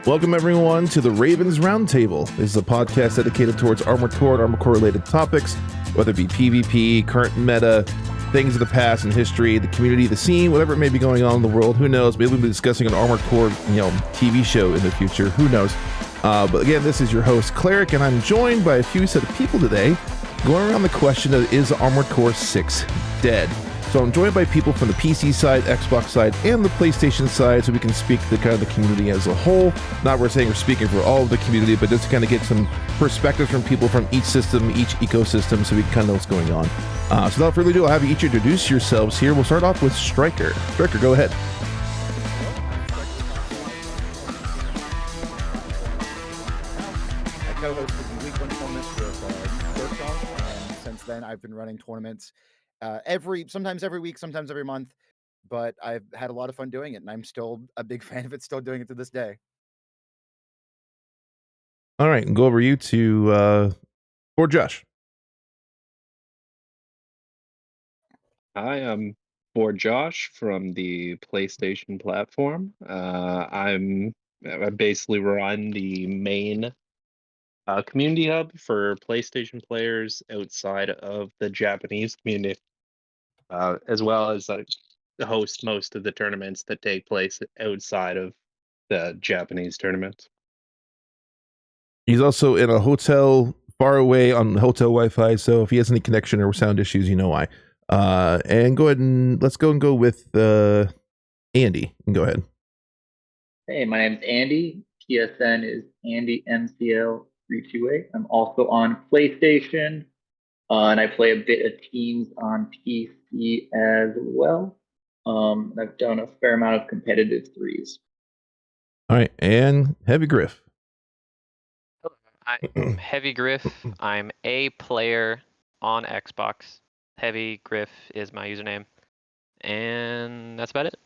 Welcome, everyone, to the Ravens Roundtable. This is a podcast dedicated towards Armored Core and Armored Core-related topics, whether it be PvP, current meta, things of the past and history, the community, the scene, whatever it may be going on in the world. Who knows? Maybe we'll be discussing an Armored Core, TV show in the future. Who knows? But again, this is your host, Cleric, and I'm joined by a few set of people today going around the question of, is Armored Core 6 dead? So I'm joined by people from the PC side, Xbox side, and the PlayStation side, so we can speak to kind of the community as a whole. Not we're saying we're speaking for all of the community, but just to kind of get some perspectives from people from each system, each ecosystem, so we can kind of know what's going on. So without further ado, I'll have you each introduce yourselves here. We'll start off with Striker. Striker, go ahead. I co-hosted the week one tournaments with BoredJosh, and since then I've been running tournaments sometimes every week, sometimes every month, but I've had a lot of fun doing it, and I'm still a big fan of it, still doing it to this day. All right, and go over you to BoredJosh. Hi, I'm BoredJosh from the PlayStation platform. I basically run the main community hub for PlayStation players outside of the Japanese community, as well as host most of the tournaments that take place outside of the Japanese tournaments. He's also in a hotel far away on hotel Wi-Fi, so if he has any connection or sound issues, you know why. And go ahead and let's go with Andy. Go ahead. Hey, my name's Andy. PSN is AndyMCL328. I'm also on PlayStation, and I play a bit of Teams on PC as well. I've done a fair amount of competitive threes. All right, and Heavy Grif. I'm Heavy Grif. I'm a player on Xbox. Heavy Grif is my username. And that's about it.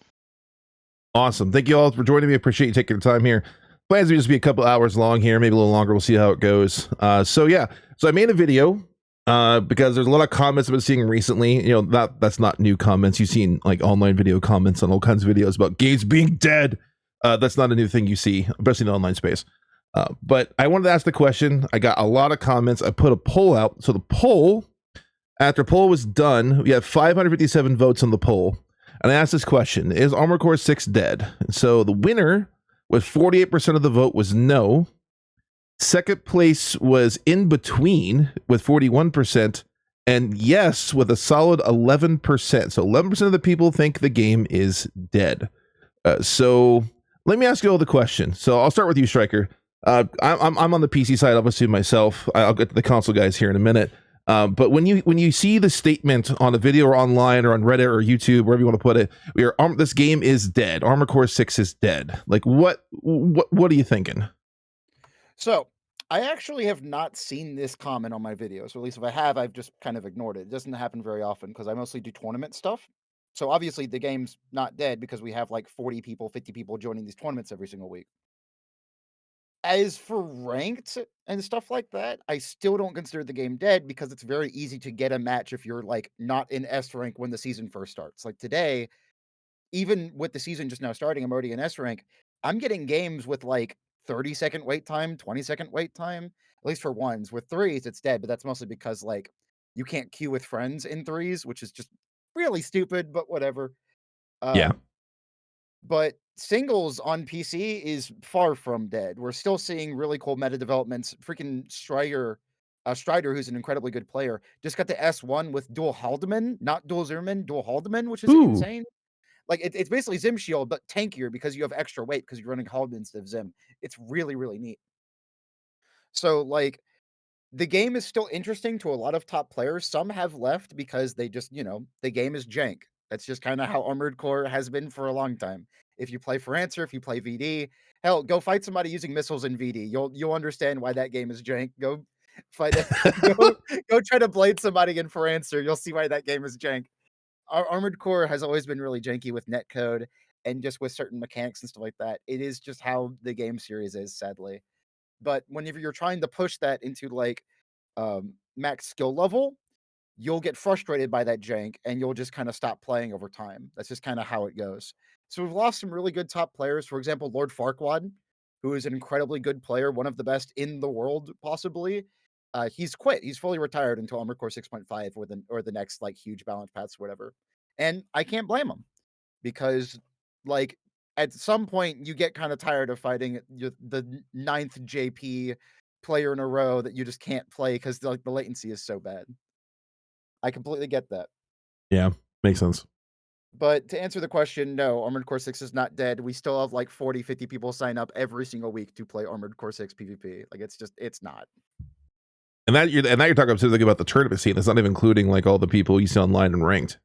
Awesome. Thank you all for joining me. I appreciate you taking the time here. Plans to just be a couple hours long here, maybe a little longer. We'll see how it goes. So I made a video because there's a lot of comments I've been seeing recently. That's not new comments. You've seen like online video comments on all kinds of videos about games being dead. That's not a new thing you see, especially in the online space. But I wanted to ask the question. I got a lot of comments. I put a poll out. So the poll, after poll was done, we had 557 votes on the poll. And I asked this question, is Armored Core 6 dead? And so the winner with 48% of the vote was no. Second place was in between with 41%. And yes, with a solid 11%. So 11% of the people think the game is dead. So let me ask you all the question. So I'll start with you, Striker. I'm on the PC side, obviously myself. I'll get to the console guys here in a minute. But when you see the statement on a video or online or on Reddit or YouTube, wherever you want to put it, this game is dead. Armored Core 6 is dead. Like what are you thinking? So I actually have not seen this comment on my videos, or at least if I have, I've just kind of ignored it. It doesn't happen very often because I mostly do tournament stuff. So obviously the game's not dead because we have like 40 people, 50 people joining these tournaments every single week. As for ranked and stuff like that, I still don't consider the game dead because it's very easy to get a match if you're like not in S rank when the season first starts. Like today, even with the season just now starting, I'm already in S rank. I'm getting games with like 30-second wait time, 20-second wait time, at least for ones. With threes, it's dead, but that's mostly because like you can't queue with friends in threes, which is just really stupid, but whatever. Yeah. But singles on PC is far from dead. We're still seeing really cool meta developments. Freaking Strider, who's an incredibly good player, just got the S1 with dual Haldeman, not dual Zimmerman, dual Haldeman, which is insane. Like it's basically Zim Shield, but tankier because you have extra weight because you're running Haldeman instead of Zim. It's really, really neat. So like the game is still interesting to a lot of top players. Some have left because they just, the game is jank. That's just kind of how Armored Core has been for a long time. If you play for Answer, if you play VD, hell, go fight somebody using missiles in VD. You'll understand why that game is jank. Go fight it. go try to blade somebody in for Answer. You'll see why that game is jank. Armored Core has always been really janky with netcode and just with certain mechanics and stuff like that. It is just how the game series is, sadly. But whenever you're trying to push that into like max skill level, you'll get frustrated by that jank and you'll just kind of stop playing over time. That's just kind of how it goes. So we've lost some really good top players. For example, Lord Farquaad who is an incredibly good player, one of the best in the world, possibly. He's quit. He's fully retired until Armored Core 6.5 or the next like huge balance paths, whatever. And I can't blame him because like at some point you get kind of tired of fighting the ninth JP player in a row that you just can't play because like the latency is so bad. I completely get that. Yeah, makes sense. But to answer the question, no, Armored Core 6 is not dead. We still have like 40, 50 people sign up every single week to play Armored Core 6 PvP. Like it's not. And now you're talking specifically about the tournament scene. That's not even including like all the people you see online and ranked.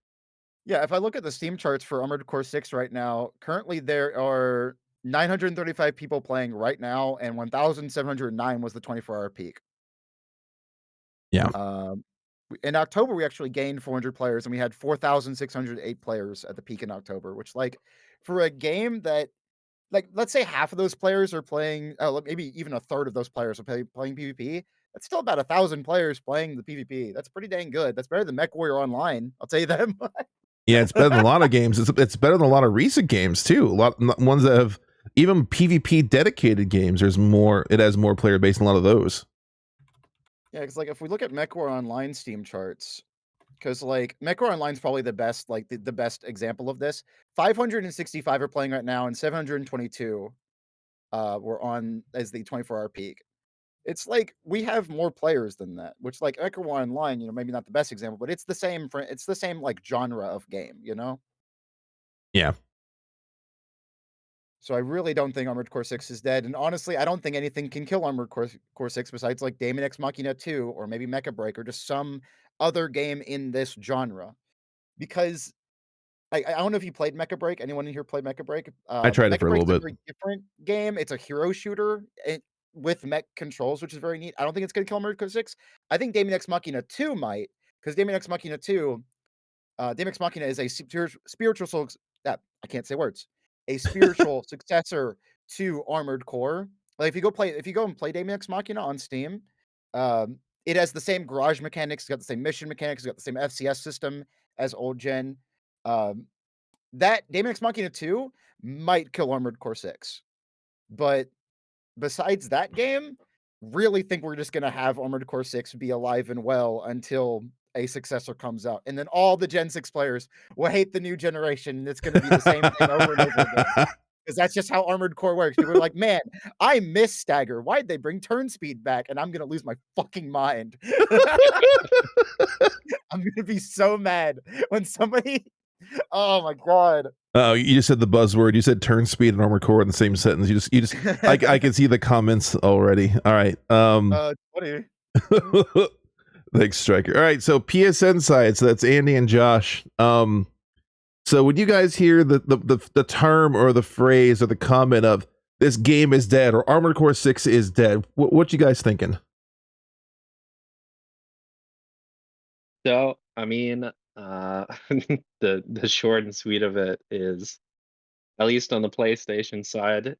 Yeah, if I look at the Steam charts for Armored Core 6 right now, currently there are 935 people playing right now, and 1,709 was the 24-hour peak. Yeah. In October, we actually gained 400 players, and we had 4,608 players at the peak in October, which, like, for a game that, like, let's say half of those players are playing, maybe even a third of those players are playing PvP. That's still about 1,000 players playing the PvP. That's pretty dang good. That's better than MechWarrior Online. I'll tell you that much. Yeah, it's better than a lot of games. It's better than a lot of recent games too. A lot ones that have even PvP dedicated games. It has more player base than a lot of those. Yeah, because like if we look at MechWarrior Online Steam charts, because like MechWarrior Online is probably the best, like the best example of this. 565 are playing right now, and 722 were on as the 24-hour peak. It's like we have more players than that, which like MechWarrior Online, maybe not the best example, but it's the same like genre of game, Yeah. So I really don't think Armored Core 6 is dead. And honestly, I don't think anything can kill Armored Core 6 besides like Daemon X Machina 2 or maybe Mecha Break or just some other game in this genre. Because I don't know if you played Mecha Break. Anyone in here played Mecha Break? I tried it Mecha for a Break little is a bit. very different game. It's a hero shooter with mech controls, which is very neat. I don't think it's going to kill Armored Core 6. I think Daemon X Machina 2 might, because Daemon X Machina 2, Daemon X Machina is a spiritual I can't say words. A spiritual successor to Armored Core. Like if you go and play Daemon X Machina on Steam, it has the same garage mechanics, it's got the same mission mechanics, it's got the same FCS system as old gen. That Daemon X Machina 2 might kill Armored Core 6. But besides that game, really think we're just gonna have Armored Core 6 be alive and well until a successor comes out. And then all the Gen 6 players will hate the new generation, and it's gonna be the same thing over and over again. Because that's just how Armored Core works. People are like, man, I miss Stagger. Why'd they bring turn speed back? And I'm gonna lose my fucking mind. I'm gonna be so mad when somebody oh my god. Oh, you just said the buzzword. You said turn speed and armor core in the same sentence. You just I can see the comments already. All right. Funny. Thanks, Striker. All right, so PSN side, so that's Andy and Josh. So when you guys hear the term or the phrase or the comment of this game is dead or Armored Core 6 is dead, what you guys thinking? So, I mean, the short and sweet of it is, at least on the PlayStation side,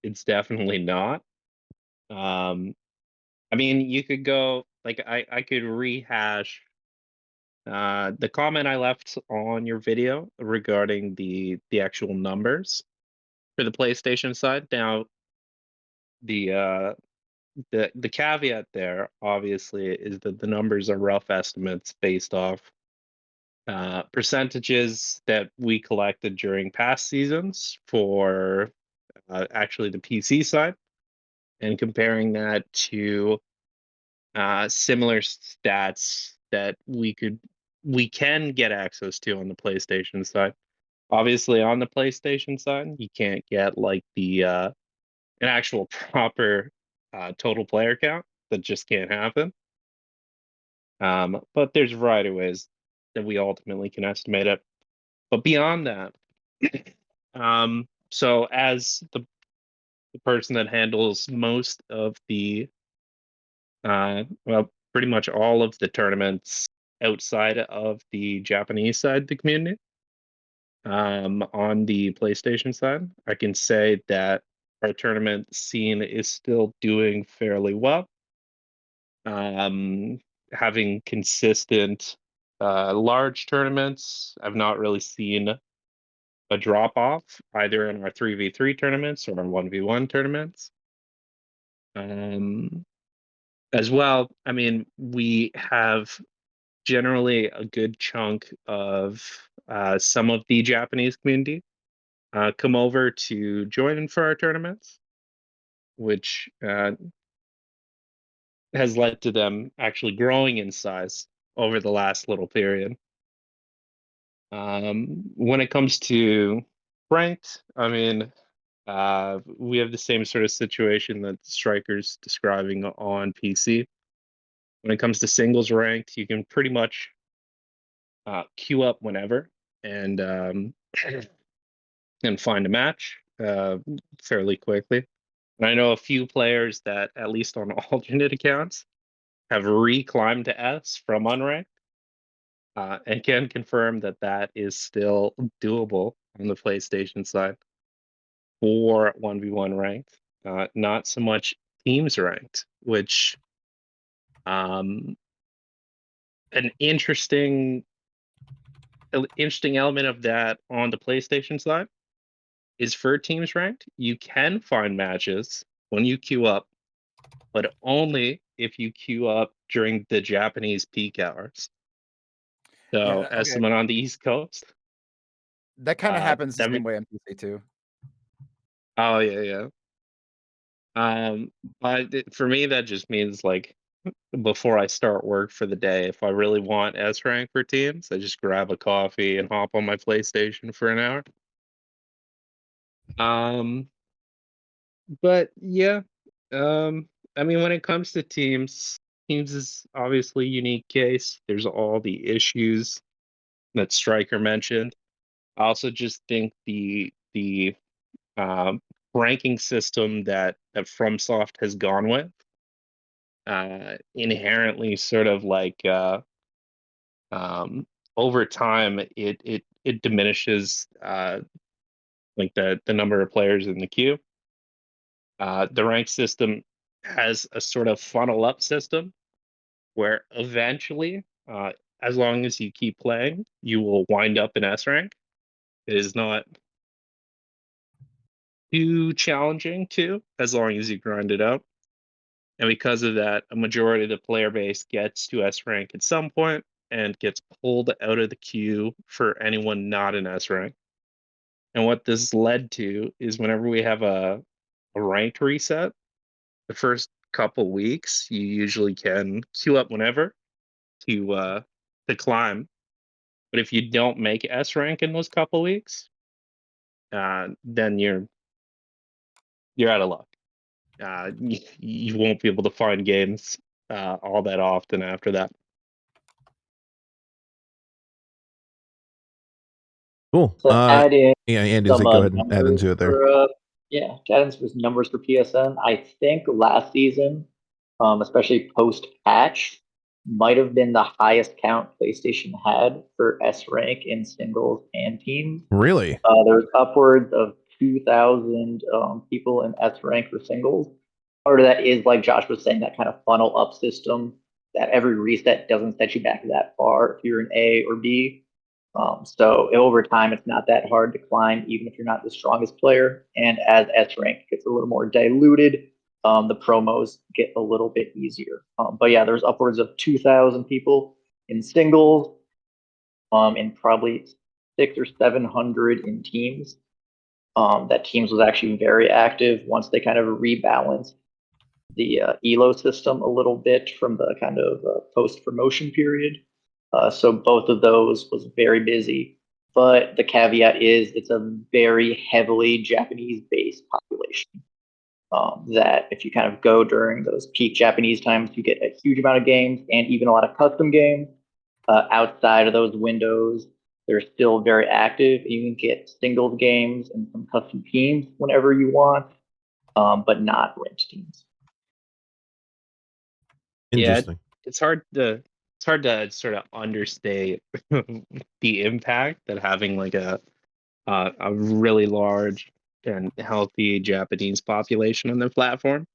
it's definitely not. I mean, you could go like I could rehash the comment I left on your video regarding the actual numbers for the PlayStation side. Now, the the caveat there obviously is that the numbers are rough estimates based off percentages that we collected during past seasons for actually the PC side, and comparing that to similar stats that we can get access to on the PlayStation side. Obviously, on the PlayStation side, you can't get like the an actual proper total player count. That just can't happen. But there's a variety of ways that we ultimately can estimate it. But beyond that, so as the person that handles most of the well, pretty much all of the tournaments outside of the Japanese side of the community, on the PlayStation side, I can say that our tournament scene is still doing fairly well. Having consistent large tournaments, I've not really seen a drop off either in our 3v3 tournaments or in 1v1 tournaments. As well, I mean, we have generally a good chunk of some of the Japanese community come over to join in for our tournaments, which has led to them actually growing in size over the last little period. When it comes to ranked, I mean, we have the same sort of situation that Striker's describing on PC. When it comes to singles ranked, you can pretty much queue up whenever and and find a match fairly quickly. And I know a few players that, at least on alternate accounts, have reclimbed to S from unranked, and can confirm that that is still doable on the PlayStation side for 1v1 ranked, not so much teams ranked, which an interesting element of that on the PlayStation side is for teams ranked, you can find matches when you queue up, but only if you queue up during the Japanese peak hours. So, Yeah, as okay. someone on the East Coast, That kind of happens the that same way on PC too. oh yeah. For me, that just means like before I start work for the day, if I really want S rank for teams, I just grab a coffee and hop on my PlayStation for an hour. But yeah, I mean, when it comes to teams is obviously a unique case. There's all the issues that Stryker mentioned. I also just think the um, ranking system that FromSoft has gone with inherently sort of like um, over time it diminishes like the number of players in the queue. The rank system has a sort of funnel up system where eventually, as long as you keep playing, you will wind up in S rank. It is not too challenging to, as long as you grind it out. And because of that, a majority of the player base gets to S rank at some point and gets pulled out of the queue for anyone not in S rank. And what this led to is whenever we have a ranked reset, the first couple weeks, you usually can queue up whenever to climb. But if you don't make S rank in those couple weeks, then you're out of luck. You won't be able to find games all that often after that. Cool. So add in Yeah, Andy, some go ahead and add numbers into it there. for yeah, to add in some numbers for PSN. I think last season, especially post patch, might have been the highest count PlayStation had for S rank in singles and teams. Really? There's upwards of 2,000 people in S rank for singles. Part of that is, like Josh was saying, that kind of funnel up system that every reset doesn't set you back that far if you're an A or B. So over time, it's not that hard to climb, even if you're not the strongest player. And as S rank gets a little more diluted, the promos get a little bit easier. But yeah, there's upwards of 2,000 people in singles, and probably 600 or 700 in teams. That teams was actually very active once they kind of rebalanced the ELO system a little bit from the kind of post promotion period. So both of those was very busy. But the caveat is it's a very heavily Japanese based population. That if you kind of go during those peak Japanese times, you get a huge amount of games and even a lot of custom games. Outside of those windows, they're still very active. You can get singles games and some custom teams whenever you want, but not ranked teams. Interesting. Yeah, it's hard to sort of understate the impact that having like a really large and healthy Japanese population on the platform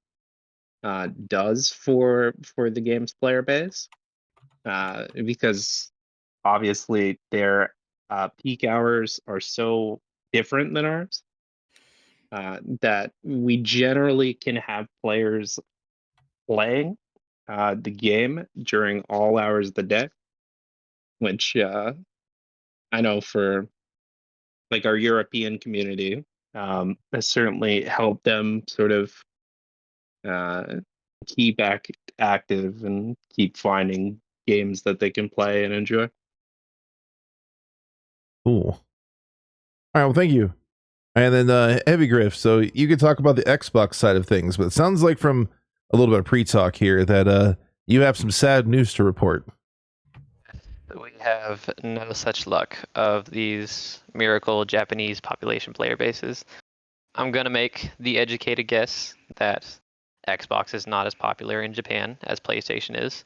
does for the game's player base, because obviously their peak hours are so different than ours. That we generally can have players playing the game during all hours of the day, which I know for like our European community has certainly helped them sort of keep active and keep finding games that they can play and enjoy. Cool. All right. Well, thank you. And then Heavy Grif. So you could talk about the Xbox side of things, but it sounds like from a little bit of pre-talk here that you have some sad news to report. We have no such luck of these miracle Japanese population player bases. I'm gonna make the educated guess that Xbox is not as popular in Japan as PlayStation is.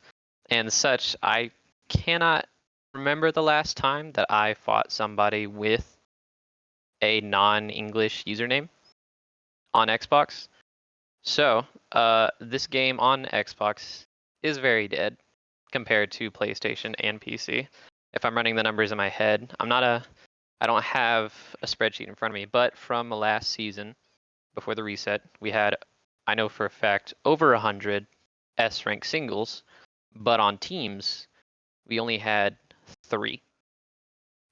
And such, I cannot remember the last time that I fought somebody with a non-English username on Xbox. So, this game on Xbox is very dead compared to PlayStation and PC. If I'm running the numbers in my head, I don't have a spreadsheet in front of me, but from last season, before the reset, we had, I know for a fact, over 100 S rank singles, but on teams, we only had 3.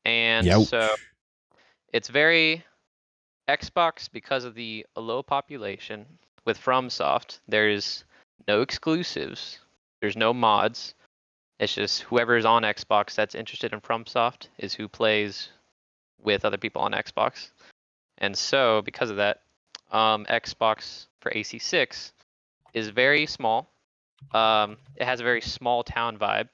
And Youch. so it's very Xbox, because of the low population with FromSoft, there's no exclusives, there's no mods. It's just whoever's on Xbox that's interested in FromSoft is who plays with other people on Xbox. And so because of that, Xbox for AC6 is very small. It has a very small town vibe.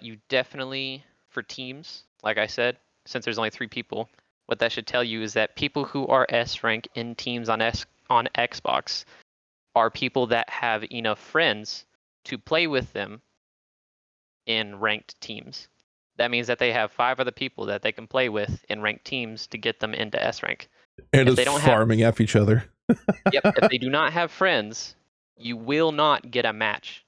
You definitely, for teams, like I said, since there's only 3 people, what that should tell you is that people who are S rank in teams on Xbox are people that have enough friends to play with them in ranked teams. That means that they have 5 other people that they can play with in ranked teams to get them into S rank. And If just they don't farming after each other. Yep, if they do not have friends, you will not get a match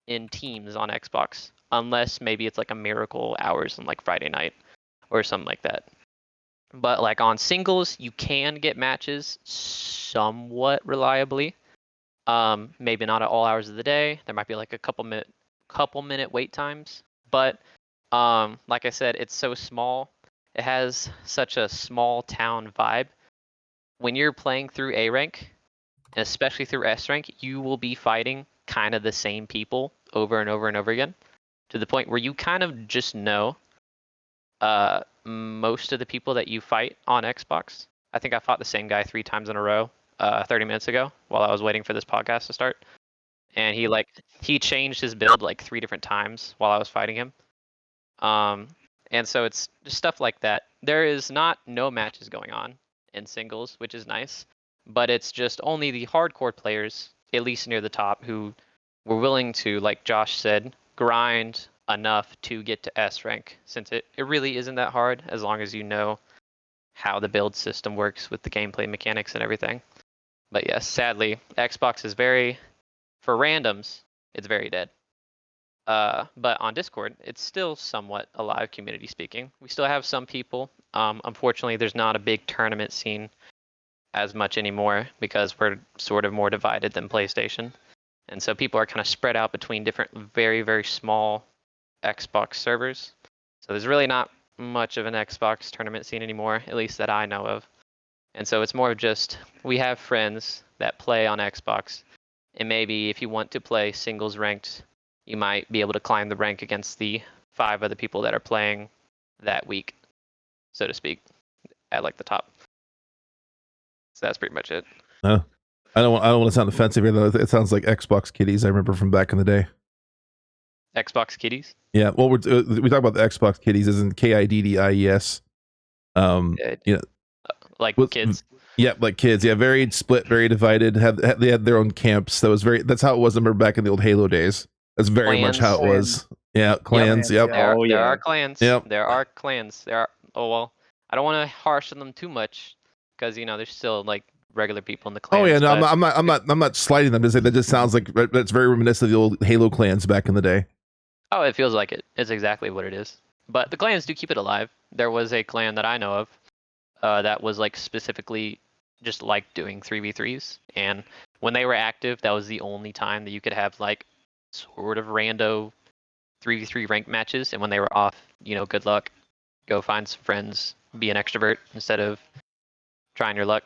in teams on Xbox unless maybe it's like a miracle hours on like Friday night or something like that. But like on singles, you can get matches somewhat reliably. Maybe not at all hours of the day. There might be like a couple minute wait times. But like I said, it's so small. It has such a small town vibe. When you're playing through A rank, and especially through S rank, you will be fighting kind of the same people over and over and over again, to the point where you kind of just know most of the people that you fight on Xbox. I think I fought the same guy 3 times in a row 30 minutes ago while I was waiting for this podcast to start. And he changed his build like 3 different times while I was fighting him. And so it's just stuff like that. There is no matches going on in singles, which is nice, but it's just only the hardcore players, at least near the top, who were willing to, like Josh said, grind enough to get to S rank, since it really isn't that hard as long as you know how the build system works with the gameplay mechanics and everything. But yes, sadly, Xbox is for randoms, it's very dead. But on Discord, it's still somewhat alive, community speaking. We still have some people. Unfortunately, there's not a big tournament scene as much anymore because we're sort of more divided than PlayStation. And so people are kind of spread out between different very, very small Xbox servers. So there's really not much of an Xbox tournament scene anymore, at least that I know of. And so it's more of just, we have friends that play on Xbox. And maybe if you want to play singles ranked, you might be able to climb the rank against the 5 other people that are playing that week, so to speak, at like the top. So that's pretty much it. I don't want to sound offensive here, though. It sounds like Xbox kiddies. I remember from back in the day. Xbox kiddies? Yeah. Well, we talk about the Xbox kiddies as in KIDDIES. Like kids. Yeah, like kids. Yeah, very split, very divided. They had their own camps. That's how it was. I remember back in the old Halo days. That's very Clans. much how it was. Yeah, clans. Yep. Yeah. There are clans. Yep. There are clans. Oh well, I don't want to harsh on them too much because there's still like regular people in the clans. Oh yeah, no, but I'm not slighting them. That just sounds like that's very reminiscent of the old Halo clans back in the day. Oh, it feels like it. It's exactly what it is. But the clans do keep it alive. There was a clan that I know that was like specifically just like doing 3v3s, and when they were active, that was the only time that you could have like sort of rando 3v3 ranked matches, and when they were off, good luck. Go find some friends, be an extrovert instead of trying your luck.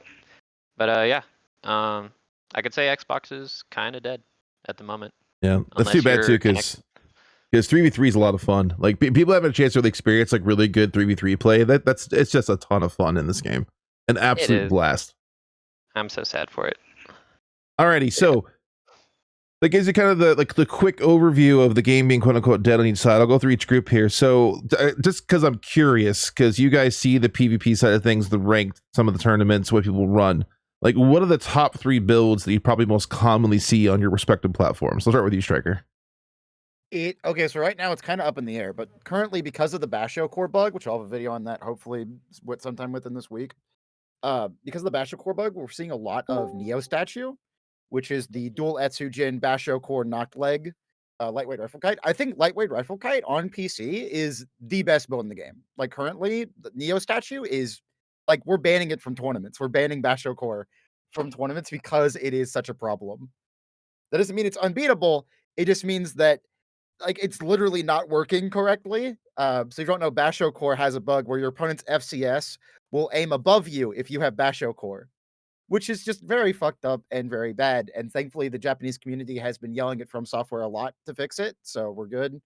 But yeah, I could say Xbox is kind of dead at the moment. Yeah, that's Unless too bad you're too, because 3v3 is a lot of fun. Like people having a chance to really experience like really good 3v3 play. It's just a ton of fun in this game, an absolute is. blast. I'm so sad for it. Alrighty, so that gives you kind of the quick overview of the game being quote unquote dead on each side. I'll go through each group here. So just because I'm curious, because you guys see the PvP side of things, the ranked, some of the tournaments, what people run. Like, what are the top 3 builds that you probably most commonly see on your respective platforms? I'll start with you, Striker. Okay, so right now it's kind of up in the air, but currently because of the Basho core bug, which I'll have a video on that hopefully sometime within this week. Because of the Basho core bug, we're seeing a lot of Neo statue, which is the dual Etsujin Basho core knocked leg lightweight rifle kite. I think lightweight rifle kite on PC is the best build in the game. Like currently, the Neo statue is like we're banning it from tournaments. We're banning Basho core from tournaments because it is such a problem. That doesn't mean it's unbeatable. It just means that like it's literally not working correctly. So if you don't know, Basho core has a bug where your opponent's FCS will aim above you if you have Basho core, which is just very fucked up and very bad. And thankfully, the Japanese community has been yelling at FromSoftware a lot to fix it, so we're good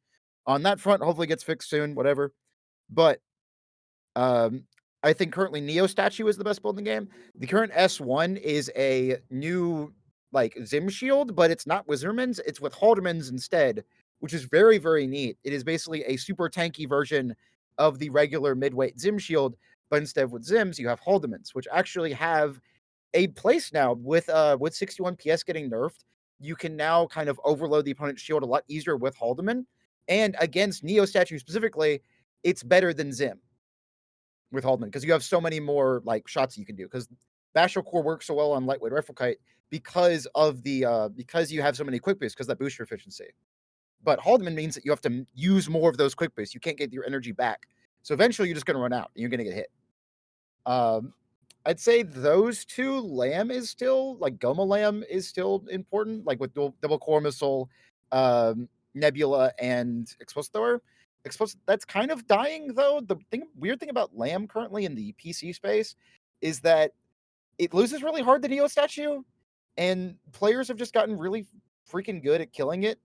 on that front. Hopefully, it gets fixed soon. Whatever. But um, I think currently Neo statue is the best build in the game. The current S1 is a new like Zim shield, but it's not with Zermans, it's with Haldermans instead, which is very, very neat. It is basically a super tanky version of the regular midweight Zim shield, but instead with Zims, you have Haldermans, which actually have a place now with 61 PS getting nerfed. You can now kind of overload the opponent's shield a lot easier with Haldeman. And against Neo statue specifically, it's better than Zim with Haldeman because you have so many more like shots you can do. Because Basho core works so well on lightweight rifle kite because of the because you have so many quick boosts because that boosts your efficiency. But Haldeman means that you have to use more of those quick boosts. You can't get your energy back. So eventually you're just going to run out and you're going to get hit. I'd say those two. Lamb is still like Goma Lamb is still important, like with double core missile, Nebula, and explosive thrower. That's kind of dying though. The weird thing about Lamb currently in the PC space is that it loses really hard the Neo statue, and players have just gotten really freaking good at killing it.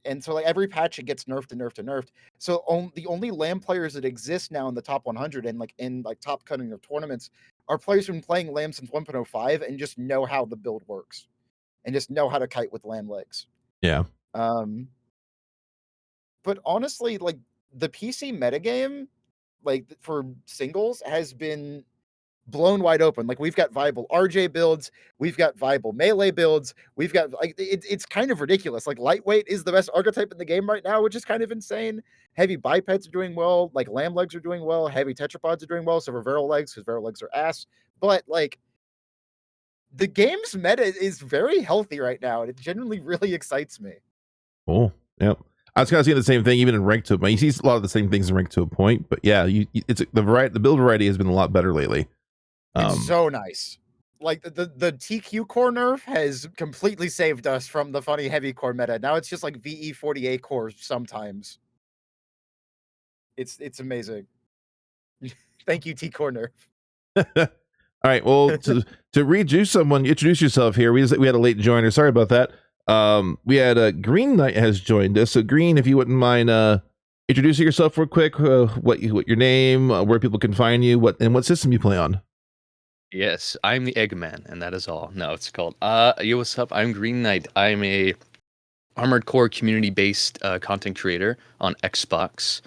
And so like every patch it gets nerfed and nerfed and nerfed. So the only Lamb players that exist now in the top 100 and like in like top cutting of tournaments are players who've been playing Lamb since 1.05 and just know how the build works and just know how to kite with Lamb legs. Yeah. But honestly, like the PC metagame, like for singles, has been blown wide open. Like we've got viable RJ builds, we've got viable melee builds, we've got like it's kind of ridiculous. Like lightweight is the best archetype in the game right now, which is kind of insane. Heavy bipeds are doing well, like lamb legs are doing well, heavy tetrapods are doing well, so for Vero legs, because Vero legs are ass. But like the game's meta is very healthy right now, and it genuinely really excites me. Cool. Yep. I was kind of seeing the same thing even in ranked to. You see a lot of the same things in ranked to a point, but yeah, it's the build variety has been a lot better lately. It's so nice. Like the TQ core nerf has completely saved us from the funny heavy core meta. Now it's just like VE48 cores sometimes. It's amazing. Thank you, T core nerf. All right. Well, to introduce someone, introduce yourself here. We had a late joiner. Sorry about that. We had Green Knight has joined us. So Green, if you wouldn't mind introducing yourself real quick, what your name, where people can find you, what system you play on. Yes, I'm the Eggman, and that is all. No, it's called. Yo, what's up? I'm Green Knight. I'm a Armored Core community-based content creator on Xbox.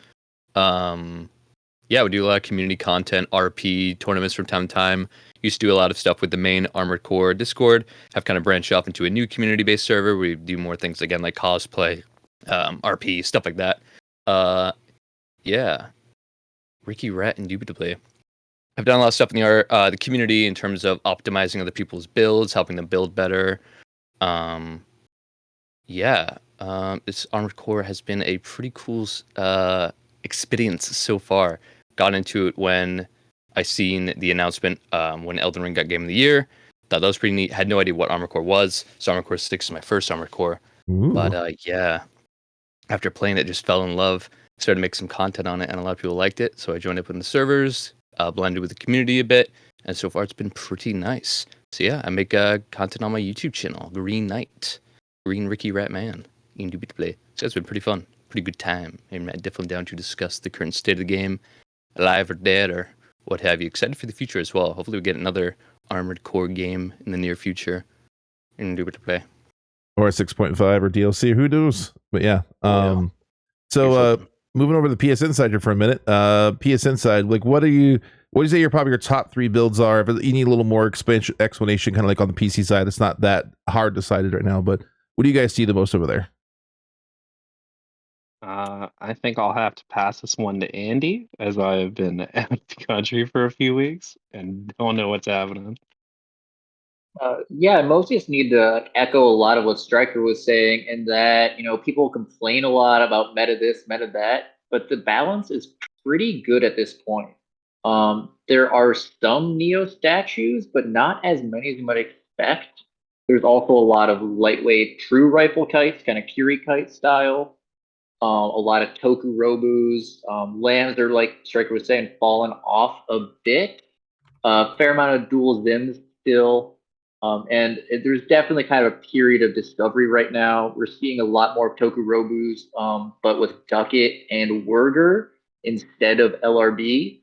Yeah, we do a lot of community content, RP tournaments from time to time. Used to do a lot of stuff with the main Armored Core Discord. Have kind of branched off into a new community-based server where we do more things again like cosplay, RP, stuff like that. Yeah, Ricky Rat, indubitably. I've done a lot of stuff in the community in terms of optimizing other people's builds, helping them build better. This Armored Core has been a pretty cool experience so far. Got into it when I seen the announcement when Elden Ring got Game of the Year. Thought that was pretty neat. Had no idea what Armored Core was. So Armored Core 6 is my first Armored Core. Ooh. But yeah, after playing it, just fell in love. Started to make some content on it, and a lot of people liked it. So I joined up in the servers, blended with the community a bit, and so far it's been pretty nice. So yeah, I make content on my YouTube channel, Green Knight, Green Ricky Ratman. Indubitably. So it's been pretty fun, pretty good time. I'm definitely down to discuss the current state of the game, alive or dead, or what have you. Excited for the future as well. Hopefully we get another Armored Core game in the near future. Indubitably. Or 6.5 or DLC, who knows? But yeah. So moving over to the PSN side here for a minute. PSN side, like what do you say your probably your top 3 builds are? If you need a little more explanation, kind of like on the PC side, it's not that hard decided right now, but what do you guys see the most over there? I think I'll have to pass this one to Andy, as I've been out of the country for a few weeks and don't know what's happening. Yeah, mostly just need to echo a lot of what Stryker was saying, in that people complain a lot about meta this, meta that, but the balance is pretty good at this point. There are some Neo statues, but not as many as you might expect. There's also a lot of lightweight true rifle kites, kind of Curie kite style. A lot of Toku Robus. Lands are, like Stryker was saying, fallen off a bit. Fair amount of dual Zims still. And there's definitely kind of a period of discovery right now. We're seeing a lot more Toku Robus, but with Ducket and Wurger instead of LRB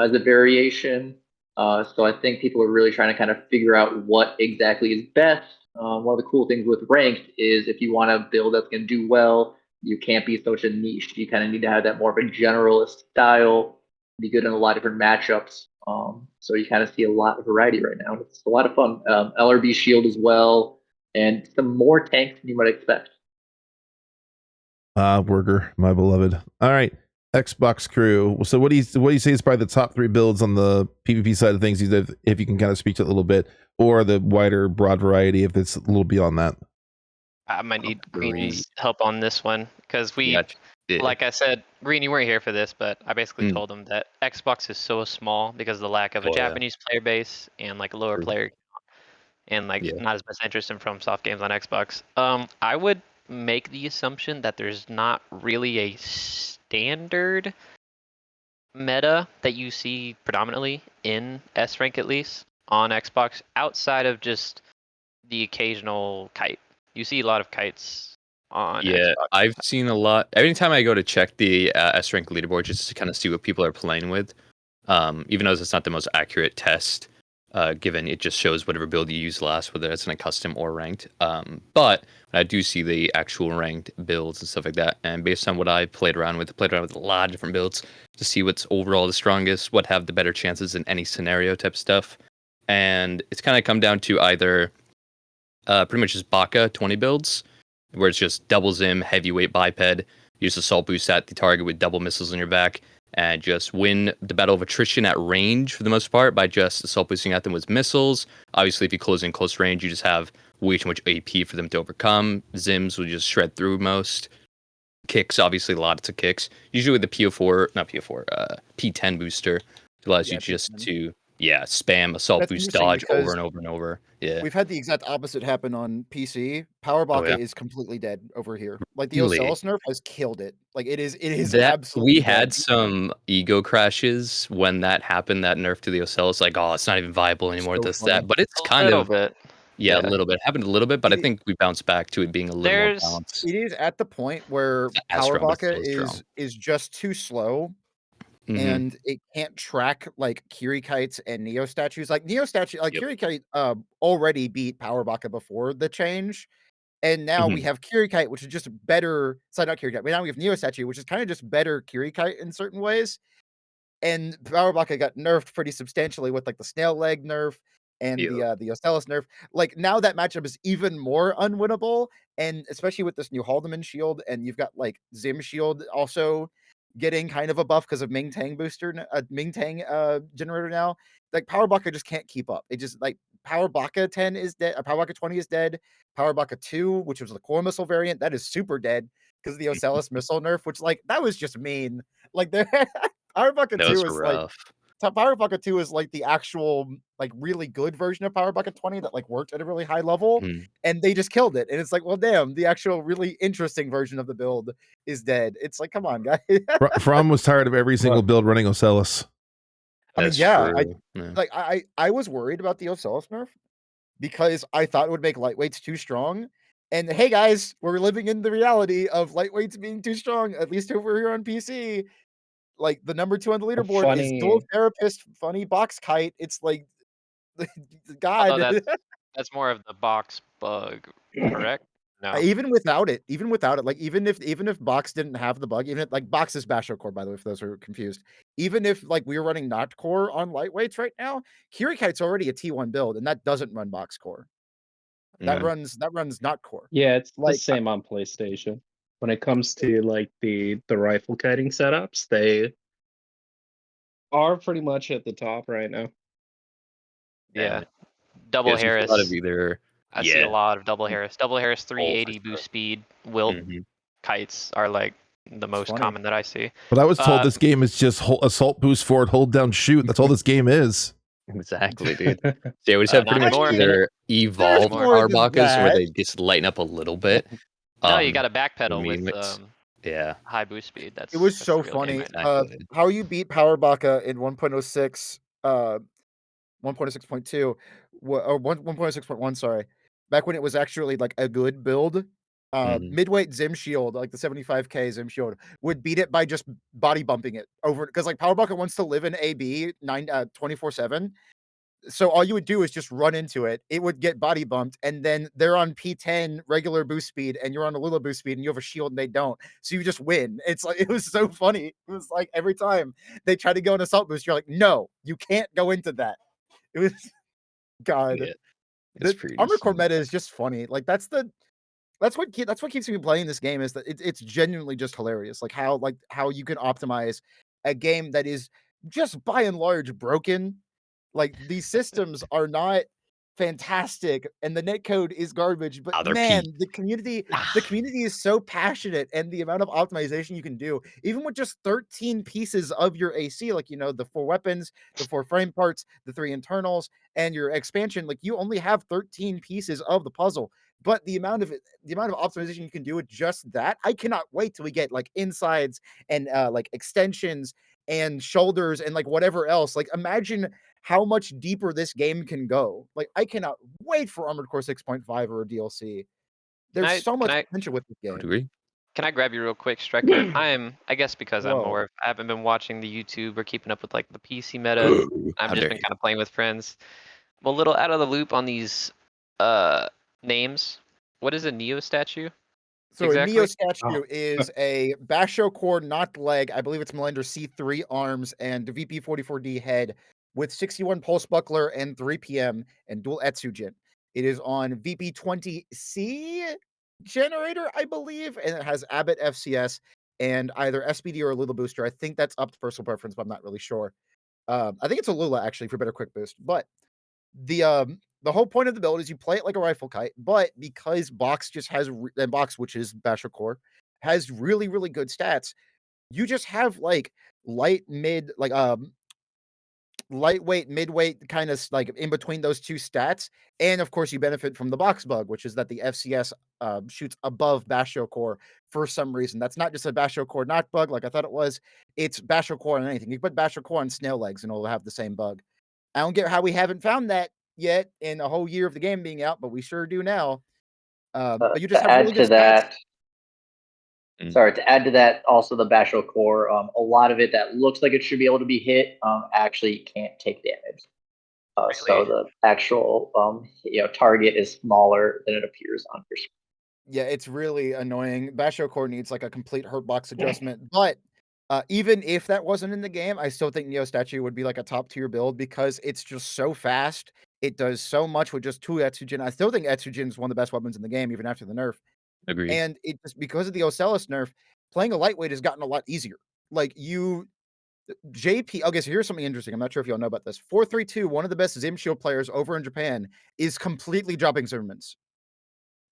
as a variation. So I think people are really trying to kind of figure out what exactly is best. One of the cool things with ranked is if you want to build that's going to do well, you can't be such a niche. You kind of need to have that more of a generalist style, be good in a lot of different matchups. So you kind of see a lot of variety right now. It's a lot of fun. LRB Shield as well, and some more tanks than you might expect. Wurger, my beloved. All right, Xbox crew. So what do you say is probably the top 3 builds on the PvP side of things? If you can kind of speak to it a little bit, or the wider, broad variety, if it's a little beyond that. I might need Green's help on this one because like I said, Green, you weren't here for this, but I basically told him that Xbox is so small because of the lack of a Japanese player base and like a lower player and like not as much interest in FromSoft games on Xbox. I would make the assumption that there's not really a standard meta that you see predominantly in S rank, at least on Xbox, outside of just the occasional kite. You see a lot of kites on Xbox. I've seen a lot. Every time I go to check the S rank leaderboard just to kind of see what people are playing with, even though it's not the most accurate test, given it just shows whatever build you used last, whether it's in a custom or ranked. But I do see the actual ranked builds and stuff like that. And based on what I played around with a lot of different builds to see what's overall the strongest, what have the better chances in any scenario type stuff. And it's kind of come down to either pretty much just Baka 20 builds, where it's just double Zim, heavyweight biped, use assault boost at the target with double missiles on your back, and just win the battle of attrition at range for the most part by just assault boosting at them with missiles. Obviously, if you close in close range, you just have way too much AP for them to overcome. Zims will just shred through most. Kicks, obviously, lots of kicks. Usually with the P10 booster, it allows you just to spam assault That's boost interesting dodge over because and over and over. Yeah. we've had the exact opposite happen on PC. Power Baka is completely dead over here. Like the Really? Ocellus nerf has killed it. Like it is That absolutely we had dead. some ego crashes when that happened, that nerf to the Ocellus, like, oh, it's not even viable anymore, So this, funny. that. But it's kind little of bit. a little bit. It happened a little bit, but I think we bounced back to it being a little more There's- balanced. It is at the point where It's as Power strong, but Baka still strong. is just too slow. Mhm. And it can't track like Curie kites and Neo statues. Like Neo statue, like Curie kite already beat Power Baka before the change. And now we have Curie kite, which is just better. Sorry, not Curie kite, but now we have Neo statue, which is kind of just better Curie kite in certain ways. And Power Baka got nerfed pretty substantially with like the snail leg nerf and the Ocellus nerf. Like now that matchup is even more unwinnable, and especially with this new Haldeman shield, and you've got like Zim shield also getting kind of a buff because of Ming Tang generator now. Like Power Baka just can't keep up. It just like Power Baka 10 is dead. Power Baka 20 is dead. Power Baka 2, which was the core missile variant, that is super dead because of the Ocellus missile nerf, which like that was just mean. Like there Power Baka 2 is like rough. Power Bucket 2 is like the actual, like, really good version of Power Bucket 20 that like worked at a really high level, Mhm. and they just killed it. And it's like, well, damn, the actual really interesting version of the build is dead. It's like, come on, guys. From was tired of every single build running Ocellus. I mean, That's yeah, true. Yeah. like I was worried about the Ocellus nerf because I thought it would make lightweights too strong. And hey, guys, we're living in the reality of lightweights being too strong, at least over here on PC. Like the number 2 on the A leaderboard is Dual funny Therapist Funny Box Kite. It's like Although God. that's more of the box bug, correct? No. Even without it, like even if Box didn't have the bug, even if like Box is Basho Core, by the way, for those who are confused. Even if like we were running Not Core on lightweights right now, Kirikite's already a T1 build, and that doesn't run Box Core. That Okay. runs Not Core. Yeah, it's the Like same on PlayStation. When it comes to like the rifle kiting setups, they are pretty much at the top right now. Yeah. Yeah, Double there's a lot of Harris. either. I see a Yeah. lot of double Harris. Double Harris for 380 sure. boost speed wilt Mhm. kites are like the most funny. common that I see. But I was told Uh, this game is just assault boost forward, hold down, shoot. That's all this game is. Exactly, dude. So yeah, we just have Not pretty much anymore. either evolved more. More than Arbakas where that. they just lighten up a little bit. No, you got to backpedal medium with mix. Yeah. high boost speed. That's It was that's so the real game funny. right now. Exactly. How you beat Power Baka in 1.06, 1.06.2, or 1.06.1, sorry. Back when it was actually like a good build, Mhm. midweight Zim Shield, like the 75k Zim Shield, would beat it by just body bumping it over because like Power Bucket wants to live in AB 24/7. So all you would do is just run into it. It would get body bumped, and then they're on P10 regular boost speed, and you're on a little boost speed, and you have a shield, and they don't. So you just win. It's like it was so funny. It was like every time they try to go an assault boost, you're like, no, you can't go into that. It was God. Yeah. It's The pretty Armored Core decent. meta is just funny. Like that's what keeps me playing this game is that it's genuinely just hilarious. Like how you can optimize a game that is just by and large broken. Like these systems are not fantastic and the netcode is garbage, but Other man, P. the community is so passionate and the amount of optimization you can do, even with just 13 pieces of your AC, like the 4 weapons, the 4 frame parts, the 3 internals, and your expansion, like you only have 13 pieces of the puzzle. But the amount of optimization you can do with just that, I cannot wait till we get like insides and like extensions and shoulders and like whatever else. Like imagine how much deeper this game can go. Like I cannot wait for Armored Core 6.5 or a DLC. There's so much potential with this I would game. agree. Can I grab you real quick, Striker? I guess because Whoa. I haven't been watching the YouTube or keeping up with like the PC meta. I've How just dare been you. kind of playing with friends. I'm a little out of the loop on these names. What is a Neo statue? So a Neo Exactly. statue is a Basho core knocked leg. I believe it's Melender C3 arms and VP44D head with 61 pulse buckler and 3 PM and dual Etsujin. It is on VP20C generator, I believe, and it has Abbott FCS and either SPD or a Lula booster. I think that's up to personal preference, but I'm not really sure. I think it's a Lula actually for better quick boost, but the whole point of the build is you play it like a rifle kite, but because Box just has and Box, which is Basho Core, has really, really good stats, you just have like light mid, like lightweight, midweight, kind of like in between those two stats. And of course, you benefit from the box bug, which is that the FCS shoots above Basho Core for some reason. That's not just a Basho Core not bug like I thought it was. It's Basho Core on anything. You put Basho Core on snail legs and it'll have the same bug. I don't get how we haven't found that yet in a whole year of the game being out, but we sure do now. But you just To have really add good to stats. that, sorry, to add to that, also the Basho core, a lot of it that looks like it should be able to be hit, actually can't take damage. So the actual target is smaller than it appears on your screen. Yeah, it's really annoying. Basho Core needs like a complete hurt box adjustment, but even if that wasn't in the game, I still think Neo Statue would be like a top tier build because it's just so fast. It does so much with just 2 Etsujin. I still think Etsujin is one of the best weapons in the game, even after the nerf. Agreed. And it just because of the Ocellus nerf, playing a lightweight has gotten a lot easier. Like JP. Okay, so here's something interesting. I'm not sure if y'all know about this. 432, one of the best Zim Shield players over in Japan, is completely dropping Zimmermans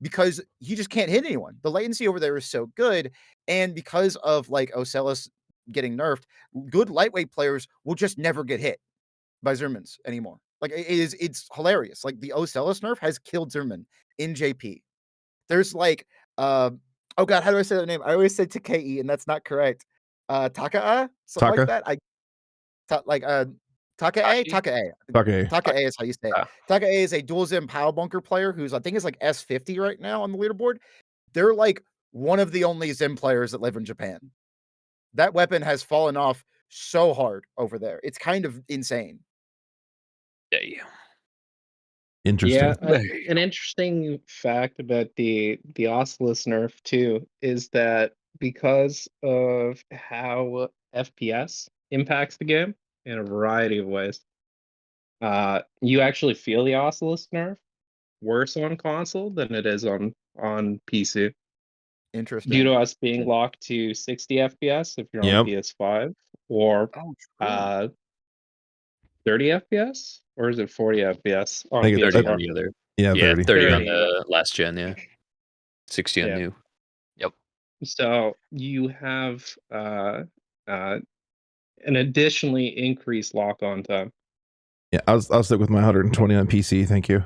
because he just can't hit anyone. The latency over there is so good, and because of like Ocellus getting nerfed, good lightweight players will just never get hit by Zimmermans anymore. Like it's hilarious. Like the Ocellus nerf has killed Zimmerman in JP. There's like oh god, how do I say that name? I always say Takei, and that's not correct. Taka, something Taka? like that. Takei? Takei. Okay. Takei is how you say it. Ah. Takei is a dual Zim Pow Bunker player who's I think is like S50 right now on the leaderboard. They're like one of the only Zim players that live in Japan. That weapon has fallen off so hard over there. It's kind of insane. Yeah. Interesting. Yeah, an interesting fact about the Ocellus nerf too is that because of how FPS impacts the game in a variety of ways, you actually feel the Ocellus nerf worse on console than it is on PC. Interesting. Due to us being locked to 60 FPS if you're Yep. on PS5, or Oh, true. 30 FPS, or is it 40 FPS on I think it's 30 PS4? on the other. Yeah, Yeah, 30. 30 on 30, the last gen, yeah. 60 on Yeah. new. So you have an additionally increased lock-on time. Yeah, I'll stick with my 120 on PC. Thank you.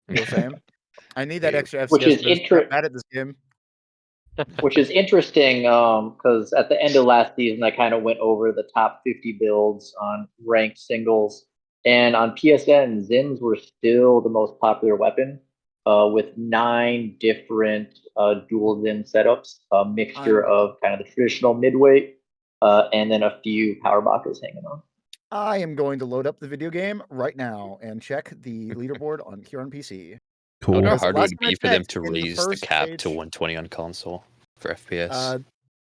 Feel same. I need that Ew. extra FPS. Which is I'm bad at this game. Which is interesting because at the end of last season, I kind of went over the top 50 builds on ranked singles. And on PSN, Zims were still the most popular weapon with 9 different dual Zim setups, a mixture of kind of the traditional midweight and then a few power bakas hanging on. I am going to load up the video game right now and check the leaderboard here on PC. I Cool. wonder how Because hard it last would time I be for them checked, to in the raise the first cap stage- to 120 on console for FPS.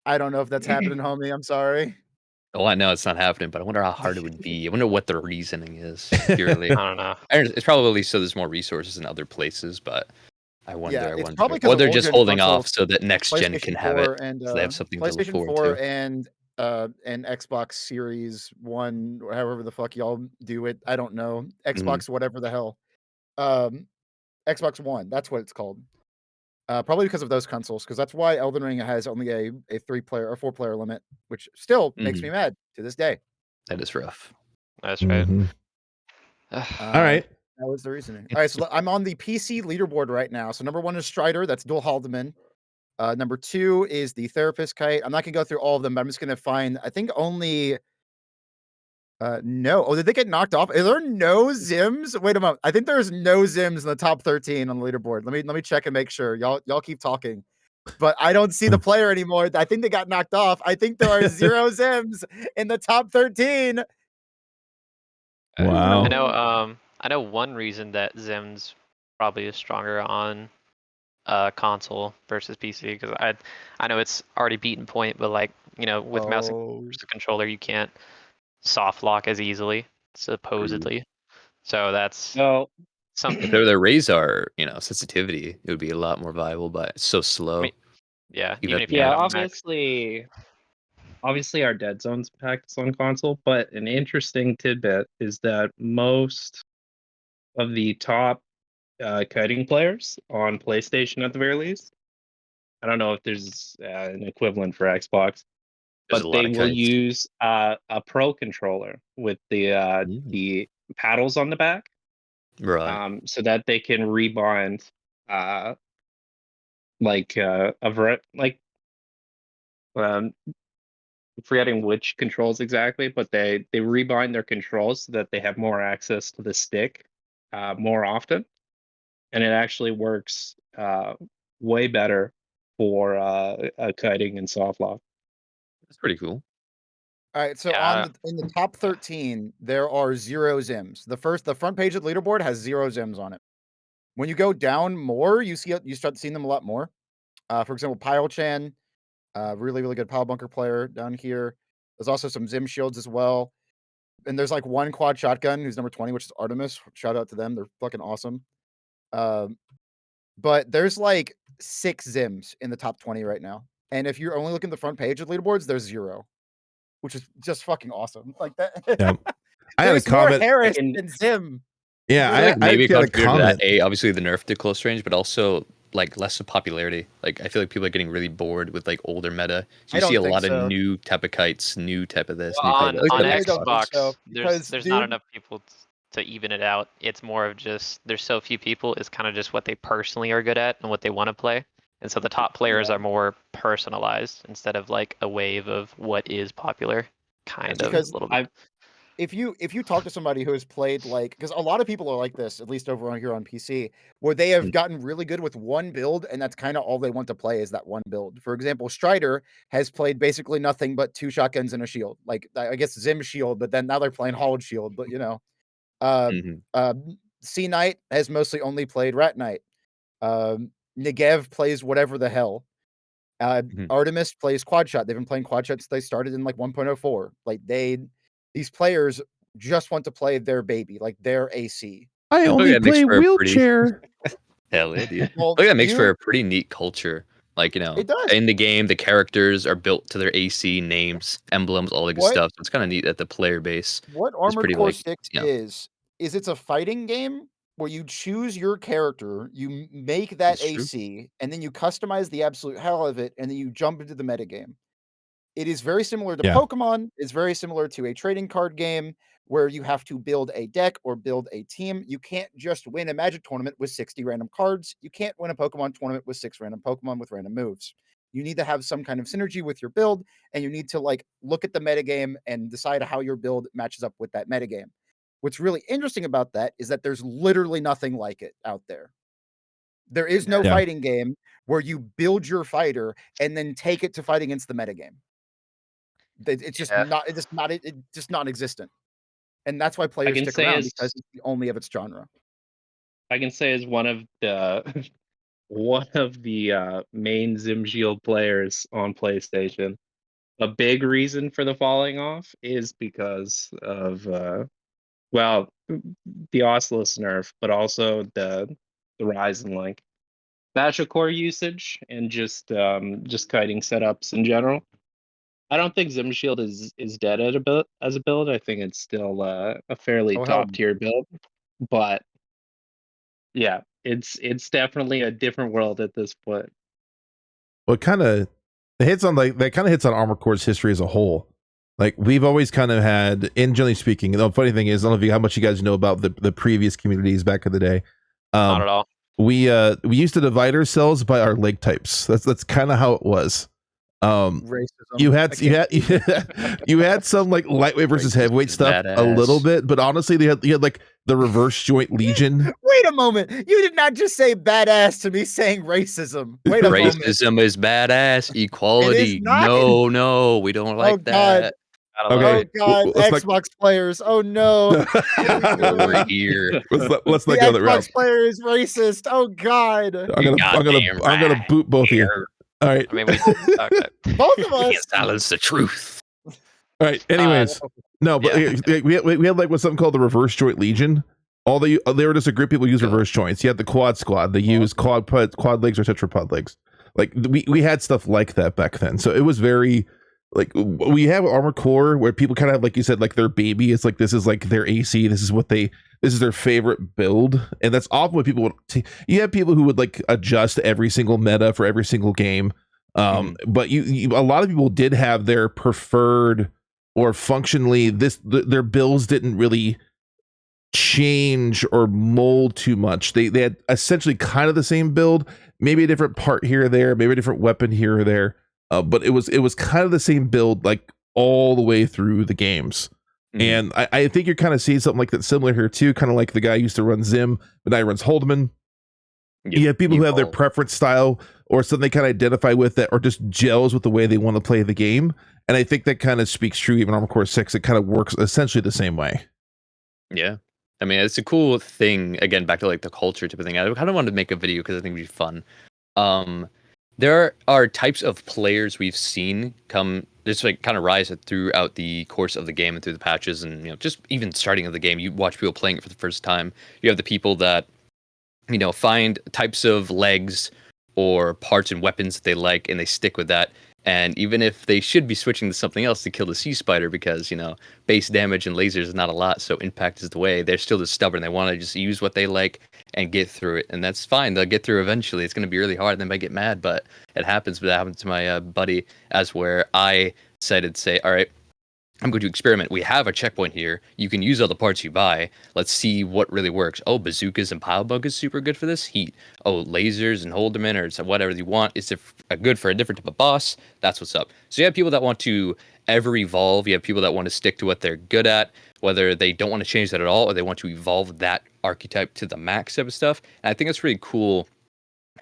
I don't know if that's happening, homie. I'm sorry. Oh, I know it's not happening, but I wonder how hard it would be. I wonder what the reasoning is purely. I don't know. It's probably so there's more resources in other places, but I wonder. Yeah, I it's wonder. probably 'cause Or of they're old just gen holding consoles, off so that next gen can PlayStation have it, 4 and so they have something to look PlayStation forward 4 to. and Xbox Series 1, or however the fuck y'all do it. I don't know. Xbox whatever the hell. Xbox One, that's what it's called. Probably because of those consoles, because that's why Elden Ring has only a 3-player or 4-player limit, which still makes me mad to this day. That is rough. That's right. Mhm. All right. That was the reasoning. All right, so I'm on the PC leaderboard right now. So number 1 is Strider, that's dual Haldeman. Number 2 is the Therapist Kite. I'm not gonna go through all of them, but I'm just gonna find, I think only no. Oh, did they get knocked off? Are there no Zims? Wait a moment. I think there's no Zims in the top 13 on the leaderboard. Let me check and make sure. Y'all keep talking. But I don't see the player anymore. I think they got knocked off. I think there are 0 Zims in the top 13. Wow. I know one reason that Zim's probably is stronger on console versus PC, because I know it's already beaten point, but like, you know, with mouse and versus controller you can't soft lock as easily, supposedly. So that's Well, something. If they were to raise our, sensitivity, it would be a lot more viable, but it's so slow. Yeah, Even even if if you yeah, have a max. obviously our dead zones practice on console, but an interesting tidbit is that most of the top kiting players on PlayStation, at the very least, I don't know if there's an equivalent for Xbox, There's a but lot they of will kites. use a pro controller with the paddles on the back, Right. so that they can rebind forgetting which controls exactly, but they rebind their controls so that they have more access to the stick more often, and it actually works way better for kiting and soft lock. That's pretty cool. All right, so Yeah. in the top 13, there are 0 Zims. The front page of the leaderboard has 0 Zims on it. When you go down more, you start seeing them a lot more. For example, Pyle Chan, really, really good Pile Bunker player down here. There's also some Zim shields as well. And there's like one quad shotgun who's number 20, which is Artemis. Shout out to them. They're fucking awesome. But there's like 6 Zims in the top 20 right now. And if you're only looking at the front page of leaderboards, there's 0, which is just fucking awesome. Like that. Yeah. I had a There's more comment. Harris than Zim. Yeah, I feel like maybe I it had a contributed to that. comment. Obviously the nerf to close range, but also like less of popularity. Like I feel like people are getting really bored with like older meta. So I you see a don't think lot so. of new type of kites, new type of this, Well, new type of I on really don't think Xbox, so, because, there's not dude, enough people to even it out. It's more of just there's so few people. It's kind of just what they personally are good at and what they want to play. And so the top players Yeah. are more personalized instead of like a wave of what is popular, kind of a because little bit. if you talk to somebody who has played, like, because a lot of people are like this, at least over on here on PC, where they have Mm. gotten really good with one build, and that's kind of all they want to play is that one build. For example, Strider has played basically nothing but 2 shotguns and a shield. Like, I guess Zim shield, but then now they're playing Hauled shield. But Mhm. Sea Knight has mostly only played Rat Knight. Negev plays whatever the hell. Mhm. Artemis plays quad shot. They've been playing quad shot since they started in like 1.04. Like these players just want to play their baby, like their AC. I Look, only that makes play for a pretty wheelchair. hell yeah, dude. Well, Look, that makes for you a pretty neat culture. Like, it does. in the game, the characters are built to their AC names, emblems, all that good What stuff. So it's kind of neat that the player base what is Armored pretty Core like, 6 you know, is it's a fighting game where you choose your character, you make that it's true. AC, and then you customize the absolute hell of it, and then you jump into the metagame. It is very similar to Yeah. Pokemon. It's very similar to a trading card game where you have to build a deck or build a team. You can't just win a Magic tournament with 60 random cards. You can't win a Pokemon tournament with 6 random Pokemon with random moves. You need to have some kind of synergy with your build, and you need to like look at the metagame and decide how your build matches up with that metagame. What's really interesting about that is that there's literally nothing like it out there. There is no Yeah. fighting game where you build your fighter and then take it to fight against the metagame. It's just Yeah. not. It's just not. It's just non-existent, and that's why I players can stick say around as because it's the only of its genre. I can say as one of the one of the main Zim Shield players on PlayStation, a big reason for the falling off is because of well, the Oculus nerf, but also the rise in like Magic Core usage and just kiting setups in general. I don't think Zim Shield is dead at as a build. I think it's still a fairly Oh hell, top tier build, but yeah, it's definitely a different world at this point. Well, it hits on like that kind of hits on Armored Core's history as a whole. Like we've always kind of had, in generally speaking, the funny thing is, I don't know how much you guys know about the previous communities back in the day. Not at all. We used to divide ourselves by our leg types. That's kind of how it was. racism. You had I you can't- had you had some like lightweight versus heavyweight stuff a Badass. little bit, but honestly, you had like the reverse joint legion. Wait a moment. You did not just say badass to me saying racism. Wait a moment. Racism is badass. Equality. not. No, we don't like God. that. Gotta love Okay. it. Oh God, let's not- Xbox players. Oh no, Over here. let's the not go that Xbox route. player is racist. Oh God, Goddamn I'm gonna right. boot both of you. Here. All right. I mean, we okay. both of We us. can't silence the truth. All right. Anyways, no, but yeah. we had like what's something called the reverse joint legion. All they were just a group of people who use reverse joints. You had the quad squad. They use quad legs or tetrapod legs. Like we had stuff like that back then. So it was very like we have Armored Core where people kind of have, like you said, like their baby. It's like this is like their AC. This is their favorite build, and that's often what people would. You have people who would like adjust every single meta for every single game. But you a lot of people did have their preferred or functionally their builds didn't really change or mold too much. They had essentially kind of the same build, maybe a different part here or there, maybe a different weapon here or there. But it was kind of the same build like all the way through the games. And I think you're kind of seeing something like that similar here too, kind of like the guy who used to run Zim, but now he runs Holdeman. You have people who have their preference style or something they kind of identify with that or just gels with the way they want to play the game. And I think that kind of speaks true even Armored Core 6. It kind of works essentially the same way. Yeah. I mean, it's a cool thing. Again, back to like the culture type of thing. I kind of wanted to make a video because I think it'd be fun. There are types of players we've seen come just like kind of rise throughout the course of the game and through the patches and just even starting of the game. You watch people playing it for the first time. You have the people that find types of legs or parts and weapons that they like and they stick with that. And even if they should be switching to something else to kill the sea spider, because base damage and lasers is not a lot, so impact is the way. They're still just stubborn. They want to just use what they like and get through it, and that's fine. They'll get through eventually. It's going to be really hard. They might get mad, but it happens. But that happened to my buddy, as where I decided to say, all right, I'm going to experiment. We have a checkpoint here. You can use all the parts you buy. Let's see what really works. Oh, bazookas and pile bug is super good for this heat. Oh, lasers and hold them in or whatever you want is good for a different type of boss. That's what's up. So you have people that want to ever evolve. You have people that want to stick to what they're good at, whether they don't want to change that at all or they want to evolve that archetype to the max type of stuff. And I think it's really cool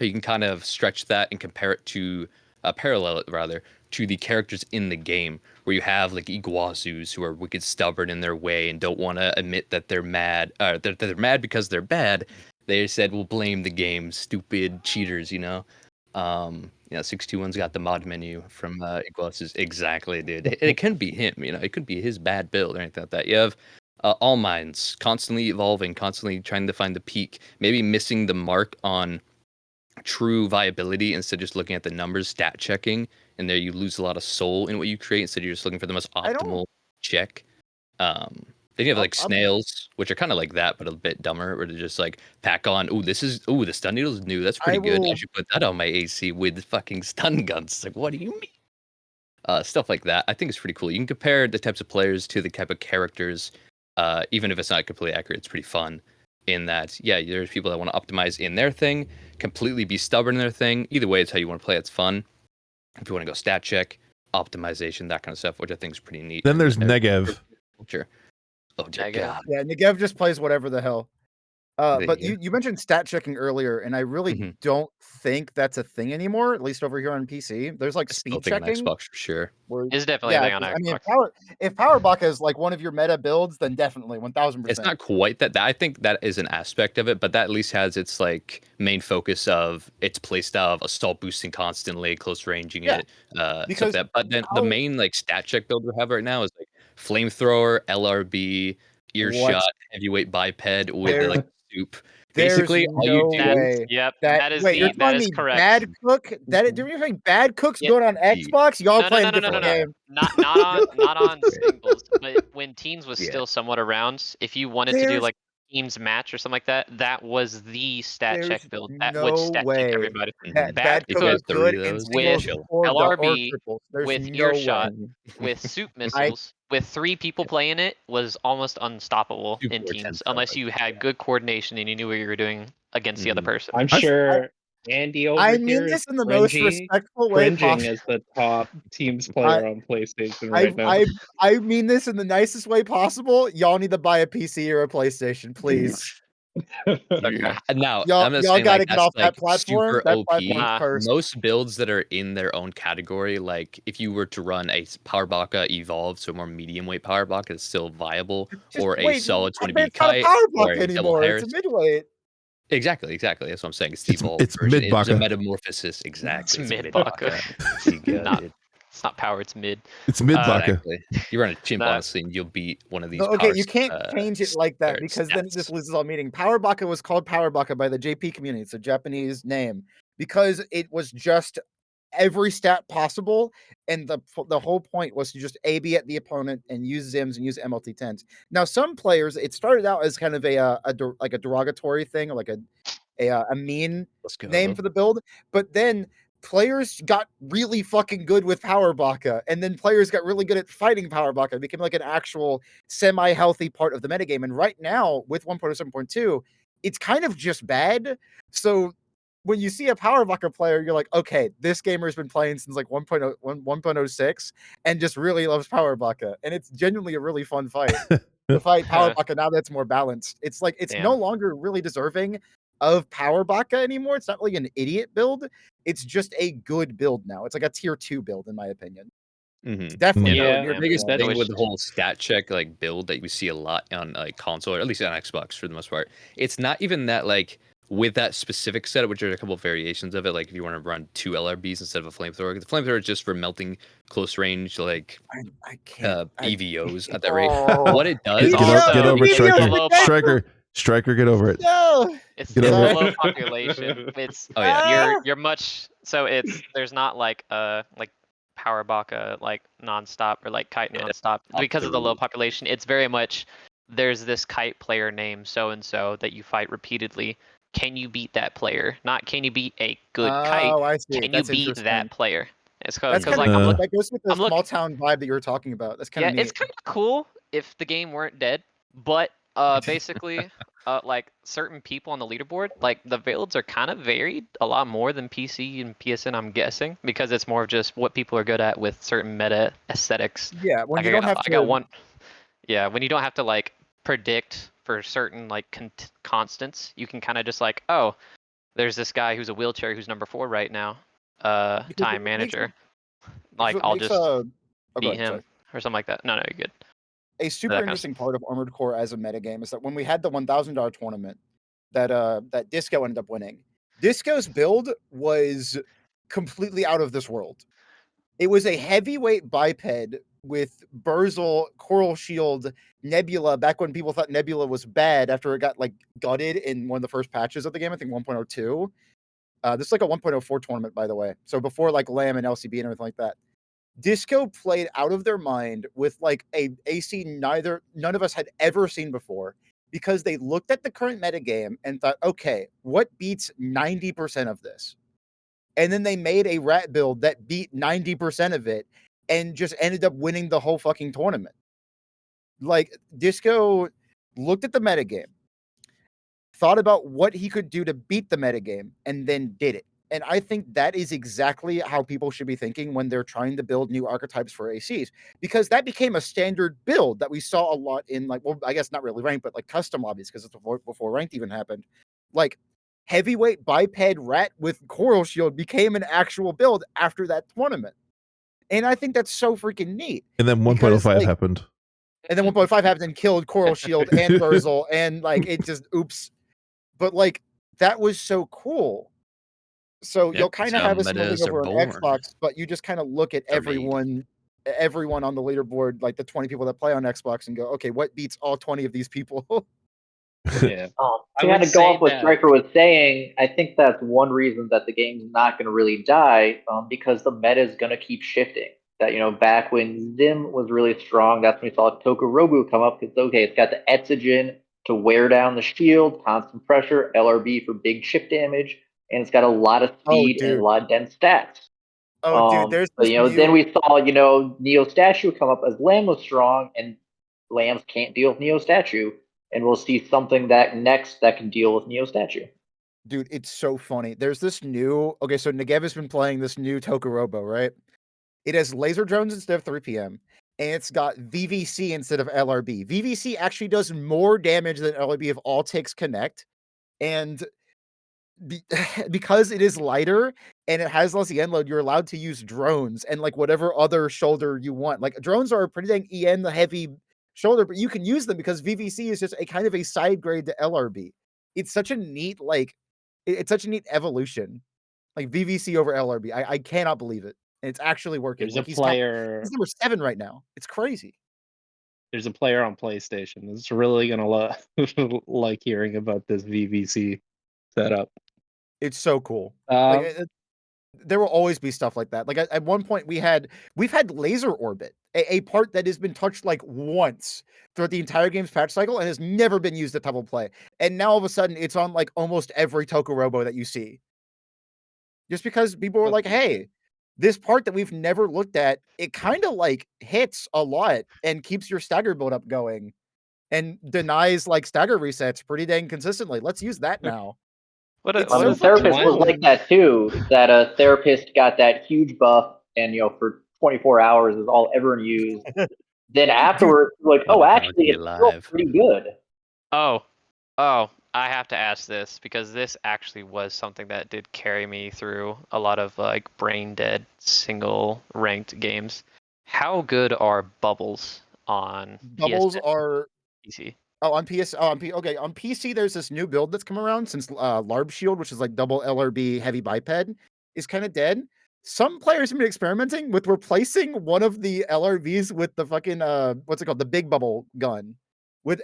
how you can kind of stretch that and compare it to parallel it rather to the characters in the game, where you have like Iguazus who are wicked stubborn in their way and don't want to admit that they're mad. That they're mad because they're bad. They said we'll blame the game, stupid cheaters. 621's got the mod menu from Iguazus. Exactly, dude. It couldn't be him. It could be his bad build or anything like that. You have all minds constantly evolving, constantly trying to find the peak, maybe missing the mark on true viability instead of just looking at the numbers, stat checking, and there you lose a lot of soul in what you create instead of you're just looking for the most optimal check. Then you have like snails, which are kind of like that, but a bit dumber, where they just like pack on, the stun needle's new. That's pretty good. I should put that on my AC with fucking stun guns. It's like, what do you mean? Stuff like that. I think it's pretty cool. You can compare the types of players to the type of characters, even if it's not completely accurate. It's pretty fun in that, there's people that want to optimize in their thing, completely be stubborn in their thing. Either way, it's how you want to play. It's fun. If you want to go stat check, optimization, that kind of stuff, which I think is pretty neat. Then there's Negev. Sure. Oh, Negev. God. Yeah, Negev just plays whatever the hell. But you mentioned stat checking earlier, and I really don't think that's a thing anymore, at least over here on PC. There's like speed checking. Xbox for sure. It's definitely a thing on Xbox. I mean, if Power Baka is like one of your meta builds, then definitely 1000%. It's not quite that. I think that is an aspect of it, but that at least has its like main focus of its playstyle of assault boosting constantly, close ranging it, stuff that. But then the main like stat check build we have right now is like flamethrower, LRB, earshot, heavyweight biped with like soup. Basically, all you do. Way that is you're telling me correct. Bad Cook? You're having Bad Cooks going on Xbox? Y'all playing a different game. Not on singles, but when Teams was still somewhat around, if you wanted to do like Teams match or something like that, that was the stat check build. That would stat check everybody. Bad Cook is good in with LRB, with earshot, way. with soup missiles, with 3 people playing it was almost unstoppable in Teams, unless you had good coordination and you knew what you were doing against the other person. I'm sure Andy over here mean this in the most respectful way possible. As the top Teams player on PlayStation right now. I mean this in the nicest way possible. Y'all need to buy a PC or a PlayStation, please. Now, y'all gotta get off that platform. Super that OP. platform's cursed. Most builds that are in their own category, like if you were to run a Power Baka Evolved, so more medium weight Power Baka, is still viable, or a solid 20B kite, it's not a Power or Baka a double anymore. Harris. It's a midweight. Exactly. That's what I'm saying. It's the evolved it's version. mid-Baka. It's a metamorphosis. Exactly. It's mid-Baka. It's not power, it's mid. It's mid-Baka. Exactly. You run a chimp, honestly, and you'll beat one of these. You can't change it like that because then it just loses all meaning. Power Baka was called Power Baka by the JP community. It's a Japanese name because it was just every stat possible, and the whole point was to just AB at the opponent and use Zims and use MLT10s. Now, some players, it started out as kind of a derogatory thing, or like a mean name for the build, but then players got really fucking good with Power Baka, and then players got really good at fighting Power Baka. It became like an actual semi-healthy part of the metagame. And right now, with 1.07.2, it's kind of just bad. So when you see a Power Baka player, you're like, okay, this gamer has been playing since like 1.06 and just really loves Power Baka. And it's genuinely a really fun fight. To fight Power Baka now that's more balanced. It's like, it's no longer really deserving of Power Baka anymore. It's not really an idiot build. It's just a good build now. It's like a tier 2 build, in my opinion. It's definitely the biggest thing with the whole stat check like build that you see a lot on like console, or at least on Xbox for the most part. It's not even that like with that specific setup, which are a couple of variations of it. Like if you want to run 2 LRBs instead of a flamethrower, the flamethrower is just for melting close range, like I can't EVOs at that rate. What it does, get over it, Striker, get over it. No, it's low population. It's you're much so it's there's not like power baka like nonstop or like kite Yeah, nonstop up because the of the low roof. population. It's very much there's this kite player named so and so that you fight repeatedly. Can you beat that player? Not can you beat a good kite? Oh, I see. Can you That's beat interesting. that player? It's That's because kind like of Uh, that goes with the I'm looking. small town vibe that you were talking about. That's kind Yeah, of it's neat. kind of cool if the game weren't dead, but basically, like certain people on the leaderboard, like the builds are kind of varied a lot more than PC and PSN, I'm guessing, because it's more of just what people are good at with certain meta aesthetics. Yeah, when Like you don't have I got to. one, yeah, when you don't have to like predict for certain like constants, you can kind of just like, oh, there's this guy who's a wheelchair who's number 4 right now, Because time it makes manager. because Like it I'll makes just oh, go beat ahead, sorry. him or something like that. No, you're good. A That super kind of interesting stuff. part of Armored Core as a metagame is that when we had the $1,000 tournament that Disco ended up winning, Disco's build was completely out of this world. It was a heavyweight biped with Burzel, Coral Shield, Nebula, back when people thought Nebula was bad after it got like gutted in one of the first patches of the game, I think 1.02. This is like a 1.04 tournament, by the way. So before like LAM and LCB and everything like that. Disco played out of their mind with like a AC none of us had ever seen before because they looked at the current metagame and thought, okay, what beats 90% of this? And then they made a rat build that beat 90% of it and just ended up winning the whole fucking tournament. Like Disco looked at the metagame, thought about what he could do to beat the metagame, and then did it. And I think that is exactly how people should be thinking when they're trying to build new archetypes for ACs, because that became a standard build that we saw a lot in like, well, I guess not really ranked, but like custom lobbies, because it's before ranked even happened. Like heavyweight biped rat with coral shield became an actual build after that tournament. And I think that's so freaking neat. and then Because 1.05 like, happened. and then 1.5 happened and killed Coral Shield and Burzel, and like it just oops. But like that was so cool. So Yeah, you'll kind of so have a similar thing metas are over on born Xbox, but you just kind of look at or made. everyone on the leaderboard, like the 20 people that play on Xbox, and go, okay, what beats all 20 of these people? Yeah. I To would kind of go say off what that Striker was saying, I think that's one reason that the game's not going to really die, because the meta is going to keep shifting. That, back when Zim was really strong, that's when we saw Tokorobu come up, because, okay, it's got the Etsugen to wear down the shield, constant pressure, LRB for big chip damage, and it's got a lot of Oh, speed and a dude. lot of dense stats. Oh, dude. There's But, this then new. we saw, Neo Statue come up as Lamb was strong, and Lambs can't deal with Neo Statue, and we'll see something that next that can deal with Neo Statue. Dude, it's so funny. There's this new. Okay, so Negev has been playing this new Tokorobo, right? It has laser drones instead of 3 PM, and it's got VVC instead of LRB. VVC actually does more damage than LRB if all ticks connect, and because it is lighter and it has less EN load, you're allowed to use drones and like whatever other shoulder you want. Like drones are a pretty dang EN heavy shoulder, but you can use them because VVC is just a kind of a side grade to LRB. It's such a neat it's such a neat evolution. Like VVC over LRB. I cannot believe it. And it's actually working. there's a Like he's player number 7 right now. It's crazy. there's a player on PlayStation that's really gonna like hearing about this VVC setup. It's so cool. Like Um, there will always be stuff like that. Like at one point we've had laser orbit, a part that has been touched like once throughout the entire game's patch cycle and has never been used at double play. And now all of a sudden it's on like almost every Tokorobo that you see. Just because people were like, hey, this part that we've never looked at, it kind of like hits a lot and keeps your stagger build up going and denies like stagger resets pretty dang consistently. Let's use that now. What It's a The so fucking fucking therapist was cool. like that too. That a therapist got that huge buff, and for 24 hours is all everyone used. Then Dude, afterwards, like, Not oh, a actually, bounty it's still alive. pretty good. Oh, I have to ask this because this actually was something that did carry me through a lot of like brain dead single ranked games. How good are bubbles on bubbles PSN are PC? on PS. Oh, okay. On PC, there's this new build that's come around since Larb Shield, which is like double LRB heavy biped, is kind of dead. Some players have been experimenting with replacing one of the LRVs with the fucking what's it called, the big bubble gun,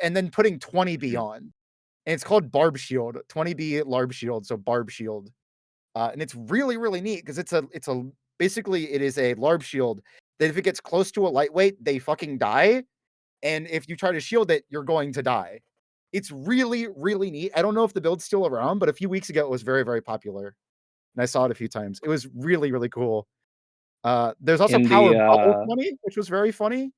and then putting 20B on, and it's called Barb Shield, 20B Larb Shield, so Barb Shield, and it's really really neat because it's a basically it is a larb shield that if it gets close to a lightweight, they fucking die. And if you try to shield it, you're going to die. It's really, really neat. I don't know if the build's still around, but a few weeks ago it was very, very popular. And I saw it a few times. It was really, really cool. There's also In Power the Bubble 20, which was very funny.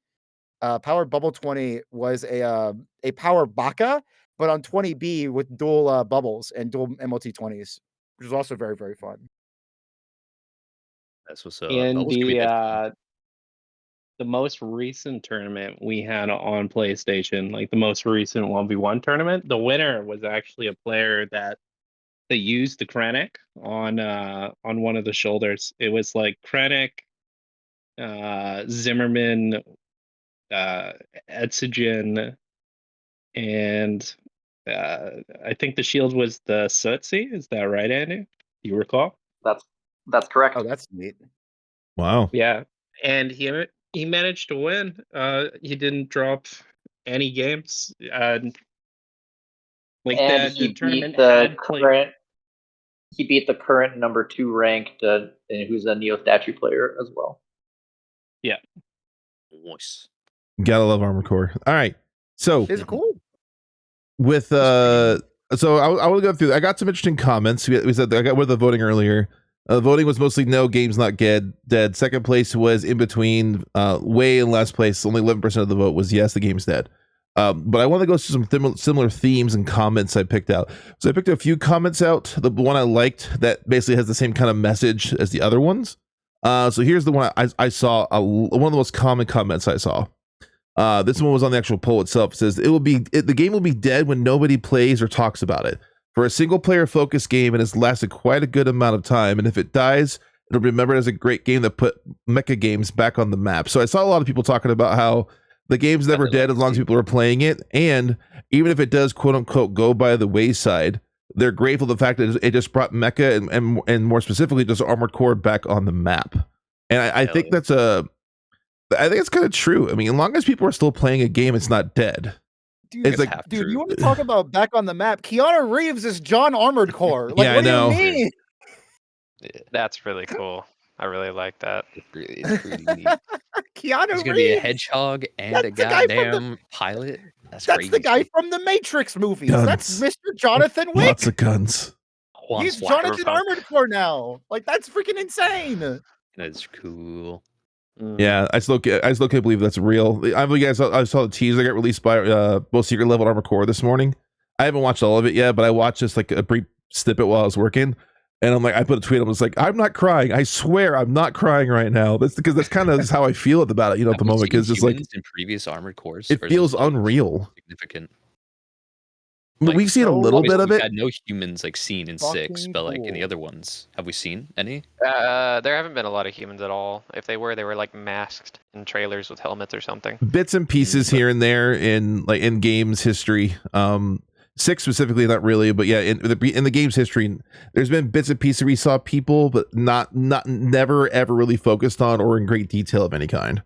Power Bubble 20 was a Power Baka, but on 20B with dual bubbles and dual MLT20s, which was also very, very fun. That's what's up. in Bubbles can be head the most recent tournament we had on PlayStation, like the most recent 1v1 tournament, the winner was actually a player that used the Krennic on one of the shoulders. It was like Krennic, Zimmerman, Etsugen, and I think the shield was the Sutsi. Is that right, Andy? You recall? That's correct. Oh, that's neat. Wow. Yeah, and he managed to win. He didn't drop any games. Like and that, he the tournament beat the had played. current. He beat the current number 2 ranked, who's a Neo Statue player as well. Yeah, Nice. Gotta love Armored Core. All right. So It's cool. with so I want to go through. I got some interesting comments. We said I got with the voting earlier. Voting was mostly no, game's not dead. Second place was in between. Way in last place, only 11% of the vote was yes, the game's dead. But I want to go through some similar themes and comments I picked out. So I picked a few comments out. The one I liked that basically has the same kind of message as the other ones. So here's the one I saw. One of the most common comments I saw. This one was on the actual poll itself. It says the game will be dead when nobody plays or talks about it. For a single player focused game, it has lasted quite a good amount of time, and if it dies, it'll be remembered as a great game that put mecha games back on the map. So I saw a lot of people talking about how the game's never dead as long as people are playing it, and even if it does quote unquote go by the wayside, they're grateful for the fact that it just brought mecha and more specifically just Armored Core back on the map. And I think that's I think it's kind of true. I mean, as long as people are still playing a game, it's not dead. Dude, It's like, you want to talk about back on the map? Keanu Reeves is John Armored Core. Like, Yeah, what I know. do you mean? That's really cool. I really like that. It's pretty neat. Keanu He's gonna Reeves. be a hedgehog and That's a the guy from goddamn pilot. That's crazy. the guy from the Matrix movies. Guns. That's Mr. Jonathan Wick. Lots of guns. Juan He's Swagger Jonathan Funk. Armored Core now. Like, that's freaking insane. That's cool. Yeah, I still can't believe that's real. I saw the teaser that got released by both Secret Level and Armored Core this morning. I haven't watched all of it yet, but I watched just like a brief snippet while I was working, and I'm like, I put a tweet. I was like, I'm not crying. I swear, I'm not crying right now. That's because that's kind of how I feel about it, at the moment. Because it's like in previous Armored Cores, it feels unreal. Significant. Like, we've seen a little bit of We've it. had no humans seen in 6, but like in the cool. other ones, have we seen any? There haven't been a lot of humans at all. If they were like masked in trailers with helmets or something. Bits and pieces here and there in games history. 6 specifically, not really, but yeah, in the game's history, there's been bits and pieces we saw people, but never ever really focused on or in great detail of any kind.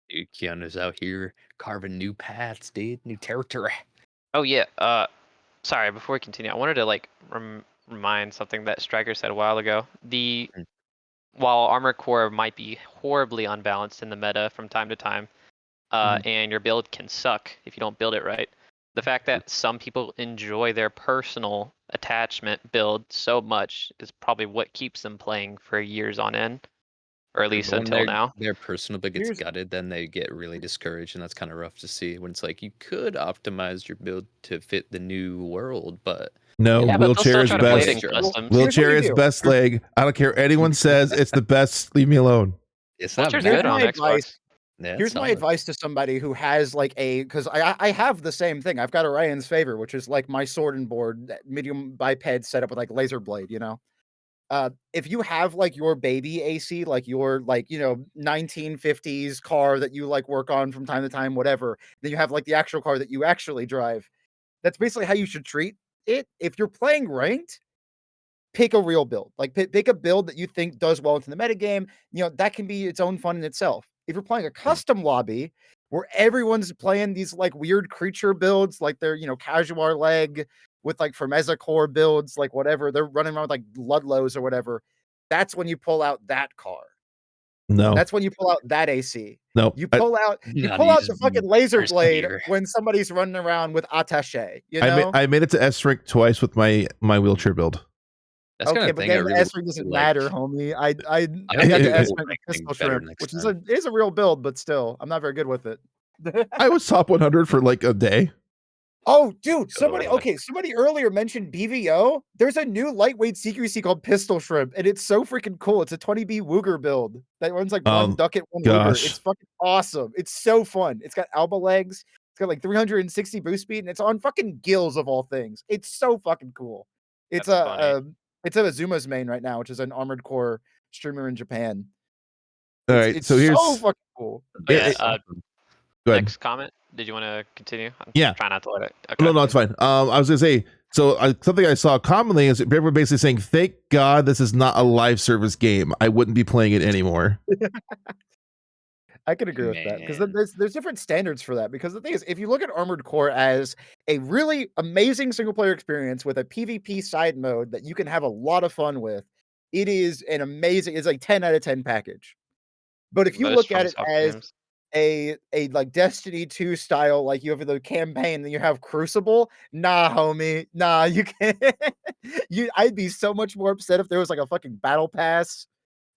Dude, Keanu's out here carving new paths, dude, new territory. Oh yeah. Sorry. Before we continue, I wanted to remind something that Striker said a while ago. While Armored Core might be horribly unbalanced in the meta from time to time, and your build can suck if you don't build it right. The fact that some people enjoy their personal attachment build so much is probably what keeps them playing for years on end, or at least until now. Their personal build gets gutted, then they get really discouraged, and that's kind of rough to see. When it's like you could optimize your build to fit the new world, but no, Yeah, but they'll wheelchair is still try to play it best. in customs. Wheelchair Here's is what you do. best leg. I don't care what anyone says. It's the best. Leave me alone. it's not Wheelchair's bad. good on my Xbox. advice. Yeah, it's Here's my solid. advice to somebody who has because I have the same thing. I've got Orion's Favor, which is like my sword and board, medium biped set up with like laser blade, if you have like your baby AC, like your 1950s car that you like work on from time to time, whatever, then you have like the actual car that you actually drive. That's basically how you should treat it. If you're playing ranked, pick a real build. Like pick a build that you think does well into the metagame. That can be its own fun in itself. If you're playing a custom lobby where everyone's playing these like weird creature builds, like they're Casuar leg with like Fermeza core builds, like whatever, they're running around with like Ludlows or whatever. That's when you pull out that car. No, That's when you pull out that AC. no. You pull out Not the even fucking laser first blade gear. when somebody's running around with attaché. You I know? made it to S rank twice with my wheelchair build. That's Okay, kind of but thing I getting really S rank doesn't like. matter, homie. I I got think to the S whole rank with rank thing pistol better shrimp, next which time. is a real build, but still, I'm not very good with it. I was top 100 for like a day. Oh, dude, somebody Oh. somebody earlier mentioned BVO. There's a new lightweight CQC called Pistol Shrimp, and it's so freaking cool. It's a 20B Wooger build that runs like one ducket, one Wooger. Gosh. It's fucking awesome. It's so fun. It's got elbow legs. It's got like 360 boost speed, and it's on fucking gills of all things. It's so fucking cool. It's That's funny. it's a Azuma's main right now, which is an Armored Core streamer in Japan. All right, It's so here's so fucking cool. Oh, yeah, go ahead. next comment. Did you want to continue? I'm Yeah. trying not to let it. Okay. No, it's fine. I was gonna say, so something I saw commonly is everyone basically saying, "Thank God this is not a live service game. I wouldn't be playing it anymore." I can agree with that because Man. there's different standards for that. Because the thing is, if you look at Armored Core as a really amazing single player experience with a PvP side mode that you can have a lot of fun with, it is an amazing. It's like 10 out of 10 package. But if you Most look at it FromSoftware as games. a like Destiny 2 style, like you have the campaign, then you have Crucible. Nah, homie, nah, you can't. I'd be so much more upset if there was like a fucking battle pass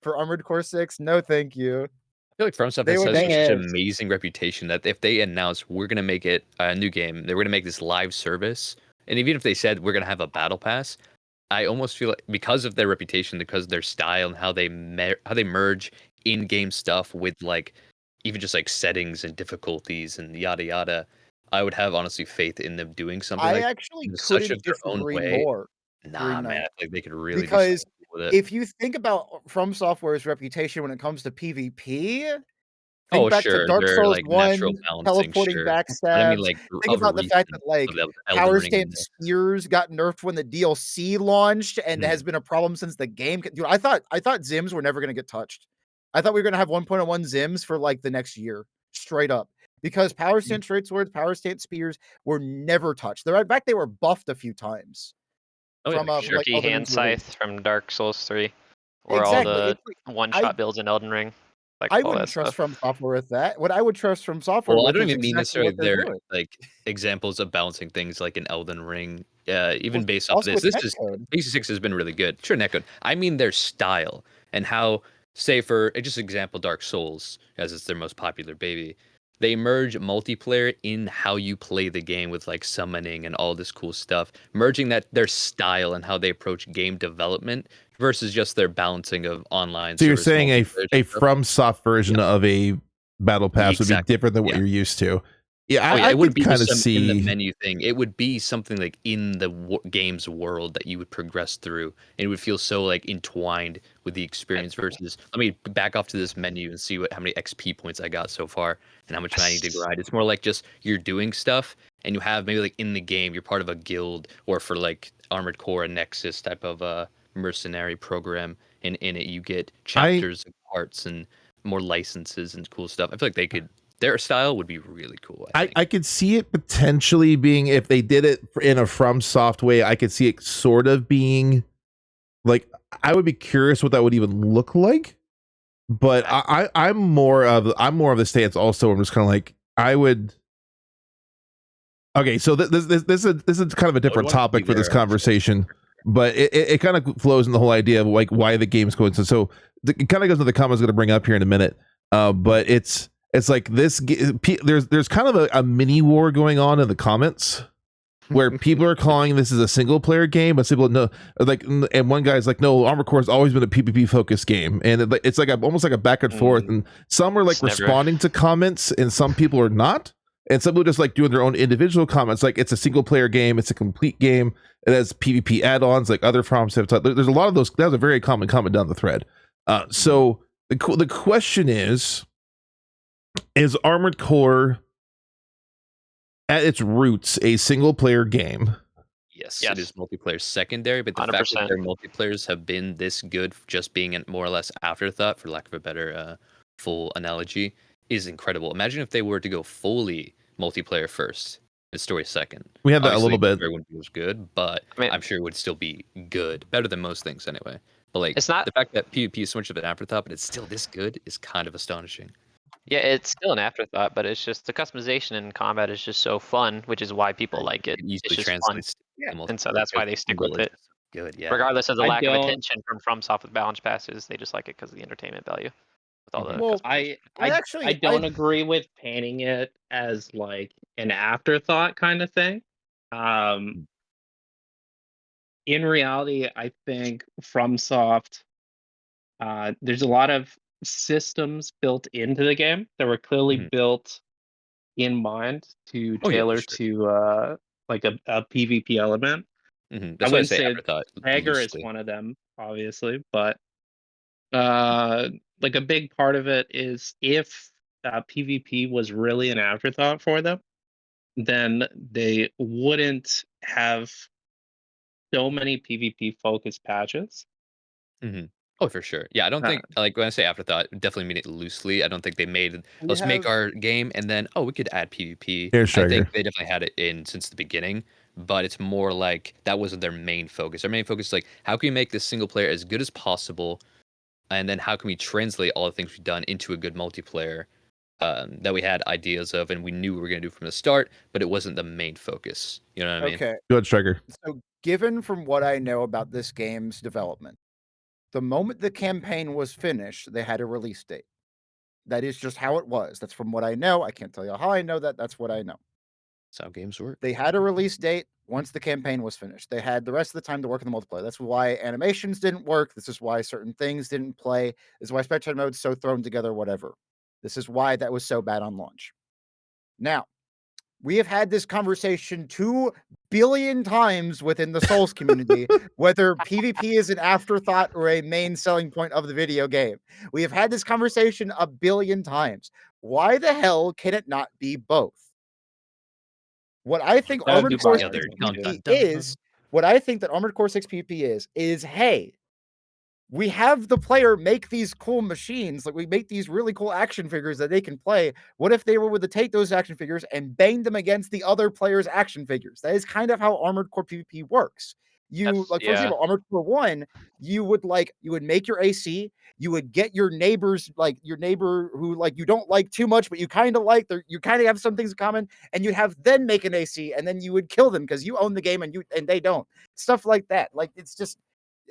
for Armored Core 6. No, thank you. I feel like FromSoftware They has would such Thing an is- amazing reputation that if they announce we're gonna make it a new game, they were gonna make this live service, and even if they said we're gonna have a battle pass, I almost feel like because of their reputation, because of their style and how they merge in-game stuff with like even just like settings and difficulties and yada yada, I would have honestly faith in them doing something I like actually in such couldn't of their own disagree way. more, Nah, Green man, Knight, I feel like they could really do because something with it. if you think about FromSoftware's reputation when it comes to PvP, Oh, think back to sure, Dark they're Souls like 1, natural balancing, teleporting sure. But I mean, backstabs. like Think of about the fact that recent like of the Elden power Ring and stance spears got nerfed when the DLC launched, and has been a problem since the game. Dude, I thought Zims were never gonna get touched. I thought we were gonna have 1.01 Zims for like the next year, straight up, because power stance straight swords, power stance spears were never touched. They're in fact they were buffed a few times oh yeah, from for sure. like Shirky Elden hand Ring's release. scythe from Dark Souls 3, or all Exactly. the It's like one-shot builds in Elden Ring, like I all wouldn't that trust stuff. FromSoftware with that. What I would trust FromSoftware Well, I with don't is even mean exactly necessarily what they're their doing. like examples of balancing things like in Elden Ring. Even Well, based off of also this, with this is netcode. BC6 has been really good. Sure, netcode. I mean their style and how, say for just example, Dark Souls, as it's their most popular baby. They merge multiplayer in how you play the game with like summoning and all this cool stuff, merging that their style and how they approach game development versus just their balancing of online. So you're service saying a multiplayer stuff. FromSoft version of a battle pass would be Exactly. different than what Yeah. you're used to. Yeah, Oh yeah, I it wouldn't could be kind of just some in the see. menu thing. It would be something like in the game's world that you would progress through, and it would feel so like entwined with the experience. Versus, let me back off to this menu and see how many XP points I got so far and how much I need to grind. It's more like just you're doing stuff, and you have maybe like in the game you're part of a guild, or for like Armored Core, a Nexus type of mercenary program, and in it you get chapters and parts and more licenses and cool stuff. I feel like they could. Their style would be really cool. I think. I could see it potentially being, if they did it in a FromSoft way, I could see it sort of being like, I would be curious what that would even look like. But I'm more of the stance also. I'm just kind of like, I would. Okay, so this is kind of a different topic for this conversation, but it kind of flows in the whole idea of like why the game's going. So it kind of goes into the comments I'm going to bring up here in a minute. But it's like this. There's kind of a mini war going on in the comments where people are calling this is a single player game, but people no, like, and one guy's like, no, Armored Core has always been a PvP focused game, and it's like almost like a back and forth, and some are like responding to comments, and some people are not, and some people are just like doing their own individual comments, like it's a single player game, it's a complete game, it has PvP add-ons like other From have. There's a lot of those. That was a very common comment down the thread. So the question is Armored Core at its roots a single player game? Yes, it is multiplayer secondary, but the 100%. fact that their multiplayers have been this good, just being a more or less afterthought, for lack of a better full analogy, is incredible. Imagine if they were to go fully multiplayer first and story second. We had that a little bit. It wouldn't be as good, but I'm sure it would still be good, better than most things anyway. But like It's not. the fact that PvP is so much of an afterthought, but it's still this good is kind of astonishing. Yeah, it's still an afterthought, but it's just the customization in combat is just so fun, which is why people like it. It easily It's just fun, translates. Yeah. and so that's why they stick with it. Good, yeah. Regardless of the I lack of don't- attention from FromSoft with balance passes, they just like it because of the entertainment value with all the Well, customization. I don't agree with painting it as like an afterthought kind of thing. In reality, I think FromSoft, there's a lot of systems built into the game that were clearly built in mind to Oh, yeah, for tailor sure. to like a PvP element. That's I why I wouldn't say say afterthought Dagger is loosely. one of them, obviously, but like a big part of it is if PvP was really an afterthought for them, then they wouldn't have so many PvP focused patches. Oh, for sure. Yeah, I don't think like when I say afterthought, definitely mean it loosely. I don't think they made let's make our game and then we could add PvP. Here's I think Striker. they definitely had it in since the beginning, but it's more like that wasn't their main focus. Their main focus is like how can we make this single player as good as possible, and then how can we translate all the things we've done into a good multiplayer that we had ideas of and we knew we were going to do from the start, but it wasn't the main focus. You know what I mean? Okay. Go ahead, Striker. So, given from what I know about this game's development, the moment the campaign was finished, they had a release date. That is just how it was. That's from what I know. I can't tell you how I know that. That's what I know. That's how games work. They had a release date once the campaign was finished. They had the rest of the time to work on the multiplayer. That's why animations didn't work. This is why certain things didn't play. This is why spectator mode's so thrown together, whatever. This is why that was so bad on launch. Now, we have had this conversation 2 billion times within the Souls community, whether PvP is an afterthought or a main selling point of the video game. We have had this conversation 1 billion times. Why the hell can it not be both? What I think That would Armored be Core my 6 other PvP tangent. is, what I think that Armored Core 6 PvP is, hey, we have the player make these cool machines, like we make these really cool action figures that they can play. What if they were able to take those action figures and bang them against the other player's action figures? That is kind of how Armored Core PvP works. You That's- like, for example, Armored Core 1, you would make your AC, you would get your neighbors, like your neighbor who like you don't like too much, but you kind of like, you kind of have some things in common, and you'd have them make an AC, and then you would kill them because you own the game and they don't. Stuff like that. Like it's just,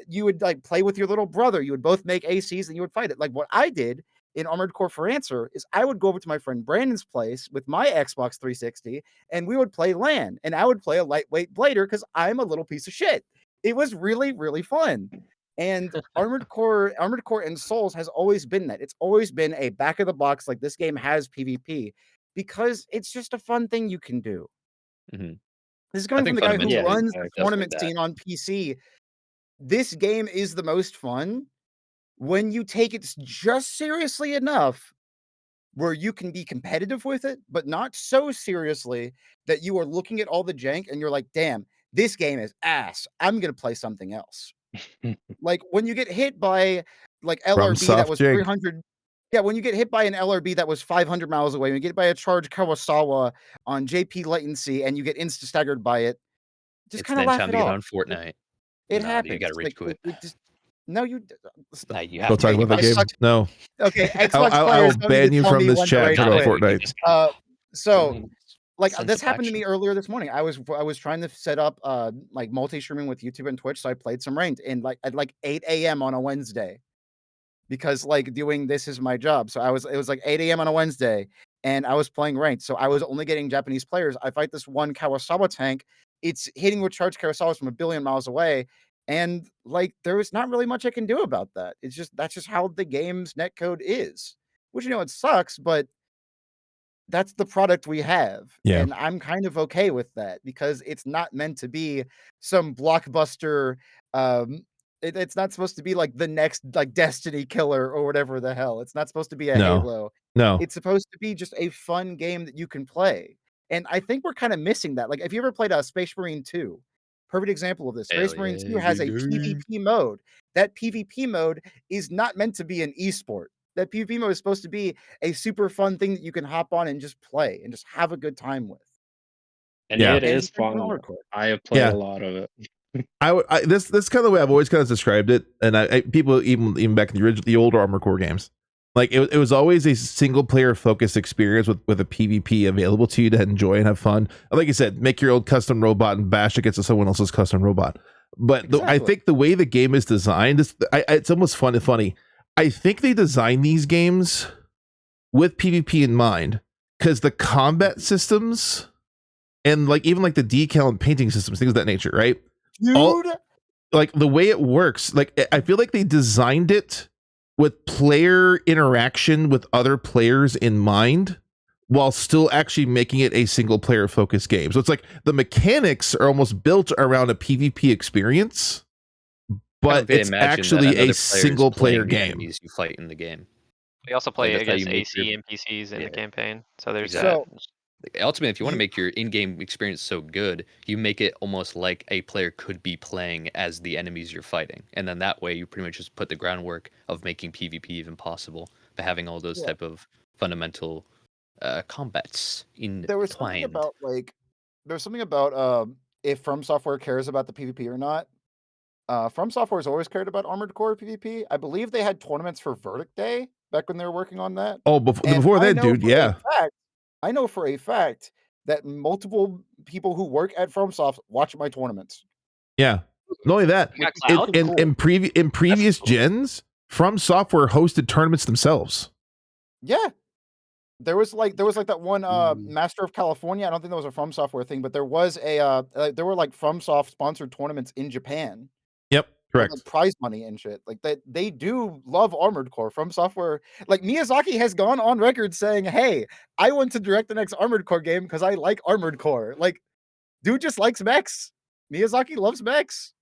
you would like play with your little brother. You would both make ACs and you would fight it. Like what I did in Armored Core for Answer is I would go over to my friend Brandon's place with my Xbox 360 and we would play LAN, and I would play a lightweight blader because I'm a little piece of shit. It was really, really fun. And Armored Core and Souls has always been that. It's always been a back of the box, like this game has PvP, because it's just a fun thing you can do. This is coming from the guy who runs the tournament scene on PC. This game is the most fun when you take it just seriously enough where you can be competitive with it, but not so seriously that you are looking at all the jank and you're like, damn, this game is ass. I'm going to play something else. Like when you get hit by like LRB that was 300. Yeah, when you get hit by an LRB that was 500 miles away, when you get hit by a charged Kawasawa on JP latency and you get insta-staggered by it, just kind of laugh it off. On Fortnite. It happens. You got to rage quit. No, you. Nah, you Don't talk about that game. No. Okay, Xbox I players will don't need ban to you tell from me this when to chat rage for about quit. Fortnite. So, like Sense this of happened to action. me earlier this morning. I was trying to set up like multi-streaming with YouTube and Twitch, so I played some ranked in at 8 a.m. on a Wednesday. Because like doing this is my job. So it was like 8 a.m. on a Wednesday and I was playing ranked. So I was only getting Japanese players. I fight this one Kawasawa tank. It's hitting with charged Kawasawas from 1 billion miles away. And like there was not really much I can do about that. That's just how the game's netcode is. Which it sucks, but that's the product we have. Yeah. And I'm kind of okay with that because it's not meant to be some blockbuster. It's not supposed to be like the next like Destiny killer or whatever the hell. It's not supposed to be a Halo. No. It's supposed to be just a fun game that you can play. And I think we're kind of missing that. Like, if you ever played Space Marine 2, perfect example of this. Space Marine 2 has a PvP mode. That PvP mode is not meant to be an esport. That PvP mode is supposed to be a super fun thing that you can hop on and just play and just have a good time with. And it is fun. I have played a lot of it. This kind of the way I've always kind of described it, and people even back in the older Armored Core games, like it was always a single player focused experience with a PvP available to you to enjoy and have fun. Like you said, make your own custom robot and bash against someone else's custom robot. But I think the way the game is designed, it's almost funny. I think they designed these games with PvP in mind, because the combat systems and even the decal and painting systems, things of that nature, right? Dude, like the way it works, I feel like they designed it with player interaction with other players in mind, while still actually making it a single player focused game. So it's like the mechanics are almost built around a PvP experience, but it's actually a single player game. You fight in the game. We also play against AC NPCs in the campaign. So there's ultimately, if you want to make your in-game experience so good, you make it almost like a player could be playing as the enemies you're fighting, and then that way you pretty much just put the groundwork of making PvP even possible by having all those type of fundamental combats in. There was something about if FromSoftware cares about the PvP or not. FromSoftware has always cared about Armored Core PvP. I believe they had tournaments for Verdict Day back when they were working on that. Oh, before that, dude, yeah. I know for a fact that multiple people who work at FromSoft watch my tournaments. Yeah. Not only that, in previous gens, FromSoftware hosted tournaments themselves. Yeah. There was that one Master of California. I don't think that was a FromSoftware thing, but there was there were FromSoft sponsored tournaments in Japan. Yep, correct. With, prize money and shit. They do love Armored Core. FromSoftware, Miyazaki has gone on record saying, "Hey, I want to direct the next Armored Core game because I like Armored Core." Dude just likes mechs. Miyazaki loves mechs.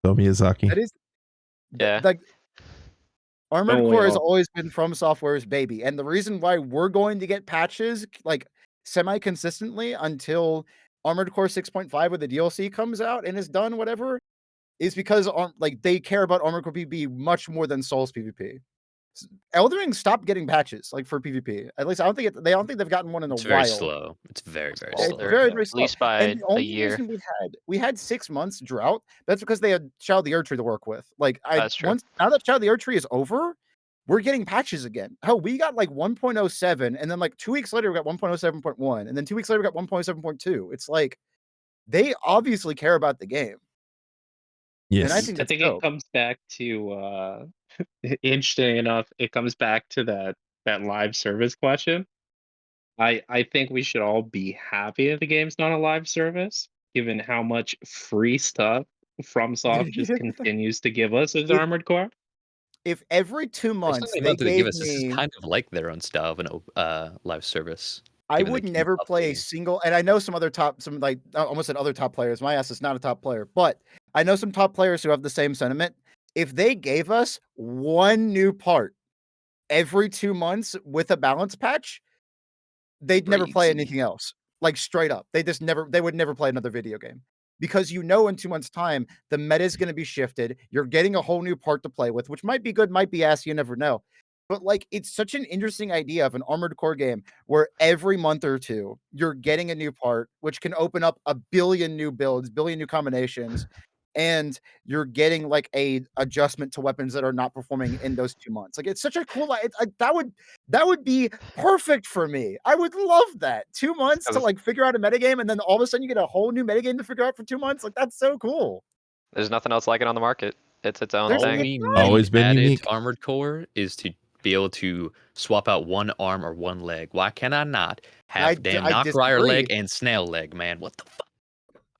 So Miyazaki. That is, Armored Core has always been FromSoftware's baby, and the reason why we're going to get patches semi-consistently until Armored Core 6.5 with the DLC comes out and is done, whatever, is because they care about Armored Core PvP much more than Souls PvP. Elden Ring stopped getting patches for PvP. At least I don't think they've gotten one in a while. It's very slow. It's very slow. It's very slow. At least by a year. We had 6 months drought. That's because they had Shadow of the Erdtree to work with. That's true. Now that Shadow of the Erdtree is over, we're getting patches again. Hell, we got 1.07, and then 2 weeks later we got 1.07.1, and then 2 weeks later we got 1.7.2. It's they obviously care about the game. Yes. And I think it comes back to interesting enough, it comes back to that live service question. I think we should all be happy that the game's not a live service, given how much free stuff FromSoft just continues to give us as Armored Core. If every 2 months they give us, this is kind of like their own style of an live service. I would never play a single, and I know some other I almost said other top players. My ass is not a top player, but I know some top players who have the same sentiment. If they gave us one new part every 2 months with a balance patch, they'd never play anything else. Straight up. They would never play another video game. Because in 2 months' time, the meta is going to be shifted. You're getting a whole new part to play with, which might be good, might be ass, you never know. But it's such an interesting idea of an Armored Core game where every month or two you're getting a new part, which can open up a billion new builds, billion new combinations, and you're getting a adjustment to weapons that are not performing in those 2 months. It's such a cool. That would be perfect for me. I would love that. 2 months to figure out a metagame, and then all of a sudden you get a whole new metagame to figure out for 2 months. That's so cool. There's nothing else like it on the market. It's its own thing. Always been unique. Armored Core is to be able to swap out one arm or one leg. Why can I not have damn Knockbriar leg and Snail leg, man? What the fuck?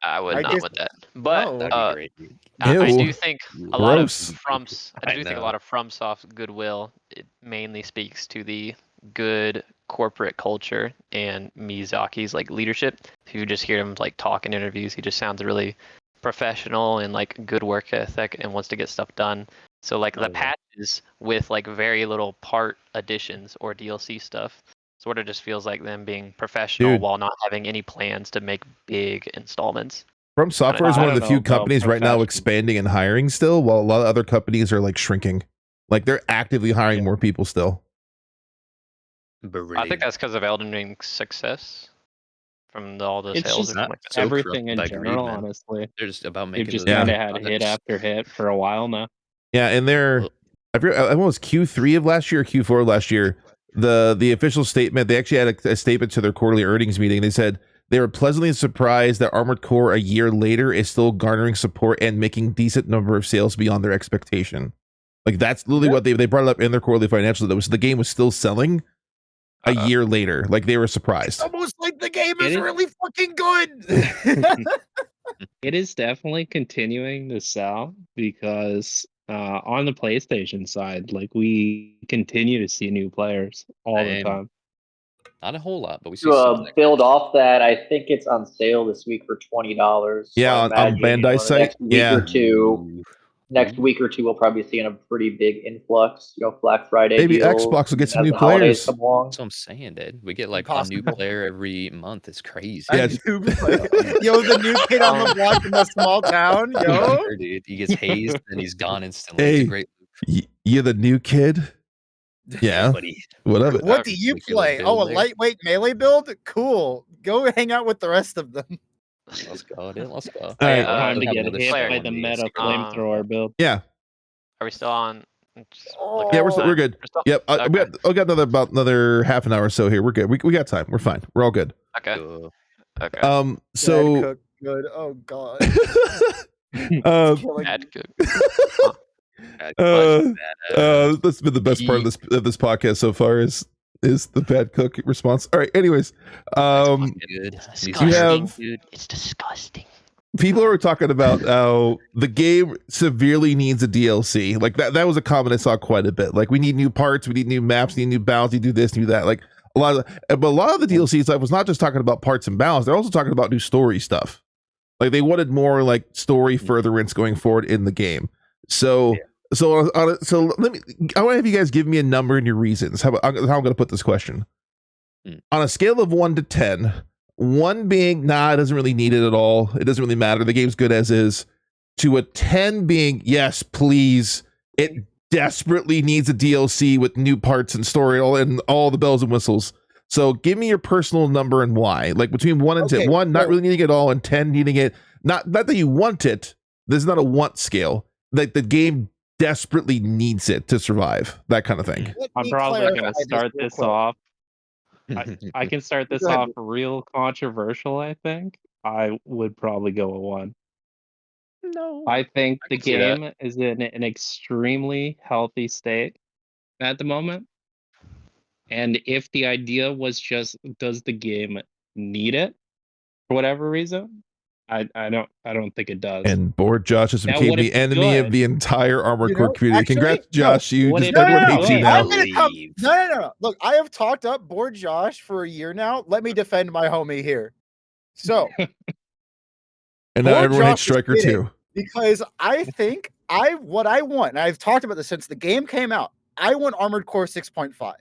I would not with that. But that'd be great. I do think a lot of FromSoft goodwill, it mainly speaks to the good corporate culture and Miyazaki's leadership. If you just hear him talk in interviews, he just sounds really professional and good work ethic and wants to get stuff done. So the patches with very little part additions or DLC stuff sort of just feels like them being professional while not having any plans to make big installments. FromSoftware is one of the few companies right now expanding and hiring still, while a lot of other companies are shrinking. They're actively hiring more people still. I think that's because of Elden Ring's success. from all the It's sales just or something like that. so everything corrupted in by general, greed, man. honestly. They're just about They've making just the kind of Yeah. had hit after hit for a while now. Yeah, and they're I forget I was Q3 of last year or Q4 of last year. The official statement, they actually had a statement to their quarterly earnings meeting. They said they were pleasantly surprised that Armored Core a year later is still garnering support and making decent number of sales beyond their expectation. Like that's literally what they brought it up in their quarterly financials. That was the game was still selling a year later. Like they were surprised. Almost like the game It is is- really fucking good. It is definitely continuing to sell because on the PlayStation side, like we continue to see new players all the Same. time. Not a whole lot, but we see To some. build off that, I think it's on sale this week for $20. So Yeah, I on imagine, Bandai's the site. next week Yeah. or two. Next week or two, we'll probably be seeing a pretty big influx. Black Friday Maybe deals. Xbox will get some as new the holidays players. come along. That's what I'm saying, dude. We get like a new Impossible. player every month. It's crazy. Yeah. Yo, the new kid on the block in the small town, yo. Sure, dude. He gets hazed and he's gone instantly. It's Hey. a great You're the new kid? Yeah. buddy. What of it? What do you Like your little play? Oh, a build there. lightweight melee build? Cool. Go hang out with the rest of them. Let's go, dude. Let's go. All right. Time to Have get another hit spell by on the the meta Secret flamethrower build. Yeah. Are we still on? Yeah, we're good. Yep. Okay. We got another half an hour or so here. We're good. We got time. We're fine. We're all good. Okay. Go. Okay. Bad So cook, good. Oh god. Killing Bad me. cook. That's been the best part of this podcast so far is the bad cook response. All right. Anyways, Good. Disgusting, have- dude. It's disgusting. people are talking about how the game severely needs a DLC. Like that was a comment I saw quite a bit. Like we need new parts, we need new maps, we need new balance, we do this, new that. Like a lot of the DLC stuff was not just talking about parts and balance. They're also talking about new story stuff. Like they wanted more like story furtherance going forward in the game. So let me. I want to have you guys give me a number and your reasons. How I'm going to put this question on a scale of 1 to 10. 1 being it doesn't really need it at all. It doesn't really matter. The game's good as is. To a 10 being yes, please. It desperately needs a DLC with new parts and story and all the bells and whistles. So give me your personal number and why. Like between 1 and 10. 1 not really needing it all, and 10 needing it. Not that you want it. There's not a want scale. Like the game desperately needs it to survive. That kind of thing. I'm probably going to start this off. I can start this off real controversial, I think. I would probably go a 1. No. I think the can see that. game is in an extremely healthy state at the moment. And if the idea was just, does the game need it for whatever reason? I don't think it does. And BoredJosh just Now, became what the if enemy of good? the entire Armored Core community. actually, Congrats, no. Josh. You What just if everyone good? hates you I'm now. gonna No. Look, I have talked up BoredJosh for a year now. Let me defend my homie here. So, And now everyone BoredJosh hates is Striker kidding. too. Because I think what I want, and I've talked about this since the game came out, I want Armored Core 6.5.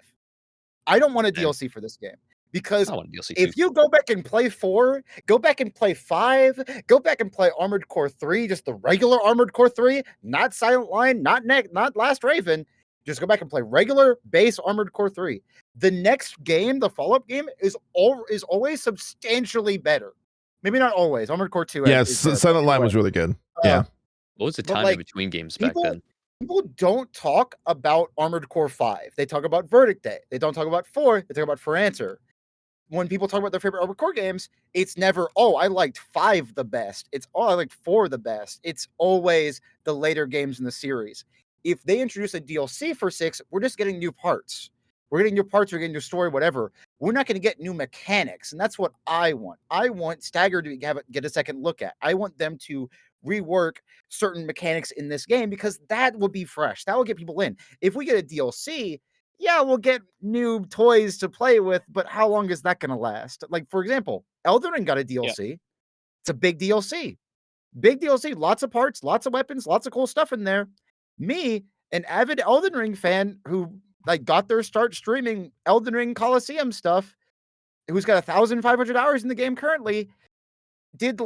I don't want a DLC for this game. Because I want DLC if too. you go back and play 4, go back and play 5, go back and play Armored Core 3, just the regular Armored Core 3, not Silent Line, not Last Raven, just go back and play regular base Armored Core 3. The next game, the follow-up game, is always substantially better. Maybe not always. Armored Core 2 Yes, is there, Silent but Line was anyway. really good. Yeah. What was the but, time like, in between games back then? People don't talk about Armored Core 5. They talk about Verdict Day. They don't talk about 4. They talk about For Answer. When people talk about their favorite Armored Core games, it's never, I liked 5 the best. It's, I liked 4 the best. It's always the later games in the series. If they introduce a DLC for 6, we're just getting new parts. We're getting new parts, we're getting new story, whatever. We're not going to get new mechanics, and that's what I want. I want Stagger to get a second look at. I want them to rework certain mechanics in this game because that will be fresh. That will get people in. If we get a DLC, yeah, we'll get new toys to play with, but how long is that going to last? Like, for example, Elden Ring got a DLC. Yeah. It's a big DLC. Big DLC, lots of parts, lots of weapons, lots of cool stuff in there. Me, an avid Elden Ring fan who got their start streaming Elden Ring Coliseum stuff, who's got 1,500 hours in the game currently, did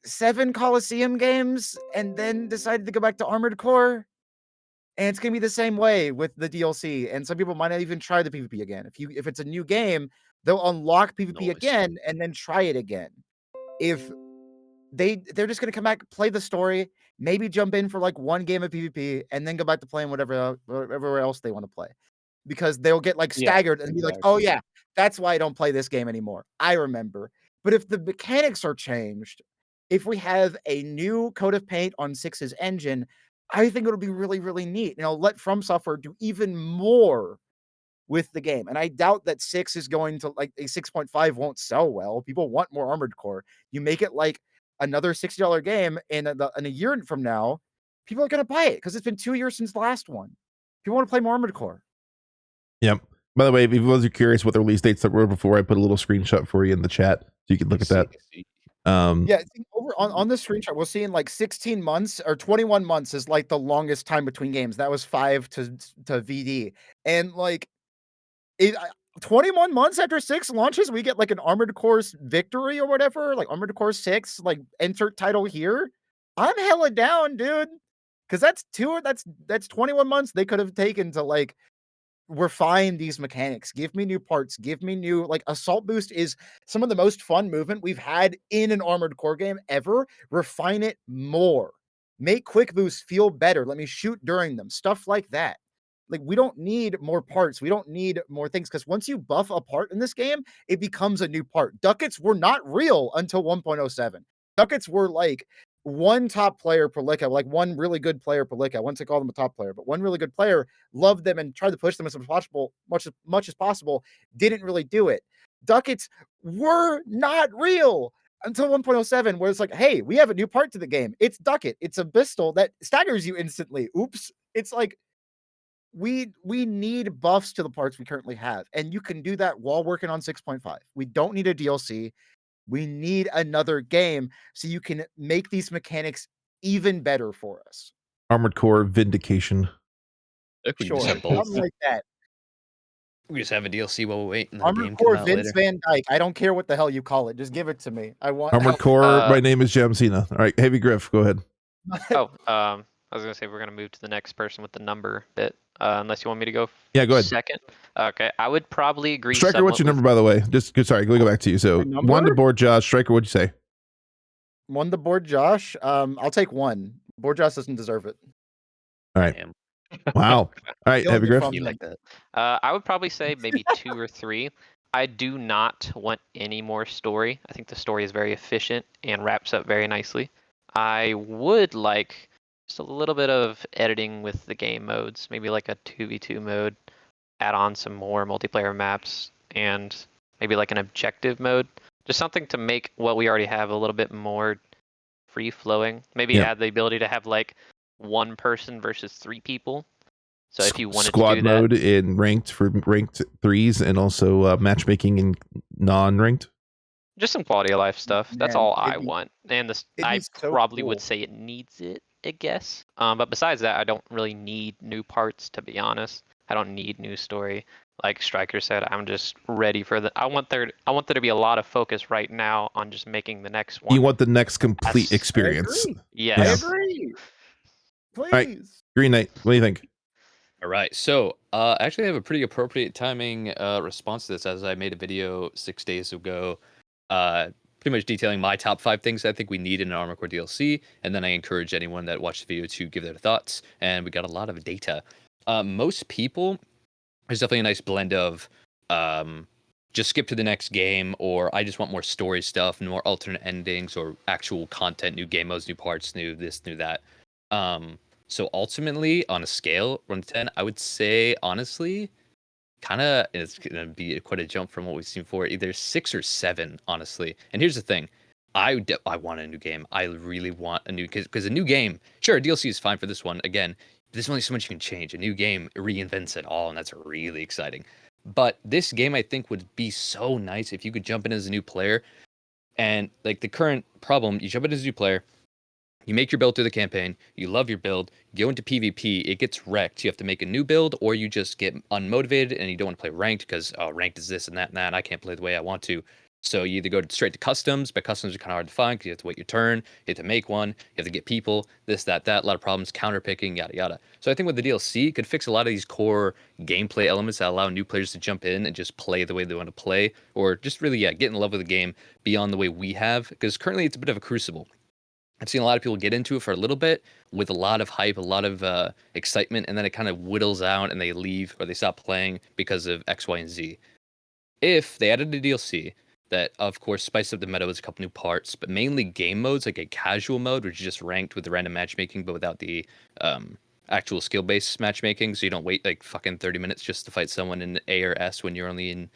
7 Coliseum games and then decided to go back to Armored Core. And it's gonna be the same way with the DLC. And some people might not even try the PvP again. If it's a new game, they'll unlock PvP Nice. again and then try it again. If they're just gonna come back, play the story, maybe jump in for like one game of PvP, and then go back to playing whatever else they want to play. Because they'll get like Yeah, staggered and be like, oh exactly. yeah, that's why I don't play this game anymore. I remember. But if the mechanics are changed, if we have a new coat of paint on 6's engine, I think it'll be really, really neat. Let FromSoftware do even more with the game. And I doubt that 6 is going to like a 6.5 won't sell well. People want more Armored Core. You make it like another $60 game in a year from now, people are going to buy it because it's been 2 years since the last one. People want to play more Armored Core. Yep. By the way, if you guys are curious what the release dates that were before, I put a little screenshot for you in the chat so you can look at that. Yeah, over on the screenshot, we're seeing like 16 months or 21 months is like the longest time between games. That was 5 to VD. And like 21 months after 6 launches, we get like an Armored Core victory or whatever, like Armored Core 6, like insert title here. I'm hella down, dude. Cause that's 21 months they could have taken to like refine these mechanics. Give me new parts. Give me new like Assault Boost is some of the most fun movement we've had in an Armored Core game ever. Refine it more. Make Quick Boost feel better. Let me shoot during them. Stuff like that. Like we don't need more parts. We don't need more things because once you buff a part in this game, it becomes a new part. Ducats were not real until 1.07. Ducats were like one top player per Licka, like one really good player per Licka. I wouldn't say call them a top player, but one really good player loved them and tried to push them as much as possible. Didn't really do it. Ducats were not real until 1.07, where it's like, hey, we have a new part to the game. It's Ducat. It's a pistol that staggers you instantly. Oops. It's like we need buffs to the parts we currently have, and you can do that while working on 6.5. We don't need a DLC. We need another game so you can make these mechanics even better for us. Armored Core Vindication. Look, we Sure, just have both. something like that. We just have a DLC while we wait, and then the Armored game Core come out Vince later. Van Dyke. I don't care what the hell you call it. Just give it to me. I want Armored Core. My name is Jam Cena. All right, Heavy Grif, go ahead. I was gonna say we're gonna move to the next person with the number bit. Unless you want me to go. Yeah, go ahead. Second. Okay, I would probably agree. Striker, what's your number, by the way? Sorry, let me go back to you. So My 1 to number? BoredJosh. Striker, what'd you say? 1 to BoredJosh. I'll take 1. BoredJosh doesn't deserve it. All right. Damn. Wow. All right, Feeling Heavy it Grif. from You him. like that? I would probably say maybe 2 or 3. I do not want any more story. I think the story is very efficient and wraps up very nicely. I would like just a little bit of editing with the game modes, maybe like a 2v2 mode, add on some more multiplayer maps, and maybe like an objective mode. Just something to make what we already have a little bit more free flowing. Maybe Yeah. add the ability to have like 1 person versus 3 people. So if you wanted Squad to do that, mode in ranked for ranked 3s and also matchmaking in non-ranked. just some quality of life stuff. That's Man, all I it'd be- want. And this, it'd I be so probably would cool. say it needs it, I guess. But besides that, I don't really need new parts, to be honest. I don't need new story. Like Striker said, I'm just ready for the. I want there to be a lot of focus right now on just making the next one. You want the next complete That's- experience. I agree. Yes. I agree. Please. right. Green Knight, what do you think? All right. So, actually, I have a pretty appropriate timing response to this, as I made a video 6 days ago, pretty much detailing my top 5 things I think we need in an Armored Core DLC, and then I encourage anyone that watched the video to give their thoughts. And we got a lot of data. Most people, there's definitely a nice blend of just skip to the next game, or I just want more story stuff, more alternate endings, or actual content, new game modes, new parts, new this, new that. So ultimately, on a scale 1 to 10, I would say honestly, it's gonna be quite a jump from what we've seen before. Either 6 or 7, honestly. And here's the thing: I want a new game. I really want a new because a new game, sure, DLC is fine for this one. Again, there's only so much you can change. A new game reinvents it all, and that's really exciting. But this game, I think, would be so nice if you could jump in as a new player. And like the current problem, you jump in as a new player. You make your build through the campaign, you love your build, you go into PvP, it gets wrecked. You have to make a new build, or you just get unmotivated and you don't want to play ranked because ranked is this and that and that. I can't play the way I want to. So you either go straight to customs, but customs are kind of hard to find because you have to wait your turn, you have to make one, you have to get people, this, that, a lot of problems, counter picking, yada, yada. So I think with the DLC, it could fix a lot of these core gameplay elements that allow new players to jump in and just play the way they want to play, or just really, get in love with the game beyond the way we have, because currently it's a bit of a crucible. I've seen a lot of people get into it for a little bit with a lot of hype, a lot of excitement, and then it kind of whittles out and they leave or they stop playing because of X, Y, and Z. If they added a DLC that, of course, spiced up the meta with a couple new parts, but mainly game modes, like a casual mode, which is just ranked with the random matchmaking, but without the actual skill-based matchmaking, so you don't wait like fucking 30 minutes just to fight someone in A or S when you're only in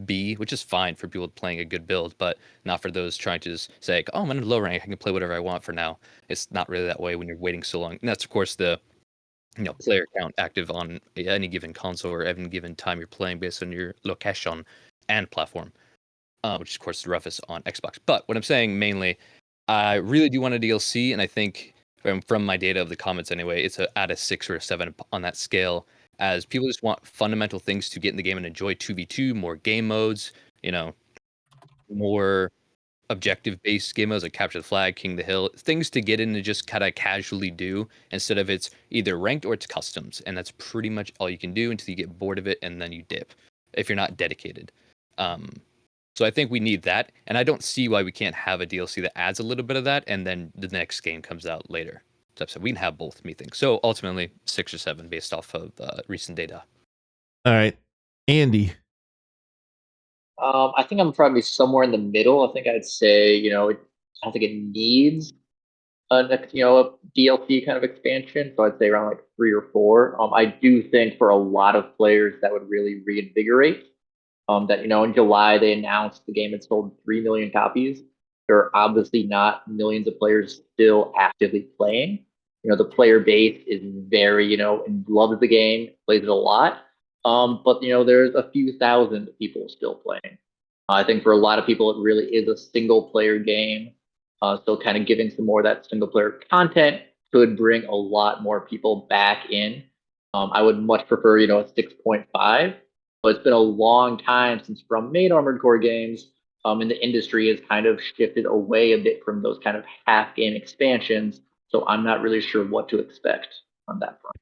B, which is fine for people playing a good build, but not for those trying to just say, like, oh, I'm in a low rank, I can play whatever I want for now. It's not really that way when you're waiting so long. And that's, of course, the player count active on any given console or any given time you're playing based on your location and platform, which, of course, is the roughest on Xbox. But what I'm saying mainly, I really do want a DLC, and I think from my data of the comments anyway, it's at a 6 or a 7 on that scale, as people just want fundamental things to get in the game and enjoy 2v2, more game modes, more objective-based game modes like Capture the Flag, King the Hill, things to get in and just kind of casually do instead of it's either ranked or it's customs, and that's pretty much all you can do until you get bored of it and then you dip if you're not dedicated. So I think we need that, and I don't see why we can't have a DLC that adds a little bit of that, and then the next game comes out later. So we can have both, methinks. So ultimately, 6 or 7 based off of recent data. All right, Andy. I think I'm probably somewhere in the middle. I think I'd say, I don't think it needs a DLC kind of expansion. So I'd say around like 3 or 4. I do think for a lot of players that would really reinvigorate. That in July they announced the game had sold 3 million copies. There are obviously not millions of players still actively playing. The player base is very in love with the game, plays it a lot. But there's a few thousand people still playing. I think for a lot of people it really is a single player game. So kind of giving some more of that single player content could bring a lot more people back in. I would much prefer a 6.5. But it's been a long time since From made Armored Core games, and the industry has kind of shifted away a bit from those kind of half game expansions. So I'm not really sure what to expect on that front.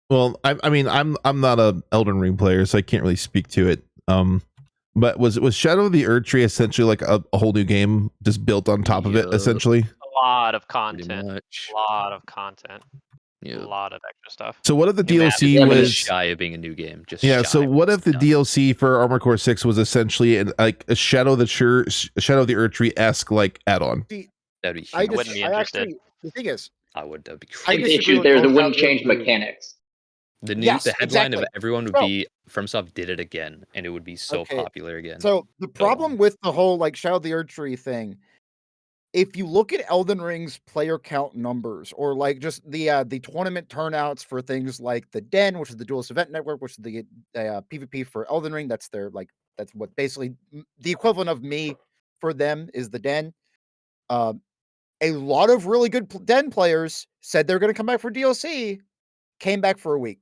Well, I mean, I'm not a Elden Ring player, so I can't really speak to it. But was Shadow of the Erdtree essentially like a whole new game just built on top of it, essentially? A lot of content. Much. A lot of content. Yeah. A lot of extra stuff. So what if the New map. DLC was shy of being a new game? Just yeah. shy, So what if the done. DLC for Armored Core 6 was essentially like a Shadow of the Erdtree-esque like add-on? That'd be I huge. wouldn't be interested. The thing is, I would. That'd be I crazy. The disagree issue with there is it both wouldn't Shadow of change the Erdtree. mechanics. The Yes, headline exactly. of everyone would be FromSoft did it again, and it would be so Okay, popular again. So the problem with the whole like Shadow of the Erdtree thing, if you look at Elden Ring's player count numbers, or like just the tournament turnouts for things like the Den, which is the Duelist Event Network, which is the PvP for Elden Ring, that's what basically the equivalent of me for them is the Den. A lot of really good Den players said they're going to come back for DLC, came back for a week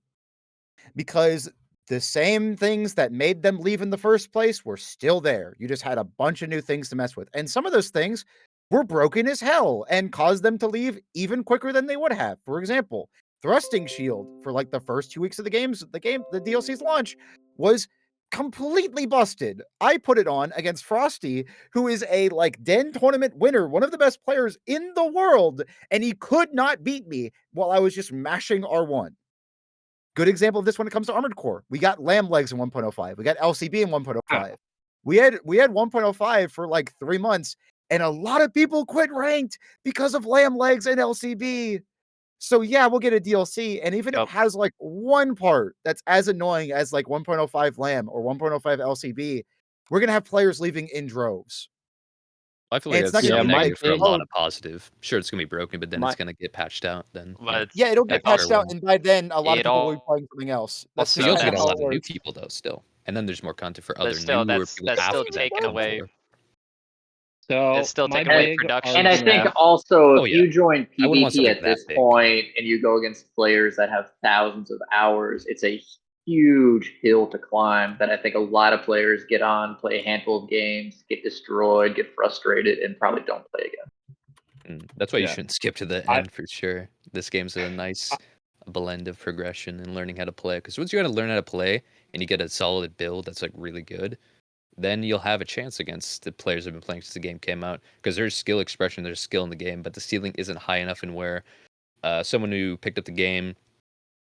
because the same things that made them leave in the first place were still there. You just had a bunch of new things to mess with. And some of those things were broken as hell and caused them to leave even quicker than they would have. For example, thrusting shield for like the first 2 weeks of the DLC's launch was completely busted. I put it on against Frosty, who is a like Den tournament winner, one of the best players in the world, and he could not beat me while I was just mashing R1. Good example of this when it comes to Armored Core. We got Lamb Legs in 1.05. We got LCB in 1.05. We had 1.05 for like 3 months, and a lot of people quit ranked because of Lamb Legs and LCB. So yeah, we'll get a DLC, and even if it has like one part that's as annoying as like 1.05 Lamb or 1.05 LCB, we're gonna have players leaving in droves. I feel like And it's that's not so gonna be negative like, for a lot oh, of positive. Sure, it's gonna be broken, but then it's gonna get patched out. Then But yeah, it'll get that's patched out, and by then a lot of it people will be all- playing something else. That's also you just also kind get of a how lot it of new works. people though, still, and then there's more content for But other still, newer that's people. still after that taken come away. over. So It's still my taking away big production. And I think argument- also Oh, if yeah. you join I wouldn't want PvP something at that this big. point and you go against players that have thousands of hours, it's a huge hill to climb that I think a lot of players get on, play a handful of games, get destroyed, get frustrated, and probably don't play again. That's why you Yeah. shouldn't skip to the end for sure. This game's a nice blend of progression and learning how to play. Because once you got to learn how to play and you get a solid build that's like really good, then you'll have a chance against the players who've been playing since the game came out. Because there's skill expression, there's skill in the game, but the ceiling isn't high enough in where someone who picked up the game,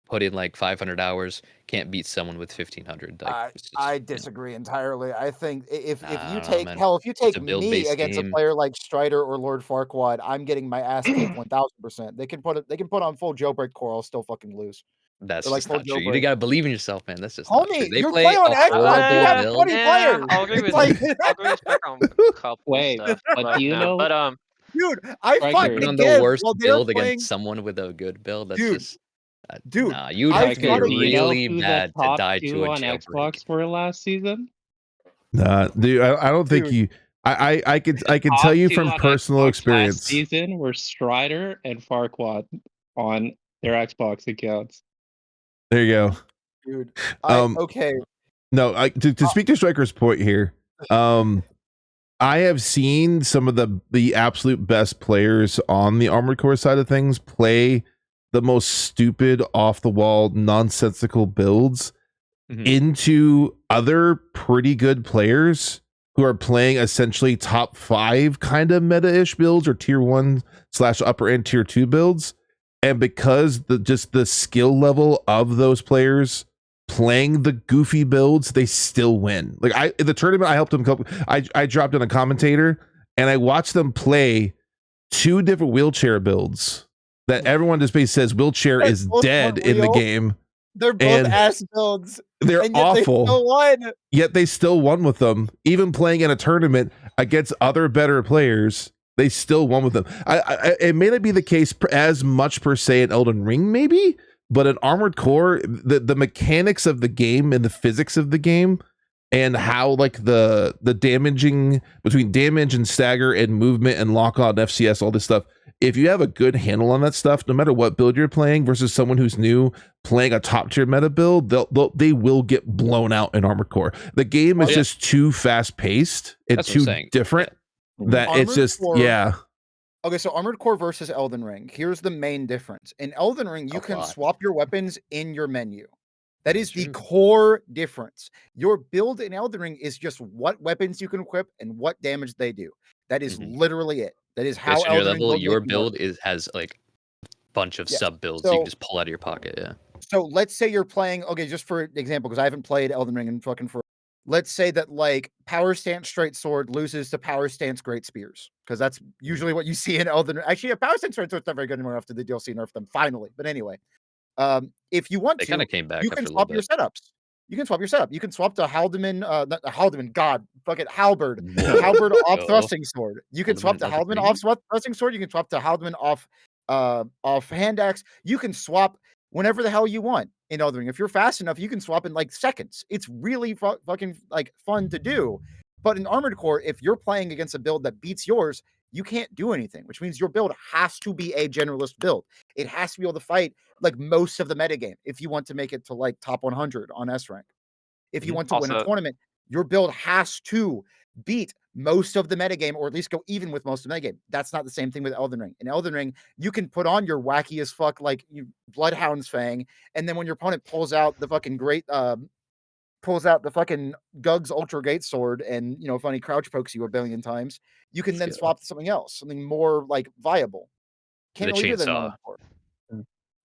put in like 500 hours, can't beat someone with 1,500. Like, it's just, I disagree entirely. I think if I you don't know, take man. hell, if you take a me build-based against a game. player like Strider or Lord Farquaad, I'm getting my ass kicked 1000%. They can put on full jailbreak core, I'll still fucking lose. That's They're like just full not true. You jailbreak. gotta believe in yourself, man. That's just not true. Homie, They you're play playing on a Xbox. You have horrible 20 build. players. I'll agree with Like, I'll agree with Striker on a couple Wait, stuff. but do you know? But dude, I fought Striker, Put the on the Giv worst while they're build playing. against someone with a good build. That's Dude, just dude, nah. You'd I have to be Striker, do you know really who bad the to top die 2 to a on jailbreak. Xbox were last season? Nah, dude, I don't think Dude. you. I could Top tell you 2 from on personal Xbox last experience. season were Strider and Farquaad on their Xbox accounts. There you go. dude. Um, Okay. No, to speak to Striker's point here. I have seen some of the absolute best players on the Armored Core side of things play the most stupid, off the wall, nonsensical builds into other pretty good players who are playing essentially top 5 kind of meta-ish builds or tier 1 / upper end tier 2 builds. And because the skill level of those players playing the goofy builds, they still win. Like in the tournament, I helped them. I dropped in a commentator and I watched them play 2 different wheelchair builds that everyone just basically says wheelchair is both dead aren't in the real. game. They're both And ass builds. they're And yet they awful. still won. Yet they still won with them, even playing in a tournament against other better players. They still won with them. It may not be the case as much per se in Elden Ring, maybe, but in Armored Core, the mechanics of the game and the physics of the game, and how like the damaging between damage and stagger and movement and lock on FCS, all this stuff. If you have a good handle on that stuff, no matter what build you're playing versus someone who's new playing a top tier meta build, they will get blown out in Armored Core. The game is just too fast paced and That's what I'm too saying. different that it's Armored just Core- Okay, so Armored Core versus Elden Ring. Here's the main difference. In Elden Ring, you A can lot. swap your weapons in your menu. That is the True. core difference. Your build in Elden Ring is just what weapons you can equip and what damage they do. That is literally it. That is how Based on your Elden Ring level, build your making works. build has like a bunch of Yeah. sub builds you So- can just pull out of your pocket. Yeah. So let's say you're playing, okay, just for example, because I haven't played Elden Ring in fucking for. Let's say that like Power Stance Straight Sword loses to Power Stance Great Spears, because that's usually what you see in Elden Ring. Actually, Power Stance Straight Sword's not very good anymore after the DLC nerfed them finally. But anyway, if you want They to, kind of came back you after can a little swap your bit. setups. You can swap your setup. You can swap to Haldeman, not Haldeman, God, fuck it, Halberd. Halberd off thrusting sword. You can swap to Haldeman off thrusting sword. You can swap to Haldeman off hand axe. You can swap whenever the hell you want in Elden Ring. If you're fast enough, you can swap in like seconds. It's really fucking like fun to do. But in Armored Core, if you're playing against a build that beats yours, you can't do anything, which means your build has to be a generalist build. It has to be able to fight like most of the metagame if you want to make it to like top 100 on S rank. If you want to win a Also- tournament, your build has to beat most of the metagame, or at least go even with most of the metagame. That's not the same thing with Elden Ring. In Elden Ring, you can put on your wacky as fuck like Bloodhound's Fang, and then when your opponent pulls out the fucking Gug's Ultra Great Sword and funny crouch pokes you a billion times, you can then swap to something else, something more like viable. Can't The really do that in chainsaw. Armored Core.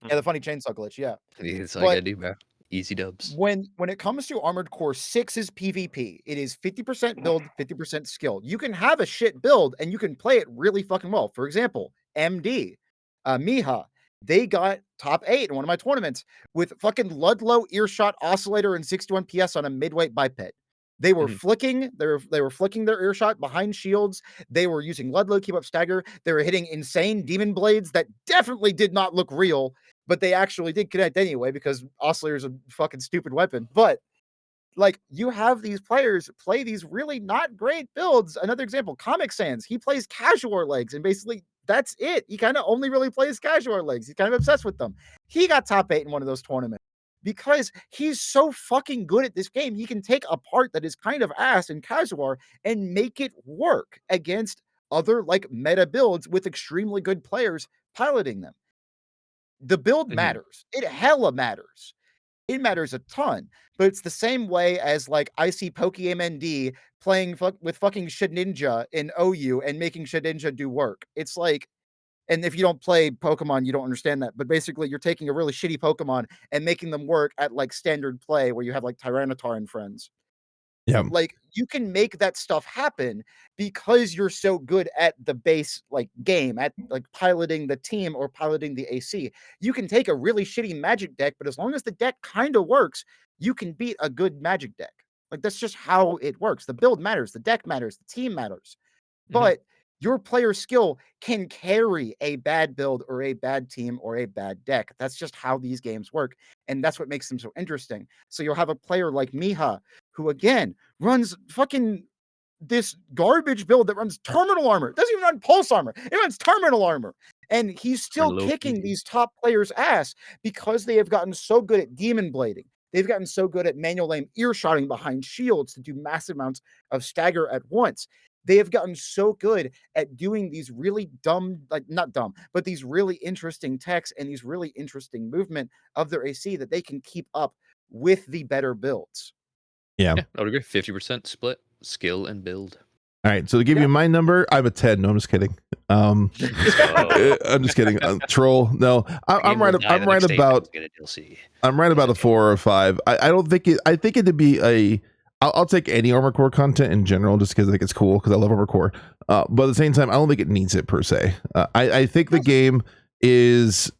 Yeah, the funny chainsaw glitch. Yeah. It's all I gotta do, bro. Easy dubs. When it comes to Armored Core 6's PvP, it is 50% build, 50% skill. You can have a shit build and you can play it really fucking well. For example, MD, Miha, they got top 8 in one of my tournaments with fucking Ludlow earshot oscillator and 61 PS on a midweight biped. They were flicking, they were flicking their earshot behind shields. They were using Ludlow keep up stagger. They were hitting insane demon blades that definitely did not look real, but they actually did connect anyway because oscillator is a fucking stupid weapon. But like, you have these players play these really not great builds. Another example, Comic Sans, he plays casual legs, and basically that's it. He kind of only really plays casual legs. He's kind of obsessed with them. He got top 8 in one of those tournaments. because he's so fucking good at this game. He can take a part that is kind of ass in Kazuar and make it work against other like meta builds with extremely good players piloting them. The build matters. It hella matters. It matters a ton, but it's the same way as like I see PokeMND playing with fucking Shedinja in OU and making Shedinja do work. It's like, and if you don't play Pokemon, you don't understand that. But basically, you're taking a really shitty Pokemon and making them work at like standard play where you have like Tyranitar and friends. Yeah. Like you can make that stuff happen because you're so good at the base like game, at like piloting the team or piloting the AC. You can take a really shitty magic deck, but as long as the deck kind of works, you can beat a good magic deck. Like that's just how it works. The build matters, the deck matters, the team matters. But your player skill can carry a bad build or a bad team or a bad deck. That's just how these games work. And that's what makes them so interesting. So you'll have a player like Miha, who again runs fucking this garbage build that runs terminal armor. It doesn't even run pulse armor. It runs terminal armor. And he's still kicking these top players' ass because they have gotten so good at demon blading. They've gotten so good at manual aim earshotting behind shields to do massive amounts of stagger at once. They have gotten so good at doing these really dumb, like not dumb, but these really interesting techs and these really interesting movement of their AC that they can keep up with the better builds. Yeah. I would agree. 50% split skill and build. All right. So to give you my number, I'm a 10. No, I'm just kidding. I'm just kidding. Troll. No, I'm right. I'm right about a 4 or a 5. I don't think it. I think it'd be a. I'll take any Armored Core content in general just because I think it's cool because I love Armored Core. But at the same time, I don't think it needs it per se. I think the game is.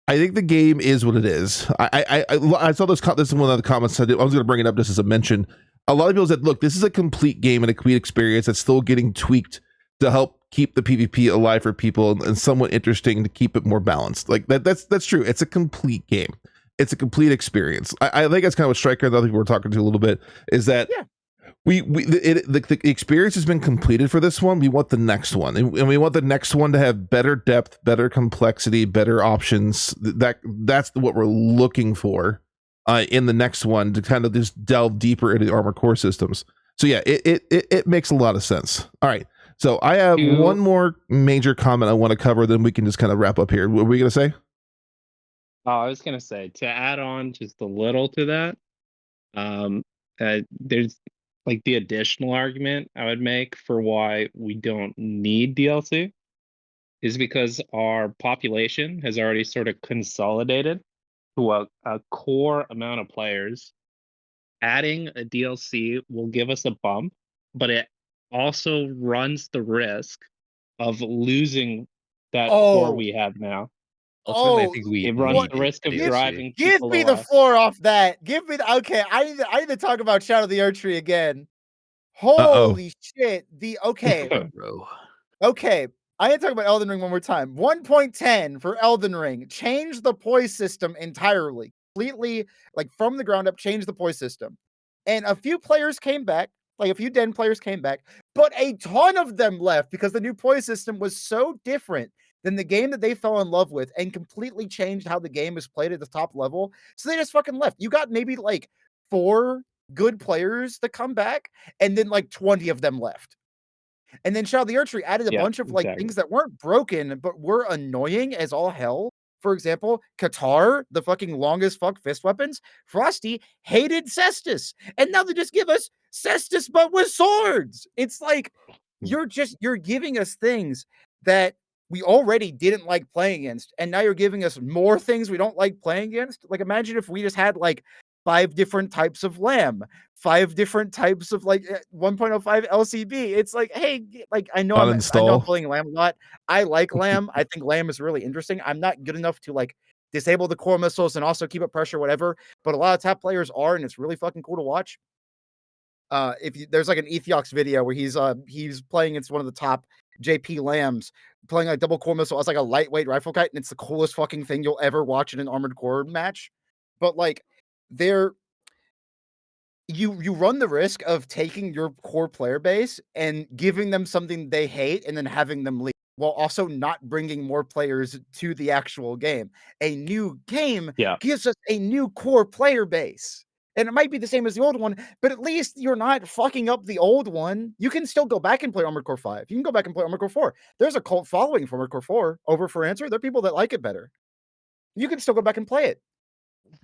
I think the game is what it is. I saw this is one of the comments. I was going to bring it up just as a mention. A lot of people said, look, this is a complete game and a complete experience that's still getting tweaked to help keep the PvP alive for people and somewhat interesting to keep it more balanced. Like that's true. It's a complete game. It's a complete experience. I think that's kind of what Striker and other people were talking to a little bit is that the experience has been completed for this one. We want the next one, and we want the next one to have better depth, better complexity, better options. That's what we're looking for in the next one to kind of just delve deeper into the Armored Core systems. So yeah, it makes a lot of sense. All right, so I have one more major comment I want to cover, then we can just kind of wrap up here. What were we gonna say? Oh, I was gonna say to add on just a little to that. There's like the additional argument I would make for why we don't need DLC is because our population has already sort of consolidated to a core amount of players. Adding a DLC will give us a bump, but it also runs the risk of losing that core we have now. Ultimately, I think it runs the risk of driving people Give me the floor off that. Give me okay. I need to talk about Shadow of the Archery again. Holy shit. Okay. I need to talk about Elden Ring one more time. 1.10 for Elden Ring. Change the poise system entirely. Completely, like from the ground up, change the poise system. And a few players came back, like a few Den players came back, but a ton of them left because the new poise system was so different than the game that they fell in love with and completely changed how the game is played at the top level. So they just fucking left. You got maybe like 4 good players to come back, and then like 20 of them left. And then Shadow of the Archery added a bunch of like things that weren't broken, but were annoying as all hell. For example, Qatar, the fucking longest fuck fist weapons. Frosty hated Cestus. And now they just give us Cestus, but with swords. It's like you're giving us things that we already didn't like playing against. And now you're giving us more things we don't like playing against. Like imagine if we just had like 5 different types of lamb, 5 different types of like 1.05 LCB. It's like, hey, like I know I'm playing lamb a lot. I like lamb. I think lamb is really interesting. I'm not good enough to like disable the core missiles and also keep up pressure, whatever. But a lot of top players are, and it's really fucking cool to watch. There's like an Ethiox video where he's playing against one of the top JP lambs, playing like double core missile as like a lightweight rifle kite, and it's the coolest fucking thing you'll ever watch in an Armored Core match. But like you run the risk of taking your core player base and giving them something they hate and then having them leave. while also not bringing more players to the actual game. A new game gives us a new core player base. And it might be the same as the old one, but at least you're not fucking up the old one. You can still go back and play Armored Core 5. You can go back and play Armored Core 4. There's a cult following for Armored Core 4 over for Answer. There are people that like it better. You can still go back and play it.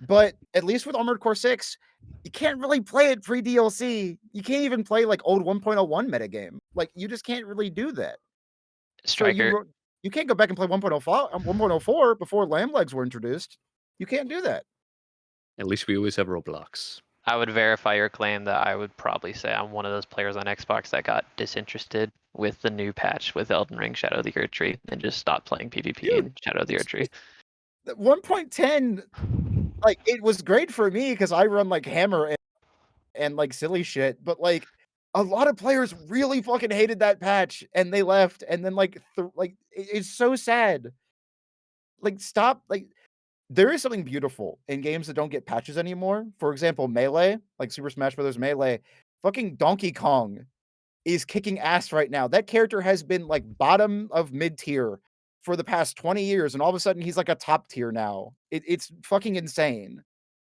But at least with Armored Core 6, you can't really play it pre-DLC. You can't even play like old 1.01 metagame. Like, you just can't really do that. Striker. So you can't go back and play 1.04 before Lamb Legs were introduced. You can't do that. At least we always have Roblox. I would verify your claim that I would probably say I'm one of those players on Xbox that got disinterested with the new patch with Elden Ring Shadow of the Erdtree and just stopped playing PvP in Shadow of the Erdtree. 1.10, like, it was great for me because I run like Hammer and like silly shit, but like a lot of players really fucking hated that patch and they left, and then it's so sad. Like, stop. Like, there is something beautiful in games that don't get patches anymore. For example, Melee, like Super Smash Bros. Melee, fucking Donkey Kong is kicking ass right now. That character has been like bottom of mid-tier for the past 20 years, and all of a sudden he's like a top tier now. It's fucking insane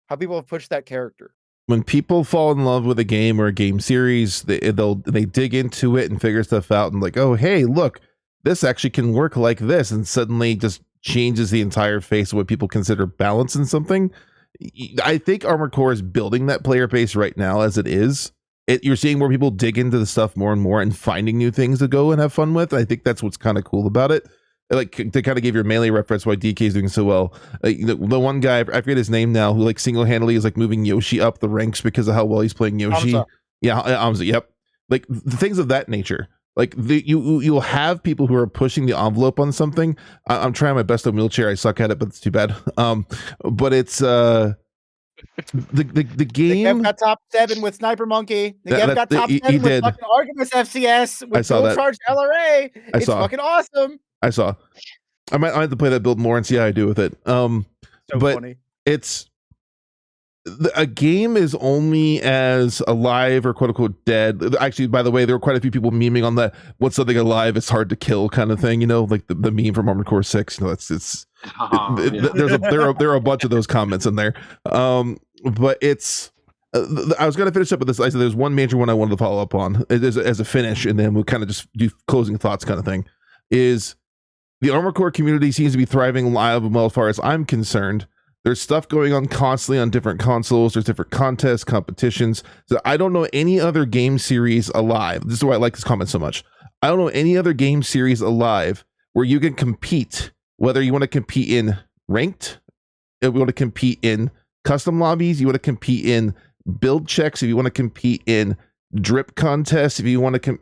how people have pushed that character. When people fall in love with a game or a game series, they dig into it and figure stuff out and like, oh, hey, look, this actually can work like this, and suddenly just changes the entire face of what people consider balance in something. I think Armored Core is building that player base right now as it is. You're seeing more people dig into the stuff more and more and finding new things to go and have fun with. I think that's what's kind of cool about it. Like, to kind of give your Melee reference why DK is doing so well. The one guy, I forget his name now, who like single-handedly is like moving Yoshi up the ranks because of how well he's playing Yoshi. Hamza. Yeah, Hamza, yep. Like the things of that nature. Like you'll have people who are pushing the envelope on something. I'm trying my best on wheelchair. I suck at it, but it's too bad. But it's the game. They've got top 7 with Sniper Monkey. They've got top 7 with fucking Artemis FCS with dual charge LRA. It's fucking awesome. I saw. I might have to play that build more and see how I do with it. So but funny. It's a game is only as alive or quote unquote dead. Actually, by the way, there were quite a few people memeing on that. What's something alive is hard to kill kind of thing. You know, like the meme from Armored Core 6. You know, there are a bunch of those comments in there. But it's. I was going to finish up with this. I said there's one major one I wanted to follow up on as a finish, and then we'll kind of just do closing thoughts kind of thing. Is the Armored Core community seems to be thriving live and well as far as I'm concerned. There's stuff going on constantly on different consoles. There's different contests, competitions. So I don't know any other game series alive. This is why I like this comment so much. I don't know any other game series alive where you can compete, whether you want to compete in ranked, if you want to compete in custom lobbies, you want to compete in build checks, if you want to compete in drip contests, if you want to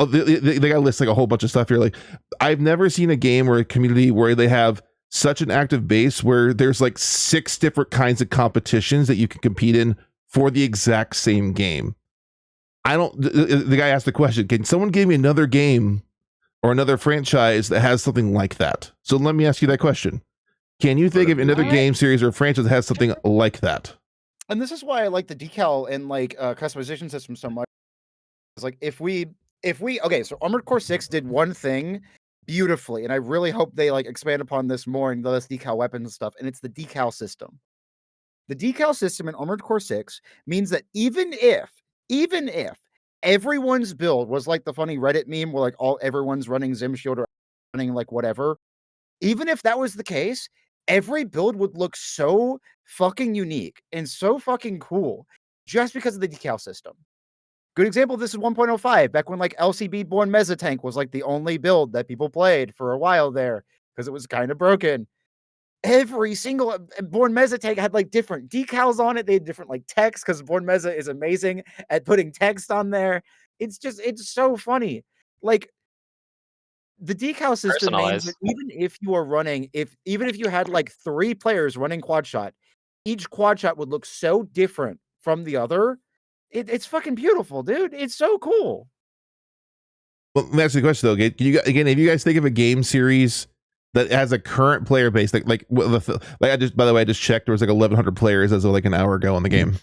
they got to list like a whole bunch of stuff here. Like, I've never seen a game or a community where they have such an active base where there's like 6 different kinds of competitions that you can compete in for the exact same game. The guy asked the question, can someone give me another game or another franchise that has something like that? So let me ask you that question. Can you think of another game series or franchise that has something like that? And this is why I like the decal and like customization system so much. It's like if we okay, so Armored Core 6 did one thing beautifully, and I really hope they like expand upon this more and less decal weapons and stuff, and it's the decal system. The decal system in Armored Core 6 means that even if everyone's build was like the funny Reddit meme where like everyone's running Zim Shield or running like whatever, even if that was the case, every build would look so fucking unique and so fucking cool just because of the decal system. Good example of this is 1.05, back when like LCB Born Meza Tank was like the only build that people played for a while there because it was kind of broken. Every single Born Meza Tank had like different decals on it. They had different like text because Born Meza is amazing at putting text on there. It's so funny. Like, the decal system means that even if you are running, even if you had like 3 players running quad shot, each quad shot would look so different from the other. It's fucking beautiful, dude. It's so cool. Well, that's the question though. Can you again, if you guys think of a game series that has a current player base, like I just, by the way, I just checked, there was like 1,100 players as of like an hour ago on the game.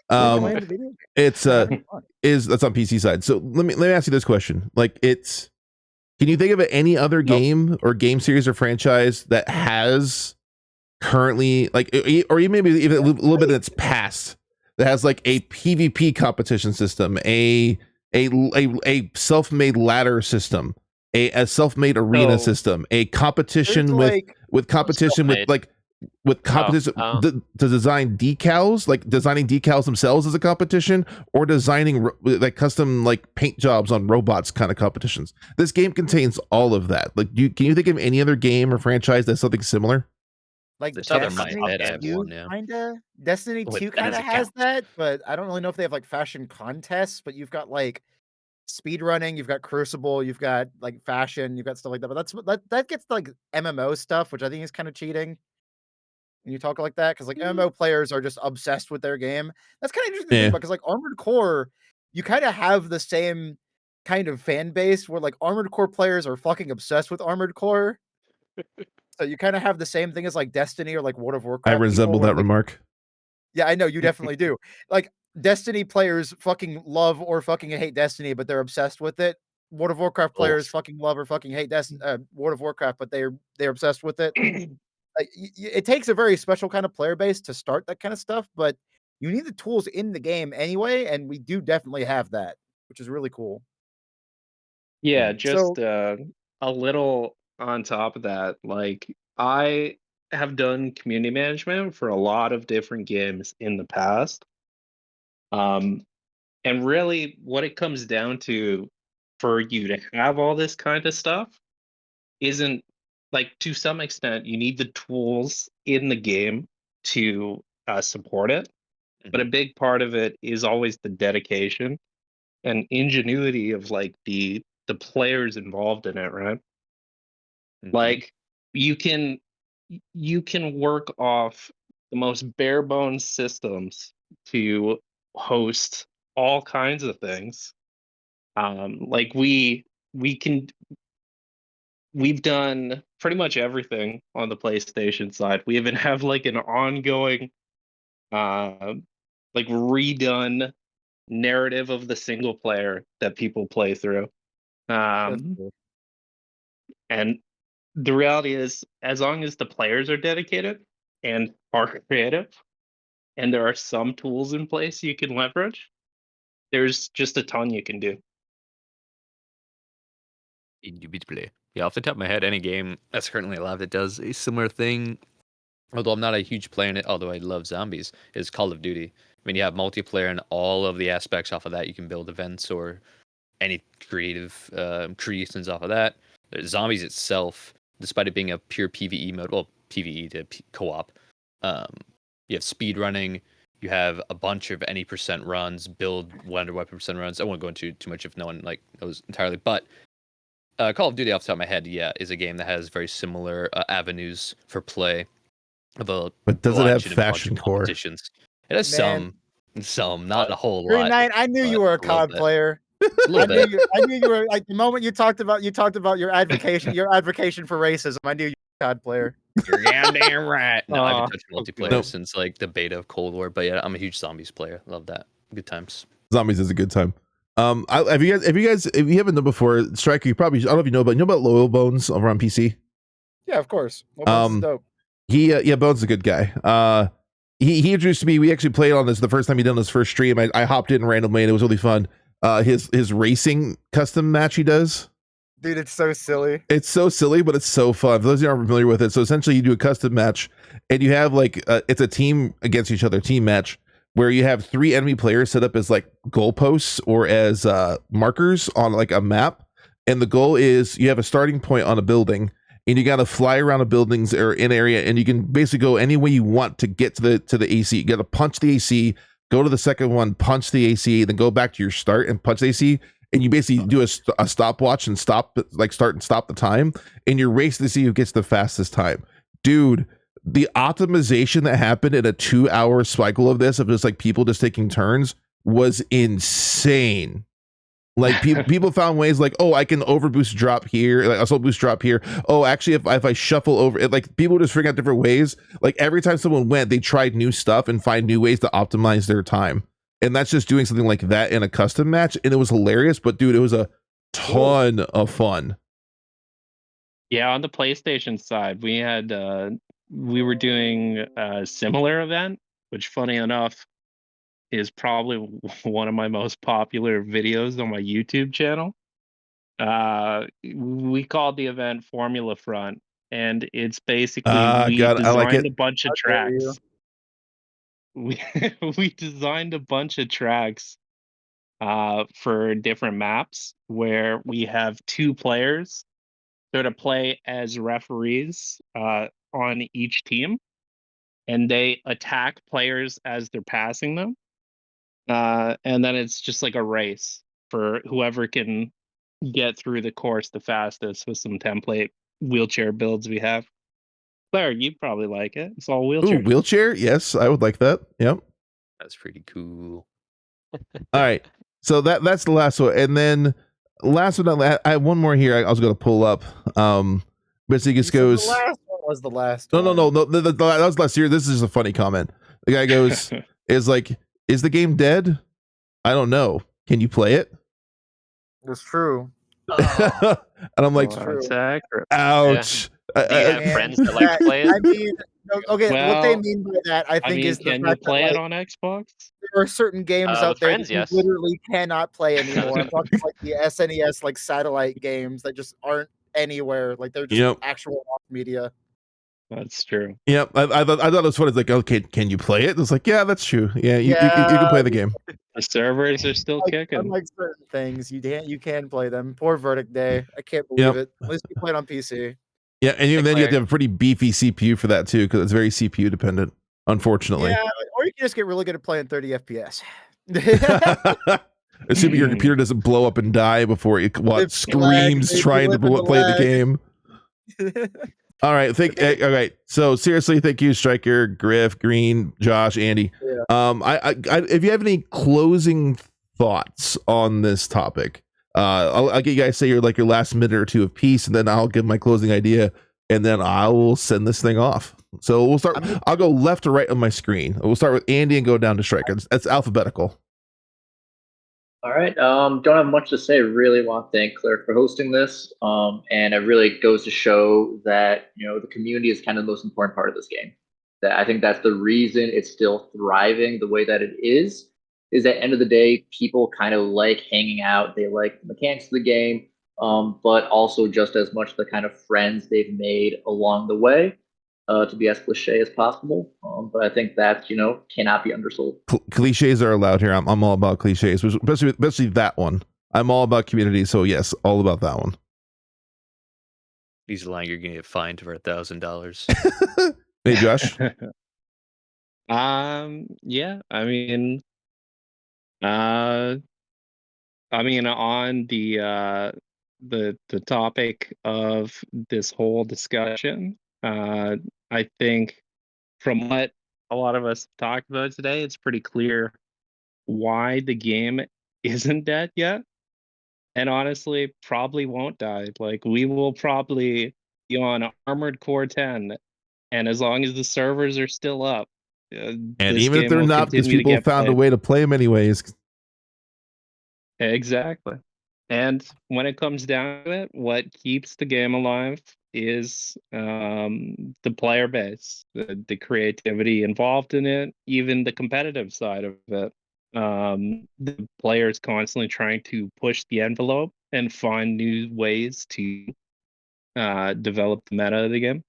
It's that's on PC side. So let me ask you this question. Like, it's Can you think of any other Nope. game or game series or franchise that has currently, like, or even maybe even a little bit in its past, that has like a PvP competition system, a self-made ladder system, a self-made arena So- system, a competition There's, with competition with Self-made. like with competition oh. to design decals, like designing decals themselves as a competition, or designing like custom like paint jobs on robots kind of competitions. This game contains all of that. Like, can you think of any other game or franchise that's something similar? like The top of my Destiny head, I have 2 one, yeah. kinda. Destiny Oh, wait, 2 that kinda doesn't has count. that, but I don't really know if they have like fashion contests. But you've got like speed running, you've got Crucible, you've got like fashion, you've got stuff like that. But that gets like MMO stuff, which I think is kind of cheating. When you talk like that, because like MMO players are just obsessed with their game. That's kind of interesting to Yeah. think about, because like Armored Core, you kind of have the same kind of fan base where like Armored Core players are fucking obsessed with Armored Core. So you kind of have the same thing as like Destiny or like World of I Warcraft. people resemble where, that like, remark. yeah, I know you definitely do. Like Destiny players fucking love or fucking hate Destiny, but they're obsessed with it. World of Warcraft players fucking love or fucking hate World of Warcraft, but they're obsessed with it. Like, it takes a very special kind of player base to start that kind of stuff, but you need the tools in the game anyway, and we do definitely have that, which is really cool. Yeah, So just a little on top of that. Like, I have done community management for a lot of different games in the past. And really, what it comes down to for you to have all this kind of stuff isn't, like, to some extent, you need the tools in the game to support it. But a big part of it is always the dedication and ingenuity of like the players involved in it, right? Like, you can work off the most bare bones systems to host all kinds of things. Like we've done pretty much everything on the PlayStation side. We even have like an ongoing like redone narrative of the single player that people play through. that's Um, cool. and the reality is, as long as the players are dedicated and are creative, and there are some tools in place you can leverage, there's just a ton you can do. Indubitably. Yeah, off the top of my head, any game that's currently alive that does a similar thing, although I'm not a huge player in it, although I love zombies, is Call of Duty. I mean, you have multiplayer and all of the aspects off of that. You can build events or any creative creations off of that. Zombies itself, despite it being a pure PvE mode, well, PvE to co-op, you have speed running. You have a bunch of any percent runs, build wonder weapon percent runs. I won't go into too much if no one like knows entirely, but Call of Duty, off the top of my head, yeah, is a game that has very similar avenues for play of a But does it have bunch and a bunch of fashion core? competitions. It has Man. some, not a whole Green lot. Knight, I knew you were a little COD bit. player. A I little knew bit. you were like the moment you talked about your advocation for racism. I knew you were a COD player. You're goddamn right. No, I haven't touched multiplayer Nope. since like the beta of Cold War, but yeah, I'm a huge zombies player. Love that. Good times. Zombies is a good time. If you haven't known before, Striker, I don't know if you know about Loyal Bones over on PC. Yeah, of course. Well, this is dope. Yeah, Bones is a good guy. He introduced me. We actually played on this the first time he done his first stream. I hopped in randomly and it was really fun. His racing custom match he does. Dude, it's so silly. It's so silly, but it's so fun. For those of you who aren't familiar with it, so essentially you do a custom match, and you have like it's a team against each other team match where you have 3 enemy players set up as like goalposts or as markers on like a map, and the goal is you have a starting point on a building, and you got to fly around a buildings or in area, and you can basically go any way you want to get to the AC. You got to punch the AC, go to the second one, punch the AC, then go back to your start and punch the AC. And you basically do a stopwatch and start and stop the time, and you're racing to see who gets the fastest time. Dude, the optimization that happened in a 2-hour cycle of this, of just like people just taking turns, was insane. Like people found ways like, oh, I can overboost drop here, like also boost drop here. Oh, actually, if I shuffle over it, like people just figure out different ways. Like every time someone went, they tried new stuff and find new ways to optimize their time. And that's just doing something like that in a custom match. And it was hilarious, but dude, it was a ton of fun. Yeah, on the PlayStation side, we were doing a similar event, which funny enough is probably one of my most popular videos on my YouTube channel. We called the event Formula Front, and it's basically we God, I like designed it. a bunch of How dare you. tracks. We we designed a bunch of tracks for different maps where we have two players sort of play as referees on each team, and they attack players as they're passing them. And then it's just like a race for whoever can get through the course the fastest with some template wheelchair builds we have. Claire, you'd probably like it. It's all Ooh, wheelchair. wheelchair? Yes, I would like that. Yep. That's pretty cool. All right. So that's the last one. And then last but not least, I have one more here I was going to pull up. Basically You just said goes, the last one was the last no, one. that was last year. This is a funny comment. The guy goes, is the game dead? I don't know. Can you play it? It's true. And I'm like, Well, true. that's accurate. ouch. Do you have And friends that like to play it? I mean, okay, what they Well, mean by that, I think, is the can you fact that, play it like, on Xbox? there are certain games out With there friends, that you yes. literally cannot play anymore. I'm talking like the SNES, like satellite games that just aren't anywhere. Like they're just Yep. actual off media. That's true. Yep. I thought it was funny. It's like, okay, can you play it? It's like, yeah, that's true. Yeah, you can play the game. The servers are still kicking. Unlike certain things, you can play them. Poor Verdict Day. I can't believe Yep. it. At least you play it on PC. Yeah, and even then you have to Declare. have a pretty beefy CPU for that too, because it's very CPU dependent, unfortunately. Yeah, or you can just get really good at playing 30 FPS. Assuming your computer doesn't blow up and die before it It's screams lag, trying to baby, live in the play the lag. game. All right, all right. So seriously, thank you, Striker, Grif, Green, Josh, Andy. Yeah. I if you have any closing thoughts on this topic, I'll get you guys say your last minute or two of peace, and then I'll give my closing idea, and then I will send this thing off. So we'll start. I'll go left to right on my screen. We'll start with Andy and go down to Striker. That's alphabetical. All right. Don't have much to say. Really want to thank Claire for hosting this. And it really goes to show that, the community is kind of the most important part of this game. That I think that's the reason it's still thriving the way that it is at the end of the day, people kind of like hanging out. They like the mechanics of the game, but also just as much the kind of friends they've made along the way. To be as cliche as possible. But I think that, cannot be undersold. Cliches are allowed here. I'm all about cliches, especially that one. I'm all about community, so yes, all about that one. He's lying. You're gonna get fined for $1,000. Hey, Josh. Yeah. On the topic of this whole discussion, I think from what a lot of us talked about today, it's pretty clear why the game isn't dead yet. And honestly, probably won't die. Like, we will probably be on Armored Core 10, and as long as the servers are still up, And this even if game they're will not, because continue to people get found a played. way to play them anyways. Exactly. And when it comes down to it, what keeps the game alive is the player base, the creativity involved in it, even the competitive side of it. The players constantly trying to push the envelope and find new ways to develop the meta of the game.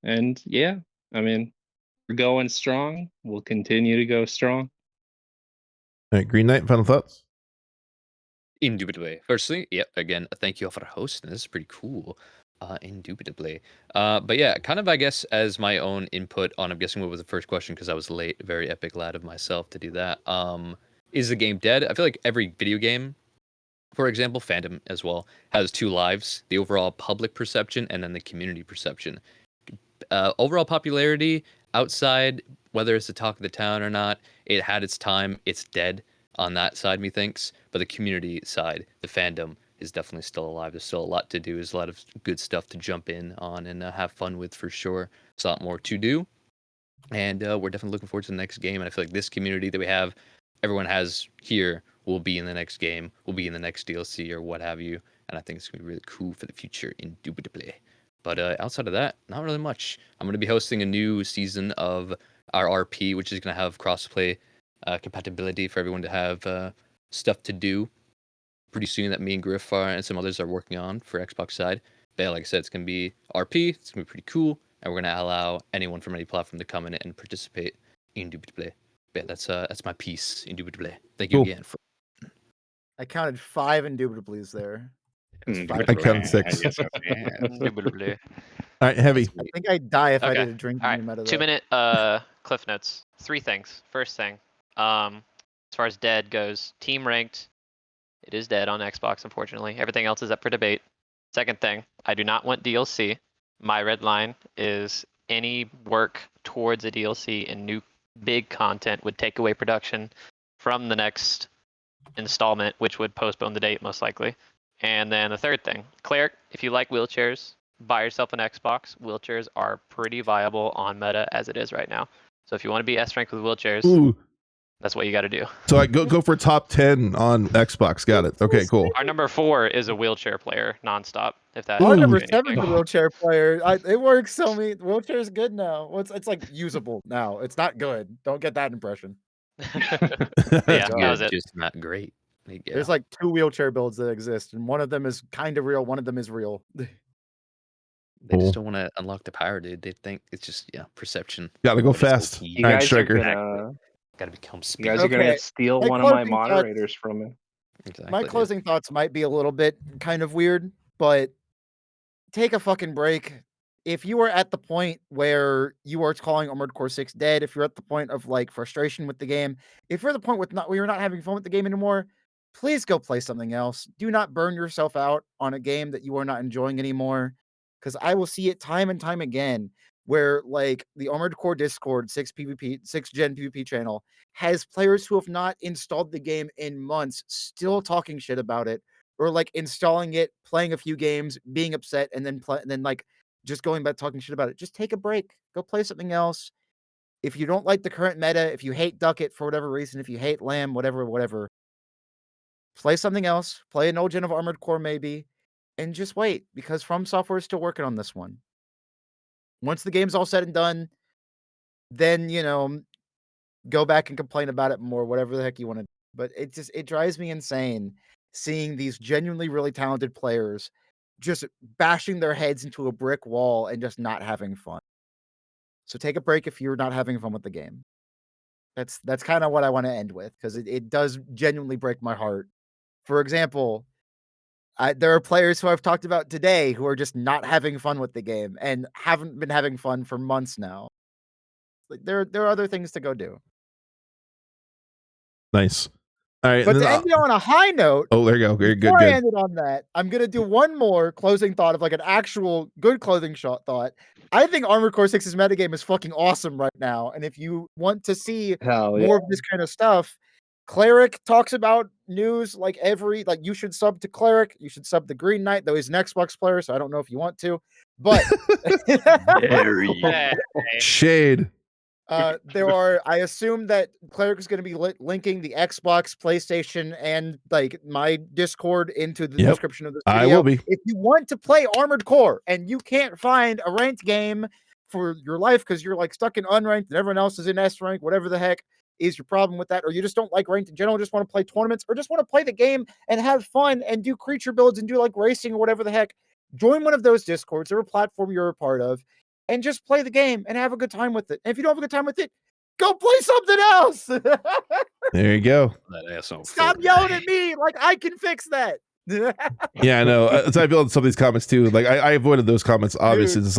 And yeah, we're going strong. We'll continue to go strong. All right, Green Knight, final thoughts? Indubitably. Firstly, again, thank you all for hosting. This is pretty cool. Indubitably. But yeah, kind of, I guess, as my own input on, I'm guessing what was the first question, because I was late, very epic lad of myself to do that. Is the game dead? I feel like every video game, for example, fandom as well, has two lives: the overall public perception and then the community perception. Overall popularity outside, whether it's the talk of the town or not, it had its time. It's dead on that side, methinks. But the community side, the fandom, is definitely still alive. There's still a lot to do. There's a lot of good stuff to jump in on and have fun with, for sure. There's a lot more to do. And we're definitely looking forward to the next game. And I feel like this community that we have, everyone has here, will be in the next game, will be in the next DLC or what have you. and I think it's gonna be really cool for the future, indubitably. But outside of that, not really much. I'm gonna be hosting a new season of our RP, which is gonna have crossplay compatibility for everyone to have stuff to do pretty soon that me and Grif and some others are working on for Xbox side. But yeah, like I said, it's gonna be RP. It's gonna be pretty cool, and we're gonna allow anyone from any platform to come in and participate. Indubitably. But yeah, that's my piece. Indubitably. Thank you Cool. again. I counted 5 indubitablys there. I counted 6. Indubitably. All right, Heavy. I think I'd die if I Okay. did a drinking All game out right, of 2 that. minute cliff notes. 3 things. First thing, as far as dead goes, team ranked, it is dead on Xbox, unfortunately. Everything else is up for debate. Second thing, I do not want DLC. My red line is any work towards a DLC and new big content would take away production from the next installment, which would postpone the date most likely. And then the third thing, Cleric, if you like wheelchairs, buy yourself an Xbox. Wheelchairs are pretty viable on meta as it is right now. So if you want to be S rank with wheelchairs, Ooh. that's what you got to do. So I go for top 10 on Xbox. Got it. Okay, cool. Our number 4 is a wheelchair player nonstop. If that Our Ooh. number tells you 7 is a anything. wheelchair player. It works so many. Wheelchair is good now. Well, it's like usable now. It's not good. Don't get that impression. Yeah, that was it. Just not great. There you go. There's like 2 wheelchair builds that exist, and one of them is kind of real. One of them is real. They Cool. just don't want to unlock the power, dude. They think it's just perception. Gotta go What is fast. OP. You All right, guys are Striker. gonna Gotta become you speed. guys are gonna Okay, steal my one of my closing thoughts- moderators from me. Exactly, My dude. closing thoughts might be a little bit kind of weird, but take a fucking break. If you are at the point where you are calling Armored Core 6 dead, if you're at the point of like frustration with the game, if you're at the point where you're not having fun with the game anymore, please go play something else. Do not burn yourself out on a game that you are not enjoying anymore. Because I will see it time and time again where like the Armored Core Discord 6 gen PvP channel has players who have not installed the game in months still talking shit about it, or like installing it, playing a few games, being upset, and then like just going back talking shit about it. Just take a break. Go play something else. If you don't like the current meta, if you hate Ducket for whatever reason, if you hate Lamb, whatever, play something else. Play an old gen of Armored Core maybe, and just wait, because FromSoftware is still working on this one. Once the game's all said and done, then go back and complain about it more, whatever the heck you want to. But it drives me insane seeing these genuinely really talented players just bashing their heads into a brick wall and just not having fun. So take a break if you're not having fun with the game. That's kind of what I want to end with, because it does genuinely break my heart. For example, there are players who I've talked about today who are just not having fun with the game and haven't been having fun for months now. Like there are other things to go do. Nice. All right. But and to then, end it on a high note, oh, there you go. Very good. before I Good. end it on that, I'm gonna do one more closing thought of like an actual good closing thought. I think Armored Core 6's metagame is fucking awesome right now, and if you want to see Hell yeah. more of this kind of stuff, Cleric talks about news like you should sub to Cleric, you should sub to Green Knight, though he's an Xbox player, so I don't know if you want to, but Yeah. Shade. I assume that Cleric is going to be linking the Xbox, PlayStation, and like my Discord into the Yep, description of this video. I will be. If you want to play Armored Core and you can't find a ranked game for your life because you're like stuck in unranked and everyone else is in S rank, whatever the heck is your problem with that, or you just don't like ranked in general, just want to play tournaments, or just want to play the game and have fun and do creature builds and do like racing or whatever the heck, join one of those Discords or a platform you're a part of, and just play the game and have a good time with it. And if you don't have a good time with it, go play something else. There you go. That asshole. Stop yelling at me. Like, I can fix that. Yeah, I know. So I feel in some of these comments too. Like I avoided those comments. Obviously, Dude, it's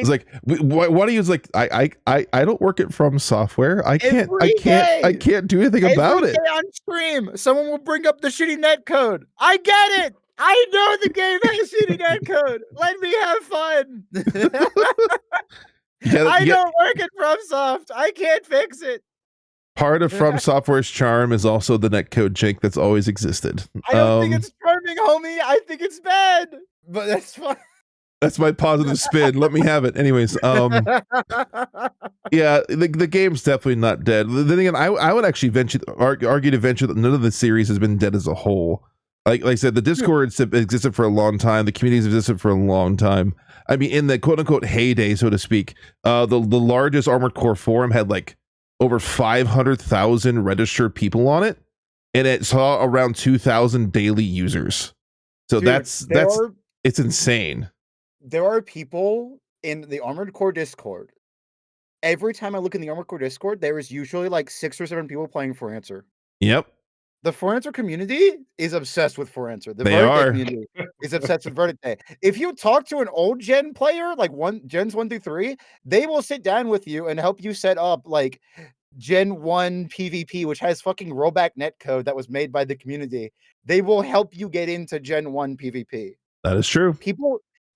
like why do you like I don't work at FromSoftware. I can't do anything about it. Every day on stream, someone will bring up the shitty net code. I get it. I know the game has shitty net code. Let me have fun. I don't work at FromSoft. I can't fix it. Part of FromSoftware's charm is also the netcode jank that's always existed. I don't think it's charming, homie. I think it's bad. But that's fine. That's my positive spin. Let me have it. Anyways, yeah, the game's definitely not dead. Then again, I would actually argue to venture that none of the series has been dead as a whole. Like I said, the Discord existed for a long time. The communities existed for a long time. I mean, in the quote unquote heyday, so to speak, the largest Armored Core forum had like over 500,000 registered people on it, and it saw around 2,000 daily users. So Dude, it's insane. There are people in the Armored Core Discord. Every time I look in the Armored Core Discord, there is usually like 6 or 7 people playing For Answer. Yep. The For Answer community is obsessed with For Answer. The They Verdict are. community is obsessed with Verdict Day. If you talk to an old gen player, like gens 1 through 3, they will sit down with you and help you set up like Gen 1 PvP, which has fucking rollback netcode that was made by the community. They will help you get into Gen 1 PvP. That is true.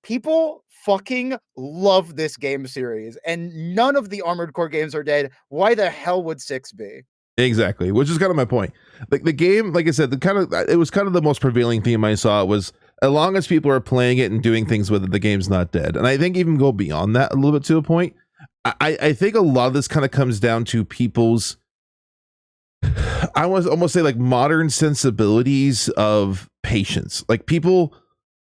People fucking love this game series, and none of the Armored Core games are dead. Why the hell would 6 be? Exactly, which is kind of my point. Like the game, like I said, it was kind of the most prevailing theme I saw was as long as people are playing it and doing things with it, the game's not dead. And I think even go beyond that a little bit to a point. I think a lot of this kind of comes down to people's, I was almost say like modern sensibilities of patience. Like people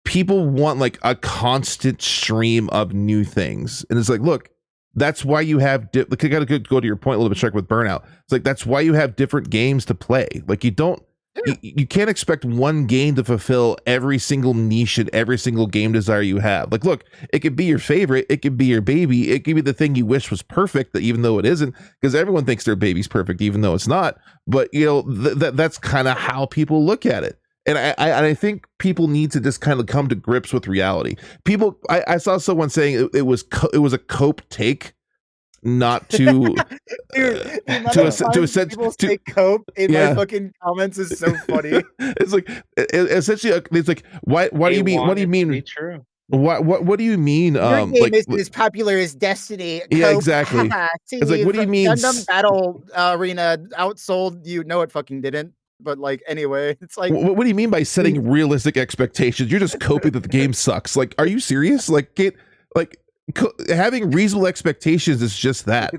want like a constant stream of new things, and it's like, look. That's why you have I gotta go to your point a little bit, Shrek, with burnout. It's like that's why you have different games to play. Like you can't expect one game to fulfill every single niche and every single game desire you have. Like, look, it could be your favorite, it could be your baby, it could be the thing you wish was perfect, that even though it isn't, because everyone thinks their baby's perfect, even though it's not. But you know that's kind of how people look at it. And I think people need to just kind of come to grips with reality. People, I saw someone saying it was a cope take, not to people say cope in my fucking comments is so funny. It's like essentially it's like what do you mean? What do you mean? True. What do you mean? Your game isn't as popular as Destiny. Yeah, exactly. It's like, what do you mean? Gundam Battle Arena outsold you. No, it fucking didn't. But like anyway, it's like, what do you mean by setting realistic expectations? You're just coping that the game sucks. Like, are you serious? Like, having reasonable expectations is just that.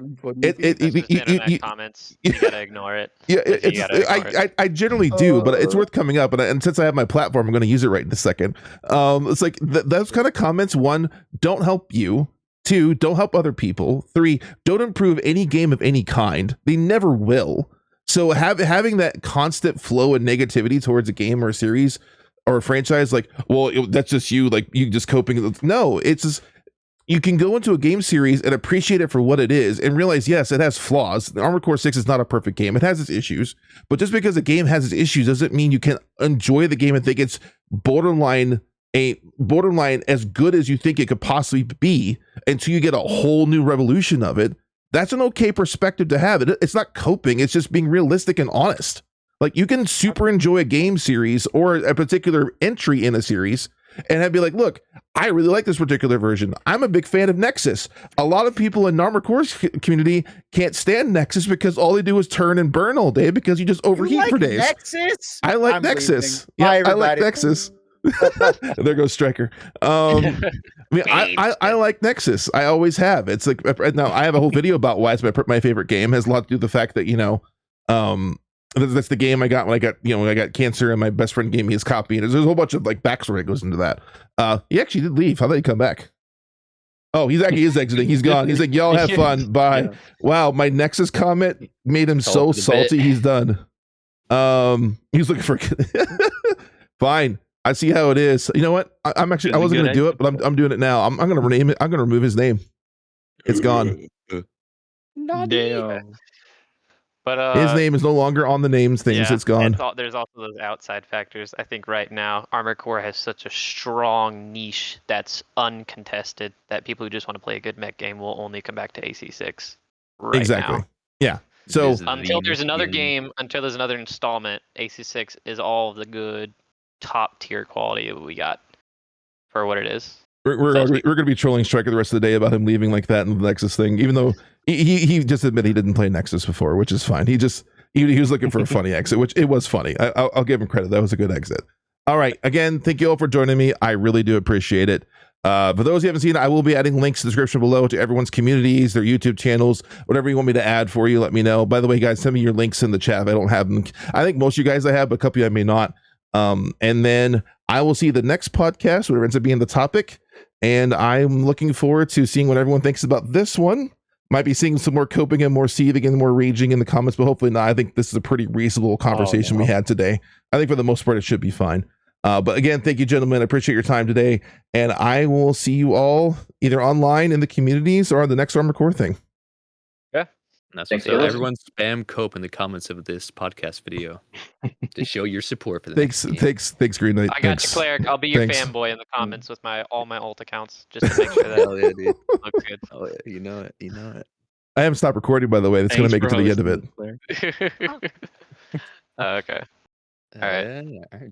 Comments. You gotta ignore it. Yeah, I generally do, but it's worth coming up. And since I have my platform, I'm going to use it right in a second. It's like those kind of comments. 1, don't help you. 2, don't help other people. 3, don't improve any game of any kind. They never will. So having that constant flow of negativity towards a game or a series or a franchise, like, well, that's just you, like you just coping. No, it's just, you can go into a game series and appreciate it for what it is and realize, yes, it has flaws. The Armored Core 6 is not a perfect game. It has its issues, but just because a game has its issues doesn't mean you can enjoy the game and think it's borderline as good as you think it could possibly be until you get a whole new revolution of it. That's an okay perspective to have. It's not coping. It's just being realistic and honest. Like you can super enjoy a game series or a particular entry in a series and be like, look, I really like this particular version. I'm a big fan of Nexus. A lot of people in Armored Core community can't stand Nexus because all they do is turn and burn all day because you just overheat for days. Nexus? I like Nexus. Yeah, I like Nexus. There goes Striker. I mean, I like Nexus. I always have. It's like, now I have a whole video about why it's my favorite game. It has a lot to do with the fact that, you know, that's the game I got when I got cancer and my best friend gave me his copy. And there's a whole bunch of like backstory that goes into that. He actually did leave. How did he come back? Oh, he is exiting. He's gone. He's like, y'all have fun. Bye. Yeah. Wow. My Nexus comment made him so salty. He's done. He's looking for, fine. I see how it is. You know what? I wasn't going to do it, but I'm doing it now. I'm going to rename it. I'm going to remove his name. It's gone. Damn. But his name is no longer on the names things. Yeah, it's gone. There's also those outside factors. I think right now Armored Core has such a strong niche that's uncontested that people who just want to play a good mech game will only come back to AC6 right exactly. now. Yeah. So until there's another game, until there's another installment, AC6 is all of the good top tier quality that we got for what it is. We're going to be trolling Striker the rest of the day about him leaving like that in the Nexus thing, even though he just admitted he didn't play Nexus before, which is fine. He was looking for a funny exit, which it was funny. I'll give him credit. That was a good exit. All right. Again, thank you all for joining me. I really do appreciate it. For those who haven't seen it, I will be adding links in the description below to everyone's communities, their YouTube channels, whatever you want me to add for you, let me know. By the way, guys, send me your links in the chat if I don't have them. I think most of you guys I have, but a couple of you I may not. And then I will see the next podcast, whatever ends up being the topic. And I'm looking forward to seeing what everyone thinks about this one. Might be seeing some more coping and more seething and more raging in the comments, but hopefully not. I think this is a pretty reasonable conversation we had today. I think for the most part, it should be fine. But again, thank you, gentlemen. I appreciate your time today. And I will see you all either online in the communities or on the next Armored Core thing. And that's Thanks what for listening. everyone spam cope in the comments of this podcast video to show your support for the Thanks, Green Knight. I got you, Cleric. I'll be your fanboy in the comments with all my alt accounts just to make sure that Hell yeah, dude. looks good. Oh, yeah, you know it. I haven't stopped recording, by the way. That's going to make it to the end of it. Okay. All right. All right.